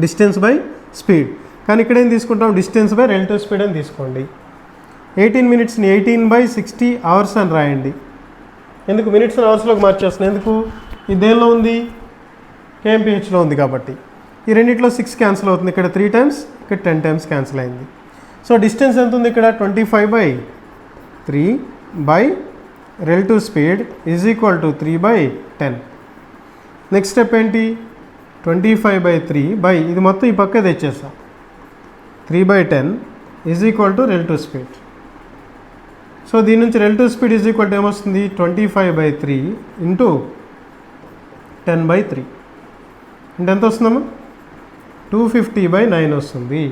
డిస్టెన్స్ బై స్పీడ్, కానీ ఇక్కడ ఏం తీసుకుంటాం డిస్టెన్స్ బై రిలేటివ్ స్పీడ్ అని తీసుకోండి. 18 minutesని 18/60 hours అని రాయండి. ఎందుకు మినిట్స్ అండ్ అవర్స్లోకి మార్చేస్తున్నాను, ఎందుకు ఇది దేనిలో ఉంది kmpHలో ఉంది కాబట్టి. ఈ రెండిట్లో 6 క్యాన్సిల్ అవుతుంది, ఇక్కడ 3 times, ఇక్కడ 10 times క్యాన్సిల్ అయింది. సో డిస్టెన్స్ ఎంత ఉంది ఇక్కడ 25/3 by relative speed is equal to 3/10. Next step ఏంటి 25/3 బై ఇది మొత్తం ఈ పక్క తెచ్చేసా 3/10 is equal to relative speed. So దీని నుంచి relative speed is equal to ఏమొస్తుంది 25/3 ఇంటూ 10/3 అంటే ఎంత వస్తుందమ్మా 250/9 వస్తుంది.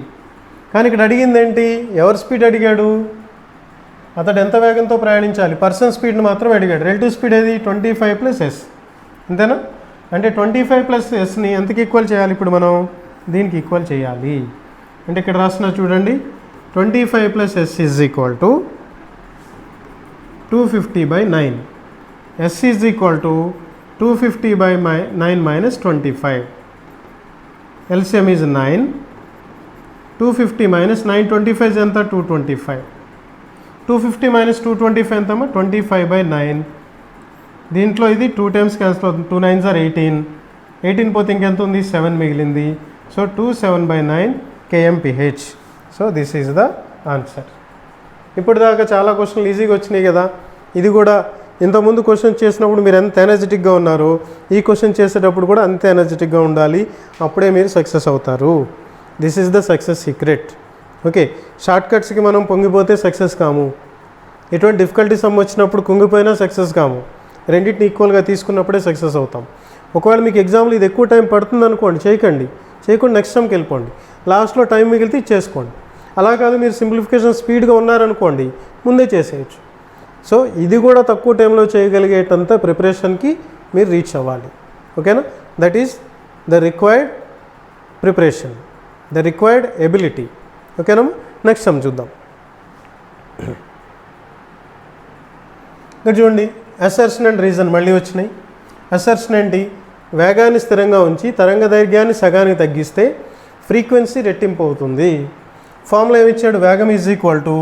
కానీ ఇక్కడ అడిగింది ఏంటి ఎవరి స్పీడ్ అడిగాడు, అతడు ఎంత వేగంతో ప్రయాణించాలి పర్సన్ స్పీడ్ని మాత్రం అడిగాడు. రిలేటివ్ స్పీడ్ ఏది 25 + s అంతేనా. అంటే 25 + sని ఎంతకి ఈక్వల్ చేయాలి ఇప్పుడు మనం దీనికి ఈక్వల్ చేయాలి. అంటే ఇక్కడ రాసిన చూడండి 25 + s is equal to 250/9. s is equal to 250/9 - 25. LCM is 9. 250 - 9 25 ఎంత 225. 250 - 225 ఎంతమ్మా 25/9. దీంట్లో ఇది 2 times క్యాన్సిల్ అవుతుంది, 2 9s are 18. 18 పోతే ఇంకెంత ఉంది 7 మిగిలింది. So 27/9 kmph. So this is the answer. ఇప్పుడు దాకా చాలా క్వశ్చన్లు ఈజీగా వచ్చినాయి కదా. ఇది కూడా ఇంతకుముందు క్వశ్చన్ చేసినప్పుడు మీరు ఎంత ఎనర్జెటిక్గా ఉన్నారో ఈ క్వశ్చన్ చేసేటప్పుడు కూడా అంతే ఎనర్జెటిక్గా ఉండాలి, అప్పుడే మీరు సక్సెస్ అవుతారు. This is the success secret. Okay, short కట్స్కి మనం పొంగిపోతే సక్సెస్ కాము, ఎటువంటి డిఫికల్టీ సమ్ వచ్చినప్పుడు కుంగిపోయినా సక్సెస్ కాము, రెండింటిని ఈక్వల్గా తీసుకున్నప్పుడే సక్సెస్ అవుతాం. ఒకవేళ మీకు ఎగ్జామ్లో ఇది ఎక్కువ టైం పడుతుంది అనుకోండి, చేయకండి నెక్స్ట్ టైంకి వెళ్ళిపోండి, లాస్ట్లో టైం మిగిలితే ఇచ్చేసుకోండి. అలా కాదు మీరు సింప్లిఫికేషన్ స్పీడ్గా ఉన్నారనుకోండి ముందే చేసేయచ్చు. సో ఇది కూడా తక్కువ టైంలో చేయగలిగేటంత ప్రిపరేషన్కి మీరు రీచ్ అవ్వాలి. ఓకేనా, that is the required preparation, the required ability. ఓకేనా, నెక్స్ట్ సమ్ చూద్దాం. ఇక్కడ చూడండి అసర్షన్ అండ్ రీజన్ మళ్ళీ వచ్చినాయి. అసర్షన్ ఏంటి వేగాన్ని స్థిరంగా ఉంచి తరంగ దైర్ఘ్యాన్ని సగానికి తగ్గిస్తే ఫ్రీక్వెన్సీ రెట్టింపు అవుతుంది. ఫార్ములా ఏమి ఇచ్చాడు వేగం ఈజ్ ఈక్వల్ టు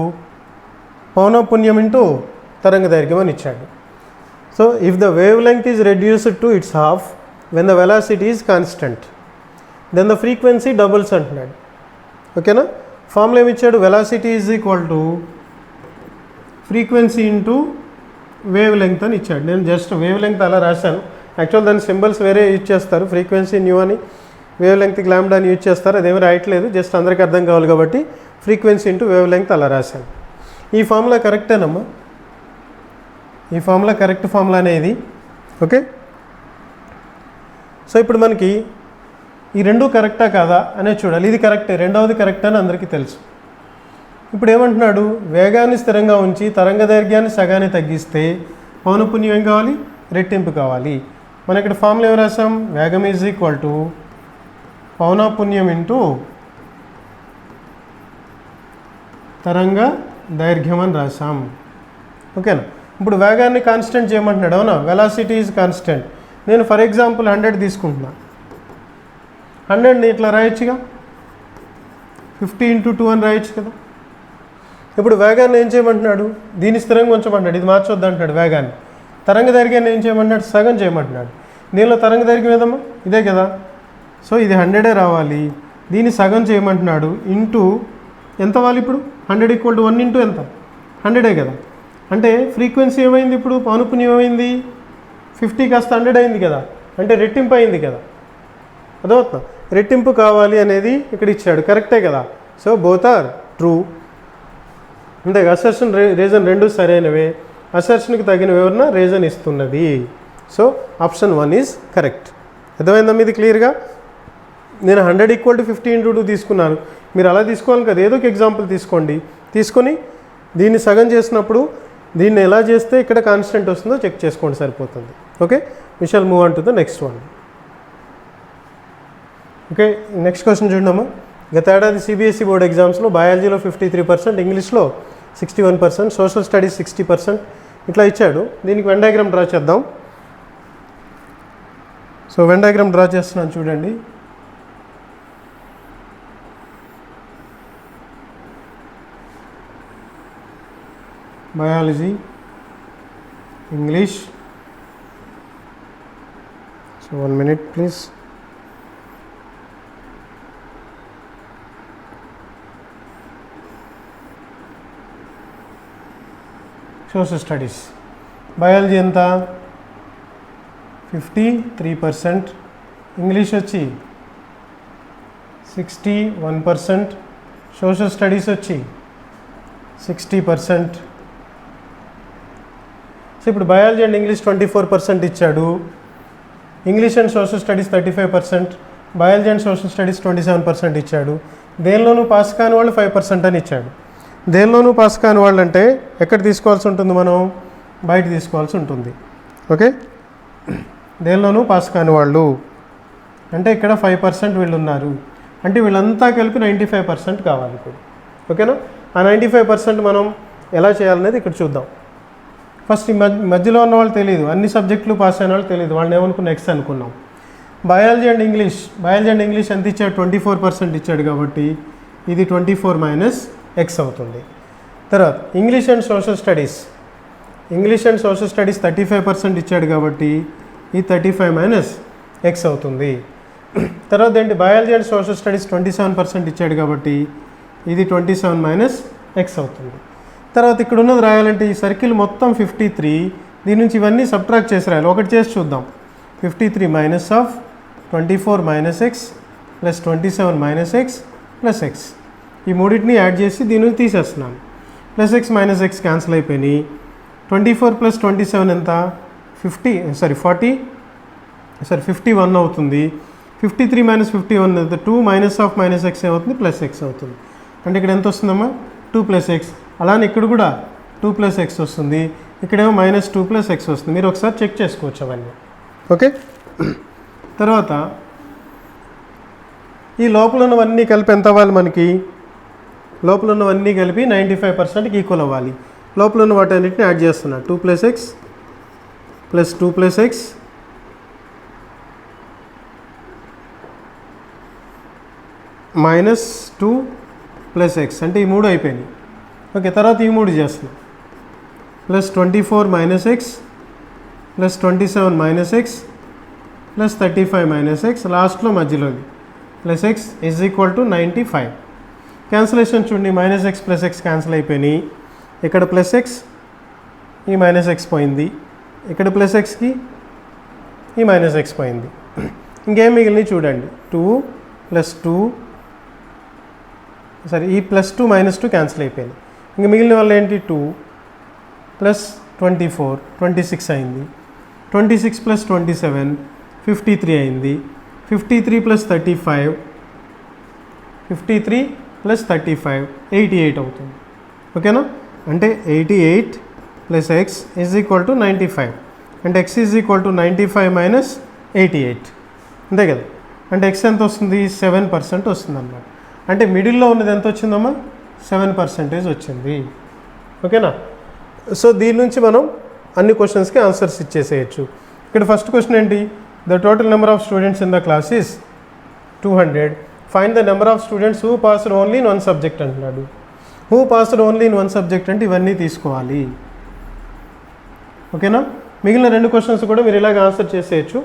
పౌనఃపున్యం ఇంటూ తరంగ దైర్ఘ్యం అని ఇచ్చాడు. So if the wavelength is reduced to its half when the velocity is constant then the frequency doubles అంటున్నాడు. ఓకేనా, ఫార్ములా ఏమి ఇచ్చాడు velocity is equal to frequency into wavelength అని ఇచ్చాడు. నేను జస్ట్ వేవ్ లెంగ్త్ అలా రాశాను, యాక్చువల్ దాని సింబల్స్ వేరే యూజ్ చేస్తారు, ఫ్రీక్వెన్సీ న్యూ అని వేవ్ లెంగ్త్కి లాంబ్డా అని యూజ్ చేస్తారు, అదేమీ రాయట్లేదు, జస్ట్ అందరికీ అర్థం కావాలి కాబట్టి ఫ్రీక్వెన్సీ ఇంటూ వేవ్ లెంగ్త్ అలా రాశాను. ఈ ఫార్ములా కరెక్టేనమ్మా, ఈ ఫార్ములా కరెక్ట్ ఫార్ములా అనేది. ఓకే, సో ఇప్పుడు మనకి ఈ రెండు కరెక్టా కాదా అనేది చూడాలి. ఇది కరెక్టే, రెండవది కరెక్ట్ అని అందరికీ తెలుసు. ఇప్పుడు ఏమంటున్నాడు వేగాన్ని స్థిరంగా ఉంచి తరంగ దైర్ఘ్యాన్ని సగాన్ని తగ్గిస్తే పౌనఃపున్యం ఏం కావాలి రెట్టింపు కావాలి. మనం ఇక్కడ ఫార్ములా ఏమి రాసాం వేగం ఈజ్ ఈక్వల్ టు పౌనఃపున్యం ఇంటూ తరంగ దైర్ఘ్యం అని రాసాం. ఓకేనా, ఇప్పుడు వేగాన్ని కాన్స్టెంట్ చేయమంటున్నాడు. అవునా, వెలాసిటీ ఈజ్ కాన్స్టెంట్, నేను ఫర్ ఎగ్జాంపుల్ 100 తీసుకుంటున్నా. 100ని ఇట్లా రాయొచ్చుగా, 50 × 2 అని రాయొచ్చు కదా. ఇప్పుడు వేగాన్ని ఏం చేయమంటున్నాడు, దీన్ని స్థిరంగా ఉంచమంటాడు, ఇది మార్చొద్దు అంటున్నాడు వేగాన్ని. తరంగ దైర్ఘ్యాన్ని ఏం చేయమంటున్నాడు, సగం చేయమంటున్నాడు. దీనిలో తరంగ దైర్ఘ్యం ఏదమ్మా, ఇదే కదా. సో ఇది 100 రావాలి, దీన్ని సగం చేయమంటున్నాడు. ఇంటూ ఎంత అవ్వాలి ఇప్పుడు, 100 = 1 ఇంటూ ఎంత, 100 కదా. అంటే ఫ్రీక్వెన్సీ ఏమైంది ఇప్పుడు, పౌనఃపున్యం ఏమైంది, 50 కాస్త 100 అయింది కదా, అంటే రెట్టింపు అయింది కదా. అదవుతుందా, రెట్టింపు కావాలి అనేది ఇక్కడ ఇచ్చాడు, కరెక్టే కదా. So both are true. అంతే, అసర్షన్ రీజన్ రెండు సరైనవే, అసర్షన్కి తగిన వివరణ రీజన్ ఇస్తున్నది. So option 1 is correct. అర్థమైందా ఇది క్లియర్గా. నేను 100 = 50 × 2 తీసుకున్నాను, మీరు అలా తీసుకోవాలి కదా, ఏదో ఒక ఎగ్జాంపుల్ తీసుకోండి. తీసుకొని దీన్ని సగం చేసినప్పుడు దీన్ని ఎలా చేస్తే ఇక్కడ కాన్స్టెంట్ వస్తుందో చెక్ చేసుకోండి, సరిపోతుంది. Okay, we shall move on to the next one. Okay, next question చూడమ్మా. గత ఏడాది సిబిఎస్ఈ బోర్డ్ ఎగ్జామ్స్లో బయాలజీలో 53%, ఇంగ్లీష్లో 61%, సోషల్ స్టడీస్ 60% ఇట్లా ఇచ్చాడు. దీనికి వెన్ డయాగ్రామ్ డ్రా చేద్దాం. సో వెన్ డయాగ్రామ్ డ్రా చేస్తున్నాను చూడండి. Biology, English. So 1 minute please. Social studies biology ఎంత, 53%, ఇంగ్లీష్ వచ్చి 61%, సోషల్ స్టడీస్ వచ్చి 60%. సో ఇప్పుడు బయాలజీ అండ్ ఇంగ్లీష్ 24% ఇచ్చాడు, English and social studies 35%, biology and social studies 27% ఇచ్చాడు. దేనిలోనూ పాస్ కాని వాళ్ళు 5% అని ఇచ్చాడు. దేనిలోనూ పాస్ కాని వాళ్ళు అంటే ఎక్కడ తీసుకోవాల్సి ఉంటుంది, మనం బయట తీసుకోవాల్సి ఉంటుంది. ఓకే, దేనిలోనూ పాస్ కాని వాళ్ళు అంటే ఇక్కడ 5% వీళ్ళు ఉన్నారు, అంటే వీళ్ళంతా కలిపి 95% కావాలి ఇప్పుడు. ఓకేనా, ఆ 95% మనం ఎలా చేయాలనేది ఇక్కడ చూద్దాం. ఫస్ట్ ఈ మధ్యలో ఉన్న వాళ్ళు తెలియదు, అన్ని సబ్జెక్టులు పాస్ అయిన వాళ్ళు తెలియదు, వాళ్ళని ఏమనుకున్న ఎక్స్ అనుకున్నాం. బయాలజీ అండ్ ఇంగ్లీష్ ఎంత ఇచ్చాడు, 24% ఇచ్చాడు కాబట్టి ఇది 24 - x అవుతుంది. తర్వాత ఇంగ్లీష్ అండ్ సోషల్ స్టడీస్ 35% ఇచ్చాడు కాబట్టి ఈ 35 - x అవుతుంది. తర్వాత ఏంటి, బయాలజీ అండ్ సోషల్ స్టడీస్ 27% ఇచ్చాడు కాబట్టి ఇది 27 - x అవుతుంది. తర్వాత ఇక్కడ ఉన్నది రాయాలంటే ఈ సర్కిల్ మొత్తం 53, దీని నుంచి ఇవన్నీ సబ్ట్రాక్ట్ చేసి రాయాలి. ఒకటి చేసి చూద్దాం. 53 - -24 - x + 27 - x + x, ఈ మూడింటిని యాడ్ చేసి దీని నుంచి తీసేస్తున్నాను. +x - x క్యాన్సిల్ అయిపోయినాయి. 24 + 27 ఎంత, 51 అవుతుంది. 53 - 51 ఎంత, 2 - x ఏమవుతుంది, +x అవుతుంది. అంటే ఇక్కడ ఎంత వస్తుందమ్మా, 2 + x. అలానే ఇక్కడ కూడా 2 + x వస్తుంది, ఇక్కడేమో -2 + x వస్తుంది. మీరు ఒకసారి చెక్ చేసుకోవచ్చు అవన్నీ. ఓకే, తర్వాత ఈ లోపల ఉన్నవన్నీ కలిపి ఎంత అవ్వాలి మనకి, లోపల ఉన్నవన్నీ కలిపి 95%కి ఈక్వల్ అవ్వాలి. లోపల ఉన్న వాటన్నిటిని యాడ్ చేస్తున్నా. 2 + x + 2 + x -2 + x అంటే ఈ మూడు అయిపోయినాయి. ఓకే, తర్వాత ఈ మూడు చేస్తున్నాం. +24 - x + 27 - x + 35 - x, లాస్ట్లో మధ్యలోది +x = 95. క్యాన్సిలేషన్ చూడండి, -x + x క్యాన్సిల్ అయిపోయినాయి. ఇక్కడ +x, ఈ -x పోయింది, ఇక్కడ +xకి ఈ -x పోయింది. ఇంకేం మిగిలినవి చూడండి, 2 + 2 ఈ +2 - 2 క్యాన్సిల్ అయిపోయింది. ఇంక మిగిలిన వల్ల ఏంటి, 2 + 24 26 అయింది. 26 + 27 53 అయింది. 53 + 35 88 అవుతుంది. ఓకేనా, అంటే 88 + x = 95, అంటే x = 95 - 88 అంతే కదా. అంటే x ఎంత వస్తుంది, 7% వస్తుంది అన్నమాట. అంటే మిడిల్లో ఉన్నది ఎంత వచ్చిందమ్మా, 7% వచ్చింది. ఓకేనా, సో దీని నుంచి మనం అన్ని క్వశ్చన్స్కి ఆన్సర్స్ ఇచ్చేసేయచ్చు. ఇక్కడ ఫస్ట్ క్వశ్చన్ ఏంటి, the total number of students in the class is 200, find the number of students who passed only in one subject అంటున్నాడు. Who passed only in one subject అంటే ఇవన్నీ తీసుకోవాలి. ఓకేనా, మిగిలిన 2 క్వశ్చన్స్ కూడా మీరు ఇలాగ ఆన్సర్ చేసేయచ్చు,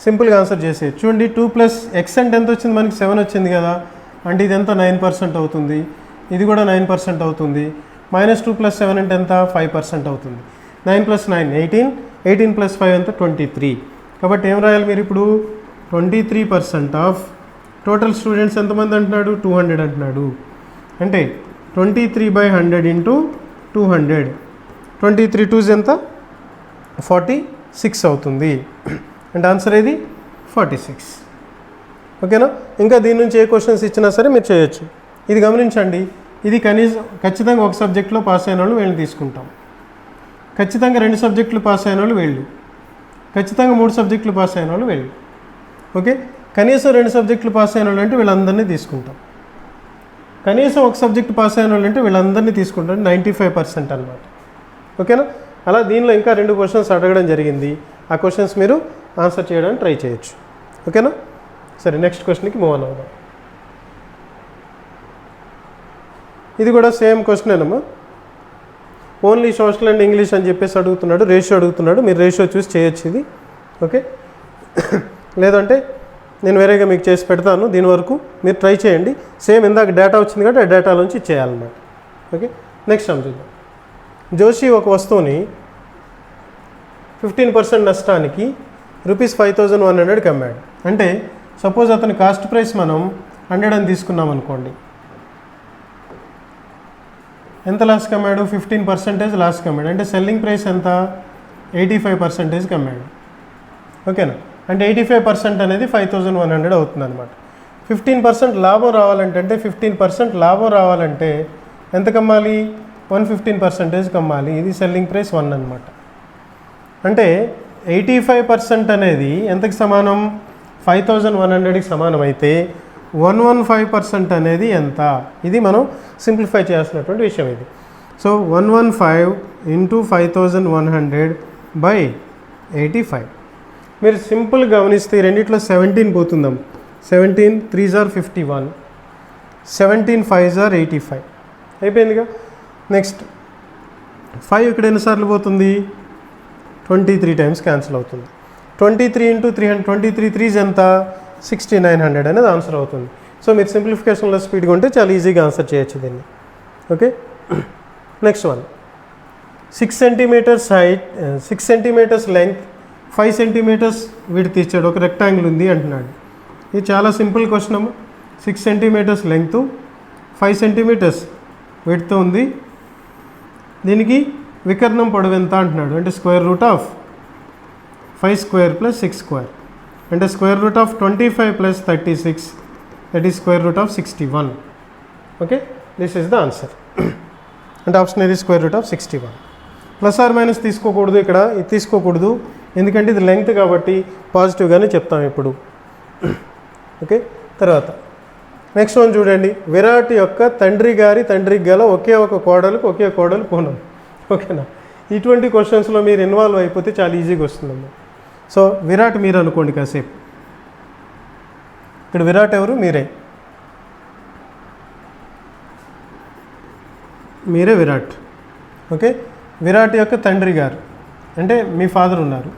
సింపుల్గా ఆన్సర్ చేసేయచ్చు. చూడండి 2 + x అంటే ఎంత వచ్చింది, మనకి 7 వచ్చింది కదా, అంటే ఇది ఎంత 9% అవుతుంది, ఇది కూడా 9% అవుతుంది. -2 + 7 అంటే ఎంత 5% అవుతుంది. 9 + 9 18, 18 + 5 ఎంత 23. కాబట్టి ఏం రాయాలి మీరు ఇప్పుడు, 23% ఆఫ్ టోటల్ స్టూడెంట్స్ ఎంతమంది అంటున్నాడు, 200 అంటున్నాడు. అంటే 23/100 ఇంటూ 200, 23 2s ఎంత 46 అవుతుంది. అంటే ఆన్సర్ ఏది 46. ఓకేనా, ఇంకా దీని నుంచి ఏ క్వశ్చన్స్ ఇచ్చినా సరే మీరు చేయొచ్చు. ఇది గమనించండి, ఇది ఖచ్చితంగా ఒక సబ్జెక్ట్లో పాస్ అయిన వాళ్ళు వీళ్ళని తీసుకుంటాం, ఖచ్చితంగా 2 సబ్జెక్టులు పాస్ అయిన వాళ్ళు వీళ్ళు, ఖచ్చితంగా 3 సబ్జెక్టులు పాస్ అయిన వాళ్ళు వీళ్ళు. ఓకే, కనీసం 2 సబ్జెక్టులు పాస్ అయిన వాళ్ళు అంటే వీళ్ళందరినీ తీసుకుంటాం, కనీసం ఒక సబ్జెక్టు పాస్ అయిన వాళ్ళు అంటే వీళ్ళందరినీ తీసుకుంటాం, 95% అనమాట. ఓకేనా, అలా దీనిలో ఇంకా 2 క్వశ్చన్స్ అడగడం జరిగింది, ఆ క్వశ్చన్స్ మీరు ఆన్సర్ చేయడానికి ట్రై చేయొచ్చు. ఓకేనా, సరే నెక్స్ట్ క్వశ్చన్కి మూవ్ ఆన్ అవుదాం. ఇది కూడా సేమ్ క్వశ్చనేనమ్మా, ఓన్లీ సోషల్ అండ్ ఇంగ్లీష్ అని చెప్పేసి అడుగుతున్నాడు, రేషియో అడుగుతున్నాడు, మీరు రేషియో చూసి చేయొచ్చు ఇది. ఓకే, లేదంటే నేను వేరేగా మీకు చేసి పెడతాను, దీని వరకు మీరు ట్రై చేయండి. సేమ్ ఇందాక డేటా వచ్చింది కాబట్టి ఆ డేటాలోంచి చేయాలన్నమాట. ఓకే, నెక్స్ట్ సమ్ చూద్దాం. జోషి ఒక వస్తువుని 15% నష్టానికి ₹5,100కి అమ్మాడు. అంటే సపోజ్ అతని కాస్ట్ ప్రైస్ మనం 100 అని తీసుకున్నాం అనుకోండి, ఎంత లాస్కి అమ్మాడు, 15% లాస్కి అమ్మాడు. అంటే సెల్లింగ్ ప్రైస్ ఎంత 85%కి అమ్మాడు. ఓకేనా, అంటే 85% అనేది 5,100 అవుతుంది అనమాట. 15% లాభం రావాలంటే, అంటే 15% లాభం రావాలంటే ఎంత కమ్మాలి, 115% కమ్మాలి. ఇది సెల్లింగ్ ప్రైస్ 1 అనమాట. అంటే 85% అనేది ఎంతకి సమానం, 5,100కి సమానం అయితే 115% అనేది ఎంత, ఇది మనం సింప్లిఫై చేయాల్సినటువంటి విషయం ఇది. So 115 into 5,100/85. మీరు సింపుల్ గమనిస్తే రెండిట్లో 17 పోతుందాం, 17 3s are 51, 17 5s are 85 అయిపోయిందిగా. నెక్స్ట్ 5 ఇక్కడ ఎన్నిసార్లు పోతుంది, 23 టైమ్స్ క్యాన్సిల్ అవుతుంది. 23 ఇంటూ 300, 23 3s ఎంత 6900 అనేది ఆన్సర్ అవుతుంది. సో మీరు సింప్లిఫికేషన్లో స్పీడ్గా ఉంటే చాలా ఈజీగా ఆన్సర్ చేయొచ్చు దీన్ని. Okay, next one, 6 centimetres height, 6 centimetres length, 5 centimetres width ఇచ్చాడు, ఒక రెక్టాంగిల్ ఉంది అంటున్నాడు. ఇది చాలా సింపుల్ క్వశ్చన్ అమ్మ. 6 సెంటీమీటర్స్ లెంగ్త్, 5 సెంటీమీటర్స్ విడ్త్ ఉంది, దీనికి వికర్ణం పొడవు ఎంత అంటున్నాడు. అంటే √5² + 6², అంటే √25 + 36, that is √61. Okay, this is the answer. అంటే ఆప్షన్ ఇది √61. ప్లస్ ఆర్ మైనస్ తీసుకోకూడదు, ఇక్కడ ఇది తీసుకోకూడదు, ఎందుకంటే ఇది లెంగ్త్ కాబట్టి పాజిటివ్గానే చెప్తాం ఇప్పుడు. ఓకే, తర్వాత నెక్స్ట్ వన్ చూడండి. విరాట్ యొక్క తండ్రి గారి తండ్రికి గల ఒకే ఒక కోడలు పూనం. ఓకేనా, ఇటువంటి క్వశ్చన్స్లో మీరు ఇన్వాల్వ్ అయిపోతే చాలా ఈజీగా వస్తుందమ్మా. సో విరాట్ మీరు అనుకోండి కాసేపు, ఇక్కడ విరాట్ ఎవరు, మీరే విరాట్. ఓకే, విరాట్ యొక్క తండ్రి గారు అంటే మీ ఫాదర్ ఉన్నారు,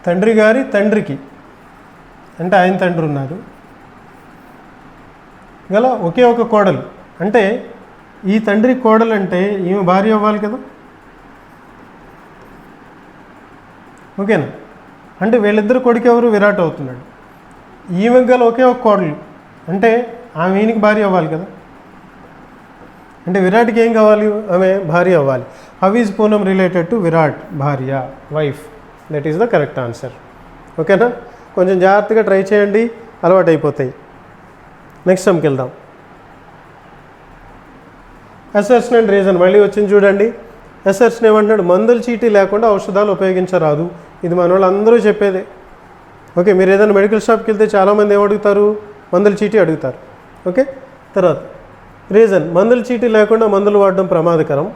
తండ్రి గారి తండ్రికి అంటే ఆయన తండ్రి ఉన్నారు, గల ఒకే ఒక కోడలు, అంటే ఈ తండ్రి కోడలు అంటే ఈమె భార్య అవ్వాలి కదా. ఓకేనా, అంటే వీళ్ళిద్దరు కొడుకు ఎవరు, విరాట్ అవుతున్నాడు. ఈమె గల ఒకే ఒక కోడలు అంటే ఆమె ఈయనకి భార్య అవ్వాలి కదా. అంటే విరాట్కి ఏం కావాలి, ఆమె భార్య అవ్వాలి. How is Poonam related to Virat, భార్య, wife. That is the correct answer. ఓకేనా, కొంచెం జాగ్రత్తగా ట్రై చేయండి, అలవాటు అయిపోతాయి. నెక్స్ట్ సమ్కి వెళ్దాం. అసర్షన్ అండ్ రీజన్ మళ్ళీ వచ్చింది చూడండి. అసర్షన్ ఏమంటున్నాడు, మందుల చీటీ లేకుండా ఔషధాలు ఉపయోగించరాదు. ఇది మన వాళ్ళు అందరూ చెప్పేదే. ఓకే, మీరు ఏదైనా మెడికల్ షాప్కి వెళ్తే చాలామంది ఏమడుగుతారు, మందుల చీటీ అడుగుతారు. ఓకే, తర్వాత రీజన్, మందుల చీటీ లేకుండా మందులు వాడడం ప్రమాదకరం,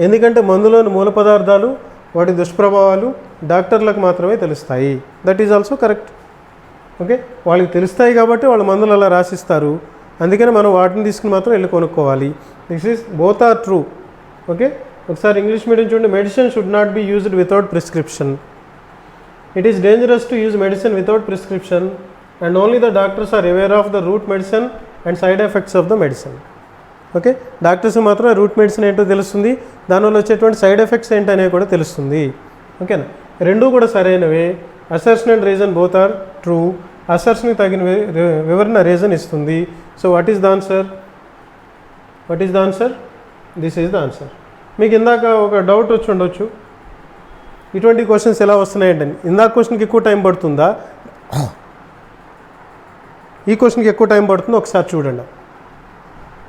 ఎందుకంటే మందులోని మూల పదార్థాలు వాటి దుష్ప్రభావాలు డాక్టర్లకు మాత్రమే తెలుస్తాయి. That is also correct. Okay, వాళ్ళకి తెలుస్తాయి కాబట్టి వాళ్ళు మందులు అలా రాసిస్తారు. అందుకని మనం వాటిని తీసుకుని మాత్రం వెళ్ళి కొనుక్కోవాలి. This is both are true. Okay, ఒకసారి ఇంగ్లీష్ మీడియం చూడండి. Medicine should not be used without prescription. It is dangerous to use medicine without prescription and only the doctors are aware of the root medicine and side effects of the medicine. Okay, doctors మాత్రం రూట్ మెడిసిన్ ఏంటో తెలుస్తుంది, దానివల్ల వచ్చేటువంటి సైడ్ ఎఫెక్ట్స్ ఏంటనేవి కూడా తెలుస్తుంది. ఓకేనా, రెండూ కూడా సరైనవే. Assertion and reason both are true. అసర్షన్కి తగిన వివరణ రీజన్ ఇస్తుంది. So what is the answer? What is the answer? This is the answer. మీకు ఇందాక ఒక డౌట్ వచ్చి ఉండొచ్చు, ఇటువంటి క్వశ్చన్స్ ఎలా వస్తున్నాయంటని. ఇందాక క్వశ్చన్కి ఎక్కువ టైం పడుతుందా, ఈ క్వశ్చన్కి ఎక్కువ టైం పడుతుందో ఒకసారి చూడండి.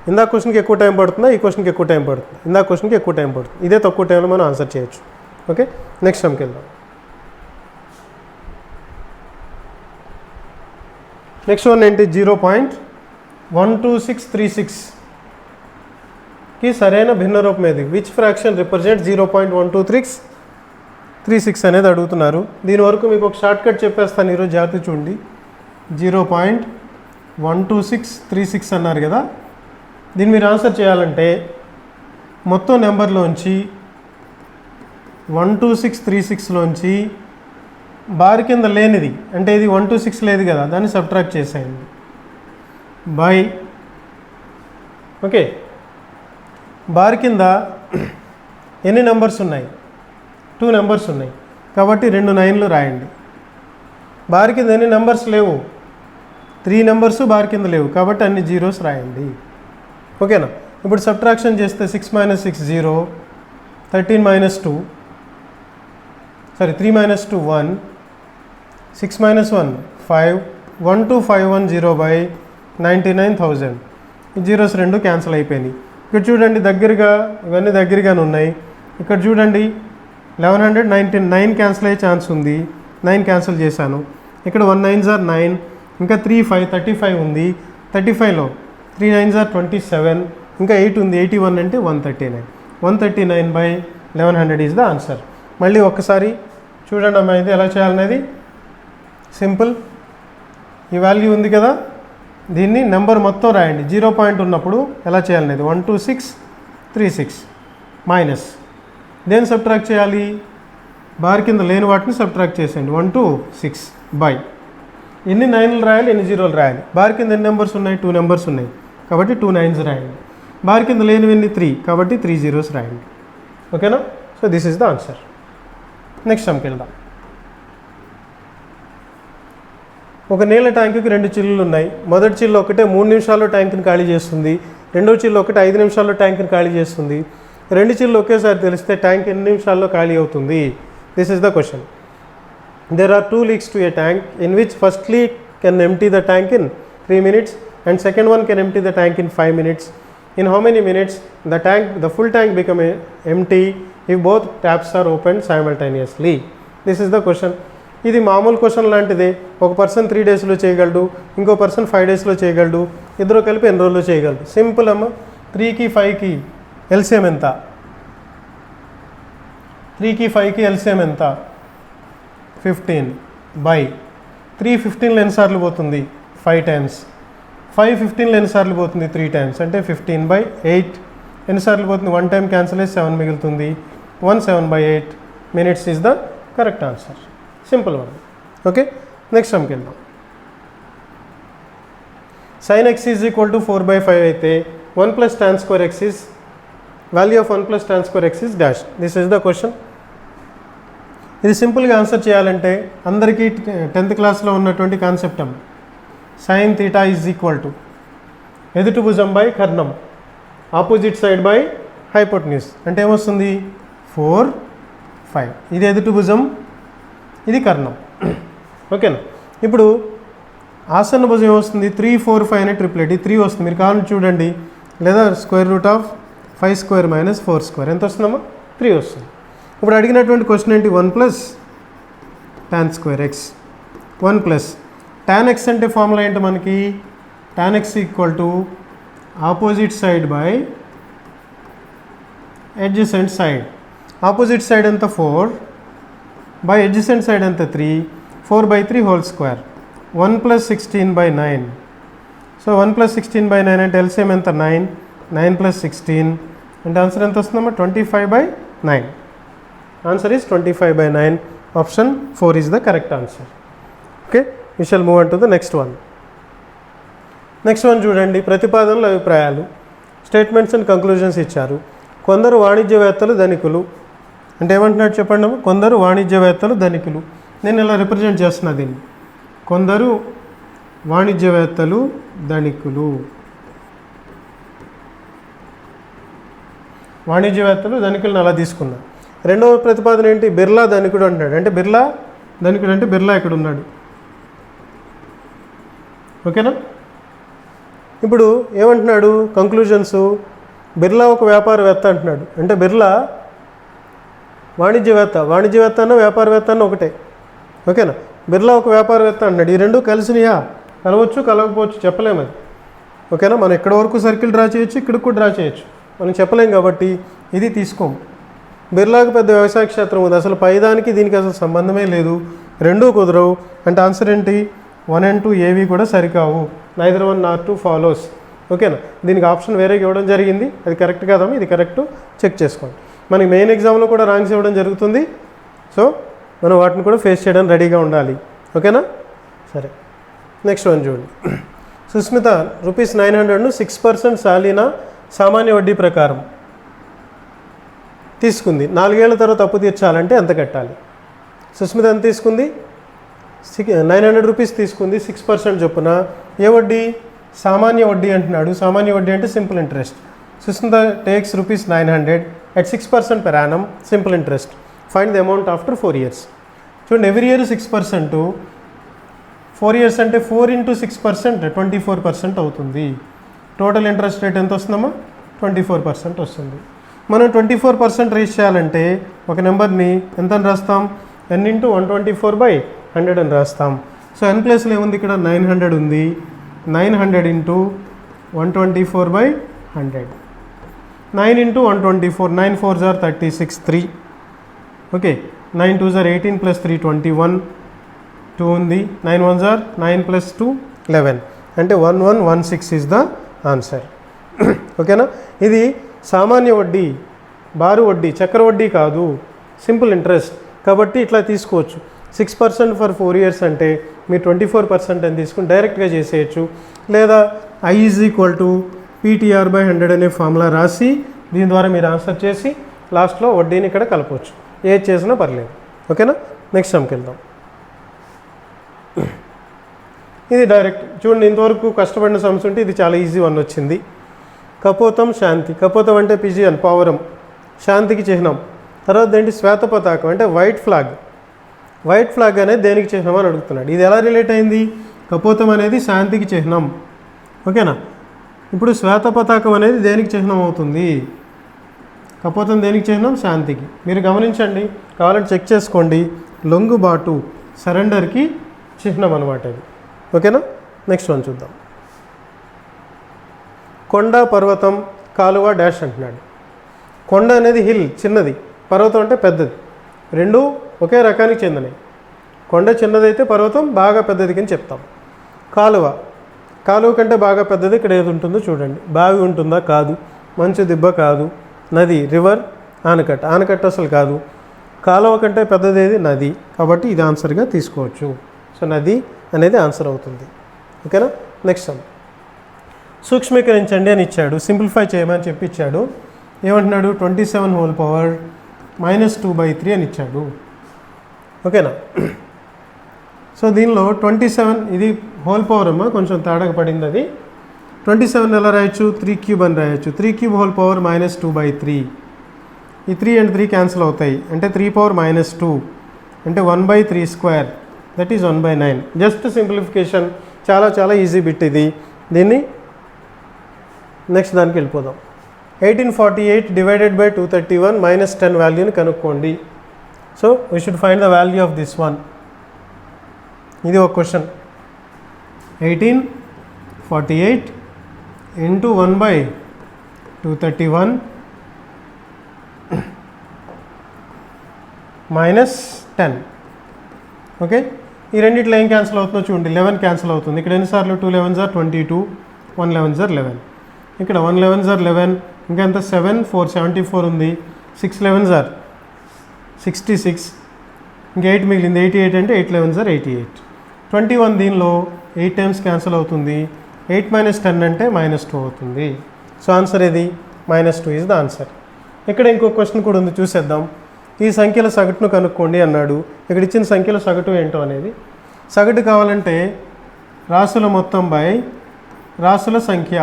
ఇందాక క్వశ్చన్కి ఎక్కువ టైం పడుతుందా, ఈ క్వశ్చన్కి ఎక్కువ టైం పడుతుంది? ఇందాక క్వశ్చన్కి ఎక్కువ టైం పడుతుంది, ఇదే తక్కువ టైంలో మనం ఆన్సర్ చేయొచ్చు. ఓకే, నెక్స్ట్ టైంకి వెళ్దాం. నెక్స్ట్ వన్ ఏంటి? 0.12636కి సరైన భిన్న రూపం ఏది? విచ్ ఫ్రాక్షన్ రిప్రజెంట్ 0.12336 అనేది అడుగుతున్నారు. దీని వరకు మీకు ఒక షార్ట్ కట్ చెప్పేస్తాను ఈరోజు, జాగ్రత్త చూడండి. 0.12636 అన్నారు కదా, దీన్ని మీరు ఆన్సర్ చేయాలంటే మొత్తం నెంబర్లోంచి 12636లోంచి బార్ కింద లేనిది, అంటే ఇది 126 లేదు కదా, దాన్ని సబ్ట్రాక్ట్ చేసేయండి బై. ఓకే, బార్ కింద ఎన్ని నెంబర్స్ ఉన్నాయి? 2 నెంబర్స్ ఉన్నాయి కాబట్టి 2 9లు రాయండి. బార్ కింద ఎన్ని నెంబర్స్ లేవు? 3 నెంబర్స్ బార్ కింద లేవు కాబట్టి అన్ని జీరోస్ రాయండి. ఓకేనా, ఇప్పుడు సబ్ట్రాక్షన్ చేస్తే 6 - 6 0, 13 - 2 3 - 2 1, 6 - 1 5, 12510/99,000. ఈ జీరోస్ 2 క్యాన్సిల్ అయిపోయినాయి. ఇక్కడ చూడండి దగ్గరగా, ఇవన్నీ దగ్గరగానే ఉన్నాయి. ఇక్కడ చూడండి 1199 క్యాన్సిల్ అయ్యే ఛాన్స్ ఉంది, 9 క్యాన్సిల్ చేశాను. ఇక్కడ 1 9s are 9, ఇంకా 3 5 35 ఉంది. 35లో 3 9s are 27, ఇంకా 8 ఉంది. 81 అంటే 139. 139/1100 ఈజ్ ద ఆన్సర్. మళ్ళీ ఒక్కసారి చూడండి అమ్మా, ఇది ఎలా చేయాలనేది సింపుల్. ఈ వాల్యూ ఉంది కదా, దీన్ని నెంబర్ మొత్తం రాయండి. 0 పాయింట్ ఉన్నప్పుడు ఎలా చేయాలనేది 12636 మైనస్ దేన్ని సబ్ట్రాక్ట్ చేయాలి? బార్ కింద లేని వాటిని సబ్ట్రాక్ట్ చేసేయండి. 126 బై ఎన్ని 9లు రాయాలి, ఎన్ని 0లు రాయాలి? బార్ కింద ఎన్ని నెంబర్స్ ఉన్నాయి? 2 నెంబర్స్ ఉన్నాయి కాబట్టి 2 9s రాయండి. బార్ కింద లేనివన్నీ 3 కాబట్టి 3 zeros రాయండి. ఓకేనా, so this is the answer. Next సమ్కి వెళ్దాం. ఒక నీళ్ళ ట్యాంకుకి 2 చిల్లులు ఉన్నాయి. మొదటి చిల్లు ఒకటే 3 నిమిషాల్లో ట్యాంకుని ఖాళీ చేస్తుంది, రెండో చిల్లు ఒకటే 5 నిమిషాల్లో ట్యాంకుని ఖాళీ చేస్తుంది. 2 చిల్లు ఒకేసారి తెలిస్తే ట్యాంక్ ఎన్ని నిమిషాల్లో ఖాళీ అవుతుంది? This is the question. There are 2 leaks to a tank in which first leak can empty the tank in 3 minutes and second one can empty the tank in 5 minutes. In how many minutes the full tank become empty if both taps are opened simultaneously? This is the question. ఇది మామూలు క్వశ్చన్ లాంటిదే. ఒక పర్సన్ 3 డేస్లో చేయగలడు, ఇంకో పర్సన్ 5 డేస్లో చేయగలడు, ఇద్దరు కలిపి ఎన్ని రోజుల్లో చేయగలడు? సింపుల్ అమ్మ. 3కి 5కి ఎల్సిఎం ఎంత? 3కి 5కి ఎల్సిఎం ఎంత? 15 బై 3 15లో ఎన్నిసార్లు పోతుంది? 5 టైమ్స్. 5 15లో ఎన్నిసార్లు పోతుంది? 3 టైమ్స్. అంటే 15/8 ఎన్నిసార్లు పోతుంది? 1 టైం క్యాన్సిల్ అయ్యి 7 మిగులుతుంది. 17/8 minutes is the correct answer. Simple one. Okay, next సమ్కి వెళ్దాం. sin x is equal to 4/5 అయితే 1 + tan square x is value of 1 + tan square x is dash. This is the question. ఇది సింపుల్గా ఆన్సర్ చేయాలంటే అందరికీ 10th క్లాస్లో ఉన్నటువంటి కాన్సెప్ట్ అమ్మ. sin θ ఈజ్ ఈక్వల్ టు ఎదుటి భుజం బై కర్ణం, ఆపోజిట్ సైడ్ బై హైపోటెన్యూస్. అంటే ఏమొస్తుంది? 4 5. ఇది ఎదుటి భుజం, ఇది కర్ణం. ఓకేనా, ఇప్పుడు ఆసన్న భుజం ఏమొస్తుంది? 3 4 5 అనే ట్రిప్లెట్. ఈ 3 వస్తుంది, మీరు కావాలని చూడండి, లేదా √5² - 4² ఎంత వస్తుందమ్మా? 3 వస్తుంది. ఇప్పుడు అడిగినటువంటి క్వశ్చన్ ఏంటి? 1 + tan square x. 1 + tan x అంటే ఫార్ములా ఏంటి మనకి? tan x equal to opposite side by adjacent side. Opposite side ఎంత 4 బై అడ్జసెంట్ సైడ్ ఎంత 3, 4/3 హోల్ స్క్వేర్, 1 + 16/9. సో 1 + 16/9 అంటే ఎల్సిఎం ఎంత 9, 9 + 16 అంటే ఆన్సర్ ఎంత వస్తుందమ్మా 25/9. Answer is 25/9. Option 4 is the correct answer. Okay, we shall move on to the next one. Next one చూడండి, ప్రతిపాదనలు అభిప్రాయాలు. స్టేట్మెంట్స్ అండ్ కంక్లూజన్స్ ఇచ్చారు. కొందరు వాణిజ్యవేత్తలు ధనికులు అంటే ఏమంటున్నాడు చెప్పండి అమ్మ. కొందరు వాణిజ్యవేత్తలు ధనికులు. నేను ఇలా రిప్రజెంట్ చేస్తున్నా దీన్ని. కొందరు వాణిజ్యవేత్తలు ధనికులు. వాణిజ్యవేత్తలు ధనికులను అలా తీసుకున్నా. రెండవ ప్రతిపాదన ఏంటి, బిర్లా ధనికుడు అంటున్నాడు. అంటే బిర్లా ధనికుడు అంటే బిర్లా ఇక్కడ ఉన్నాడు. ఓకేనా. ఇప్పుడు ఏమంటున్నాడు కంక్లూజన్స్, బిర్లా ఒక వ్యాపారవేత్త అంటున్నాడు. అంటే బిర్లా వాణిజ్యవేత్త అన్న వ్యాపారవేత్త అన్న ఒకటే. ఓకేనా. బిర్లా ఒక వ్యాపారవేత్త అంటున్నాడు. ఈ రెండు కలిసినయా, కలవచ్చు కలవకపోవచ్చు, చెప్పలేము అది. ఓకేనా. మనం ఎక్కడ వరకు సర్కిల్ డ్రా చేయొచ్చు, ఇక్కడికి కూడా డ్రా చేయొచ్చు, మనం చెప్పలేం కాబట్టి ఇది తీసుకోము. బిర్లాకు పెద్ద వ్యవసాయ క్షేత్రం ఉంది, అసలు పైదానికి దీనికి అసలు సంబంధమే లేదు, రెండూ కుదరవు. అంటే ఆన్సర్ ఏంటి 1 and 2 ఏవి కూడా సరికావు. Neither 1 nor 2 follows. ఓకేనా. దీనికి ఆప్షన్ వేరేగా ఇవ్వడం జరిగింది, అది కరెక్ట్ కాదమ్మా, ఇది కరెక్ట్ చెక్ చేసుకోండి. మనకి మెయిన్ ఎగ్జామ్లో కూడా ర్యాంక్స్ ఇవ్వడం జరుగుతుంది. సో మనం వాటిని కూడా ఫేస్ చేయడానికి రెడీగా ఉండాలి. ఓకేనా. సరే, నెక్స్ట్ వన్ చూడండి. సుస్మిత ₹900ను 6% సాలీనా సామాన్య వడ్డీ ప్రకారం తీసుకుంది. 4 ఏళ్ల తర్వాత అప్పు తీర్చాలంటే ఎంత కట్టాలి? సుస్మిత ఎంత తీసుకుంది? 900 రూపీస్ తీసుకుంది, 6% చొప్పున. ఏ వడ్డీ? సామాన్య వడ్డీ అంటున్నాడు. సామాన్య వడ్డీ అంటే simple interest. Susmita takes ₹900 at 6% per annum simple interest. Find the amount after 4 years. చూడండి, ఎవ్రీ ఇయర్ 6%, 4 years అంటే 4 × 6% 24% అవుతుంది. టోటల్ ఇంట్రెస్ట్ రేట్ ఎంత వస్తుందమ్మా 24% వస్తుంది. మనం 24% రీచ్ చేయాలంటే ఒక నెంబర్ని ఎంత అని రాస్తాం, n × 124/100 అని రాస్తాం. సో n ప్లేస్లో ఏముంది, ఇక్కడ 900 ఉంది. 900 × 124/100. 9 × 124, 9 4s are 36, 3. Okay, 9 2s are 18 + 3 21, 2 ఉంది. 9 1s are 9 + 2 11. అంటే 1116 ఈజ్ ద ఆన్సర్. ఓకేనా. ఇది సామాన్య వడ్డీ, బారు వడ్డీ, చక్ర వడ్డీ కాదు, సింపుల్ ఇంట్రెస్ట్. కాబట్టి ఇట్లా తీసుకోవచ్చు. 6% ఫర్ 4 years అంటే మీరు 24% అని తీసుకుని డైరెక్ట్గా చేసేయచ్చు. లేదా I = PTR/100 అనే ఫార్ములా రాసి దీని ద్వారా మీరు ఆన్సర్ చేసి లాస్ట్లో వడ్డీని ఇక్కడ కలపవచ్చు. ఏది చేసినా పర్లేదు. ఓకేనా. నెక్స్ట్ సమ్కి వెళ్దాం. ఇది డైరెక్ట్ చూడండి, ఇంతవరకు కష్టపడిన సమ్స్ ఉంటే ఇది చాలా ఈజీ వన్ వచ్చింది. కపోతం శాంతి. కపోతం అంటే పిజియన్, పావురం, శాంతికి చిహ్నం. తర్వాత ఏంటి, శ్వేత పతాకం అంటే వైట్ ఫ్లాగ్. వైట్ ఫ్లాగ్ అనేది దేనికి చిహ్నం అని అడుగుతున్నాడు. ఇది ఎలా రిలేట్ అయింది, కపోతం అనేది శాంతికి చిహ్నం. ఓకేనా. ఇప్పుడు శ్వేత పతాకం అనేది దేనికి చిహ్నం అవుతుంది, కపోతం దేనికి చిహ్నం, శాంతికి. మీరు గమనించండి, కావాలంటే చెక్ చేసుకోండి. లొంగుబాటు, సరెండర్కి చిహ్నం అనమాట ఇది. ఓకేనా. నెక్స్ట్ వన్ చూద్దాం. కొండ, పర్వతం, కాలువ, డాష్ అంటున్నాడు. కొండ అనేది హిల్, చిన్నది. పర్వతం అంటే పెద్దది. రెండు ఒకే రకానికి చెందినవి. కొండ చిన్నదైతే పర్వతం బాగా పెద్దది అని చెప్తాం. కాలువ, కాలువ కంటే బాగా పెద్దది. ఇక్కడ ఏది ఉంటుందో చూడండి. బావి ఉంటుందా? కాదు. మంచు దిబ్బ కాదు. నది, రివర్, ఆనకట్ట. ఆనకట్ట అసలు కాదు. కాలువ కంటే పెద్దది ఏది? నది. కాబట్టి ఇది ఆన్సర్గా తీసుకోవచ్చు. సో నది అనేది ఆన్సర్ అవుతుంది. ఓకేనా. Next some. సూక్ష్మీకరించండి అని ఇచ్చాడు, సింప్లిఫై చేయమని చెప్పి ఇచ్చాడు. ఏమంటున్నాడు, 27 -2/3 అని ఇచ్చాడు. ఓకేనా. సో దీనిలో 27 ఇది హోల్ పవర్ అమ్మా, కొంచెం తేడాగా పడింది అది. 27 ఎలా రాయొచ్చు, 3³ అని రాయొచ్చు. 3³ హోల్ పవర్ -2/3. ఈ 3 and 3 క్యాన్సిల్ అవుతాయి. అంటే 3 - 2 అంటే 1/3² దట్ ఈజ్ 1/9. జస్ట్ సింప్లిఫికేషన్, చాలా చాలా ఈజీ బిట్ ఇది. దీన్ని నెక్స్ట్ దానికి వెళ్ళిపోదాం. 1848 డివైడెడ్ బై 231 -10 వాల్యూని కనుక్కోండి. So we should find the value of this one. ఇది ఒక క్వశ్చన్. 1848 ఇంటూ 1/231 -10. ఓకే, ఈ రెండిట్లో ఏం క్యాన్సిల్ అవుతుందో చూడండి. 11 క్యాన్సిల్ అవుతుంది. ఇక్కడ ఎన్నిసార్లు 2 11s are 22, 1 11s are 11. ఇక్కడ 1 11s are 11, ఇంకా ఎంత 7 4 74 ఉంది. 6 11s are 66, ఇంకా 8 మిగిలింది. 88 అంటే 8 11s are 88. 21 దీనిలో 8 టైమ్స్ క్యాన్సిల్ అవుతుంది. 8 - 10 అంటే -2 అవుతుంది. సో ఆన్సర్ ఏది? -2 ఈజ్ ద ఆన్సర్. ఇక్కడ ఇంకో క్వశ్చన్ కూడా ఉంది, చూసేద్దాం. ఈ సంఖ్యల సగటును కనుక్కోండి అన్నాడు. ఇక్కడ ఇచ్చిన సంఖ్యల సగటు ఏంటో అనేది. సగటు కావాలంటే రాసుల మొత్తం బై రాసుల సంఖ్య,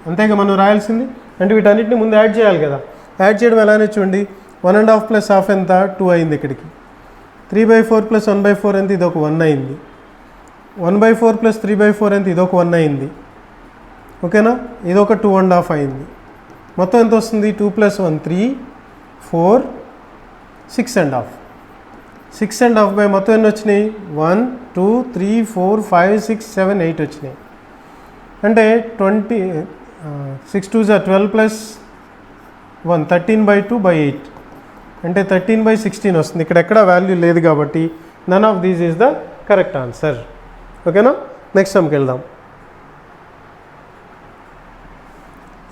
అంతేగా మనం రాయాల్సింది. అంటే వీటన్నిటిని ముందు యాడ్ చేయాలి కదా. యాడ్ చేయడం ఎలానే చూడండి. 1.5 + ½ ఎంత? 2 అయింది. ఇక్కడికి 3/4 + 1/4 ఎంత? ఇది ఒక 1 అయింది. 1/4 + 3/4 ఎంత? ఇది ఒక 1 అయింది. ఓకేనా, ఇది ఒక 2.5 అయింది. మొత్తం ఎంత వస్తుంది? 2 + 1 3 4 6.5. 6.5 బై మొత్తం ఎన్ని వచ్చినాయి? 1 2 3 4 5 6 7 8 వచ్చినాయి. అంటే 6 2s are 12 + 1 13/2/8 అంటే 13/16 వస్తుంది. ఇక్కడ ఎక్కడ వాల్యూ లేదు కాబట్టి none of these is the correct answer. ఓకేనా, నెక్స్ట్ సమ్కి వెళ్దాం.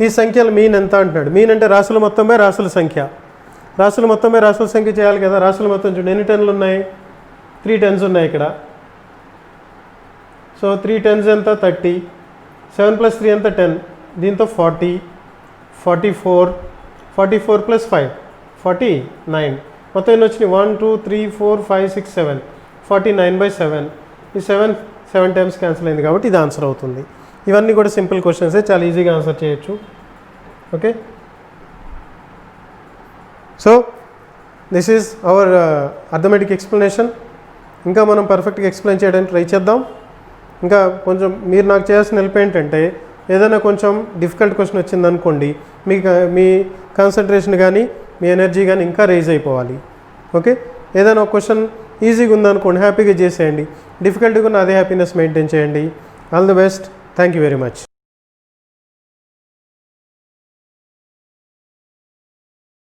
ఈ సంఖ్యల మీన్ ఎంత అంటున్నాడు. మీన్ అంటే రాసుల మొత్తం బై రాసుల సంఖ్య. రాసుల మొత్తం బై రాసుల సంఖ్య చేయాలి కదా. రాసుల మొత్తం చూడండి, ఎన్ని 10లు ఉన్నాయి? 3 10s ఉన్నాయి ఇక్కడ. సో 3 10s ఎంత? 30. 7 + 3 ఎంత? 10. దీంతో 40 44 44 + 5 49. మొత్తం ఎన్ని వచ్చినాయి? 1 2 3 4 5 6 7 49/7. ఈ 7 టైమ్స్ క్యాన్సిల్ అయింది కాబట్టి ఇది ఆన్సర్ అవుతుంది. ఇవన్నీ కూడా సింపుల్ క్వశ్చన్సే, చాలా ఈజీగా ఆన్సర్ చేయొచ్చు. Okay, so this is our arithmetic explanation. ఇంకా మనం పర్ఫెక్ట్గా ఎక్స్ప్లెయిన్ చేయడానికి ట్రై చేద్దాం. ఇంకా కొంచెం మీరు నాకు చేయాల్సిన హెల్ప్ ఏంటంటే, ఏదైనా కొంచెం డిఫికల్ట్ క్వశ్చన్ వచ్చిందనుకోండి, మీ కాన్సన్ట్రేషన్ కానీ మీ ఎనర్జీ కానీ ఇంకా రైజ్ అయిపోవాలి. ఓకే, ఏదైనా ఒక క్వశ్చన్ ఈజీగా ఉందనుకోండి, హ్యాపీగా చేసేయండి. డిఫికల్ట్గా ఉన్న అదే హ్యాపీనెస్ మెయింటైన్ చేయండి. All the best. Thank you very much.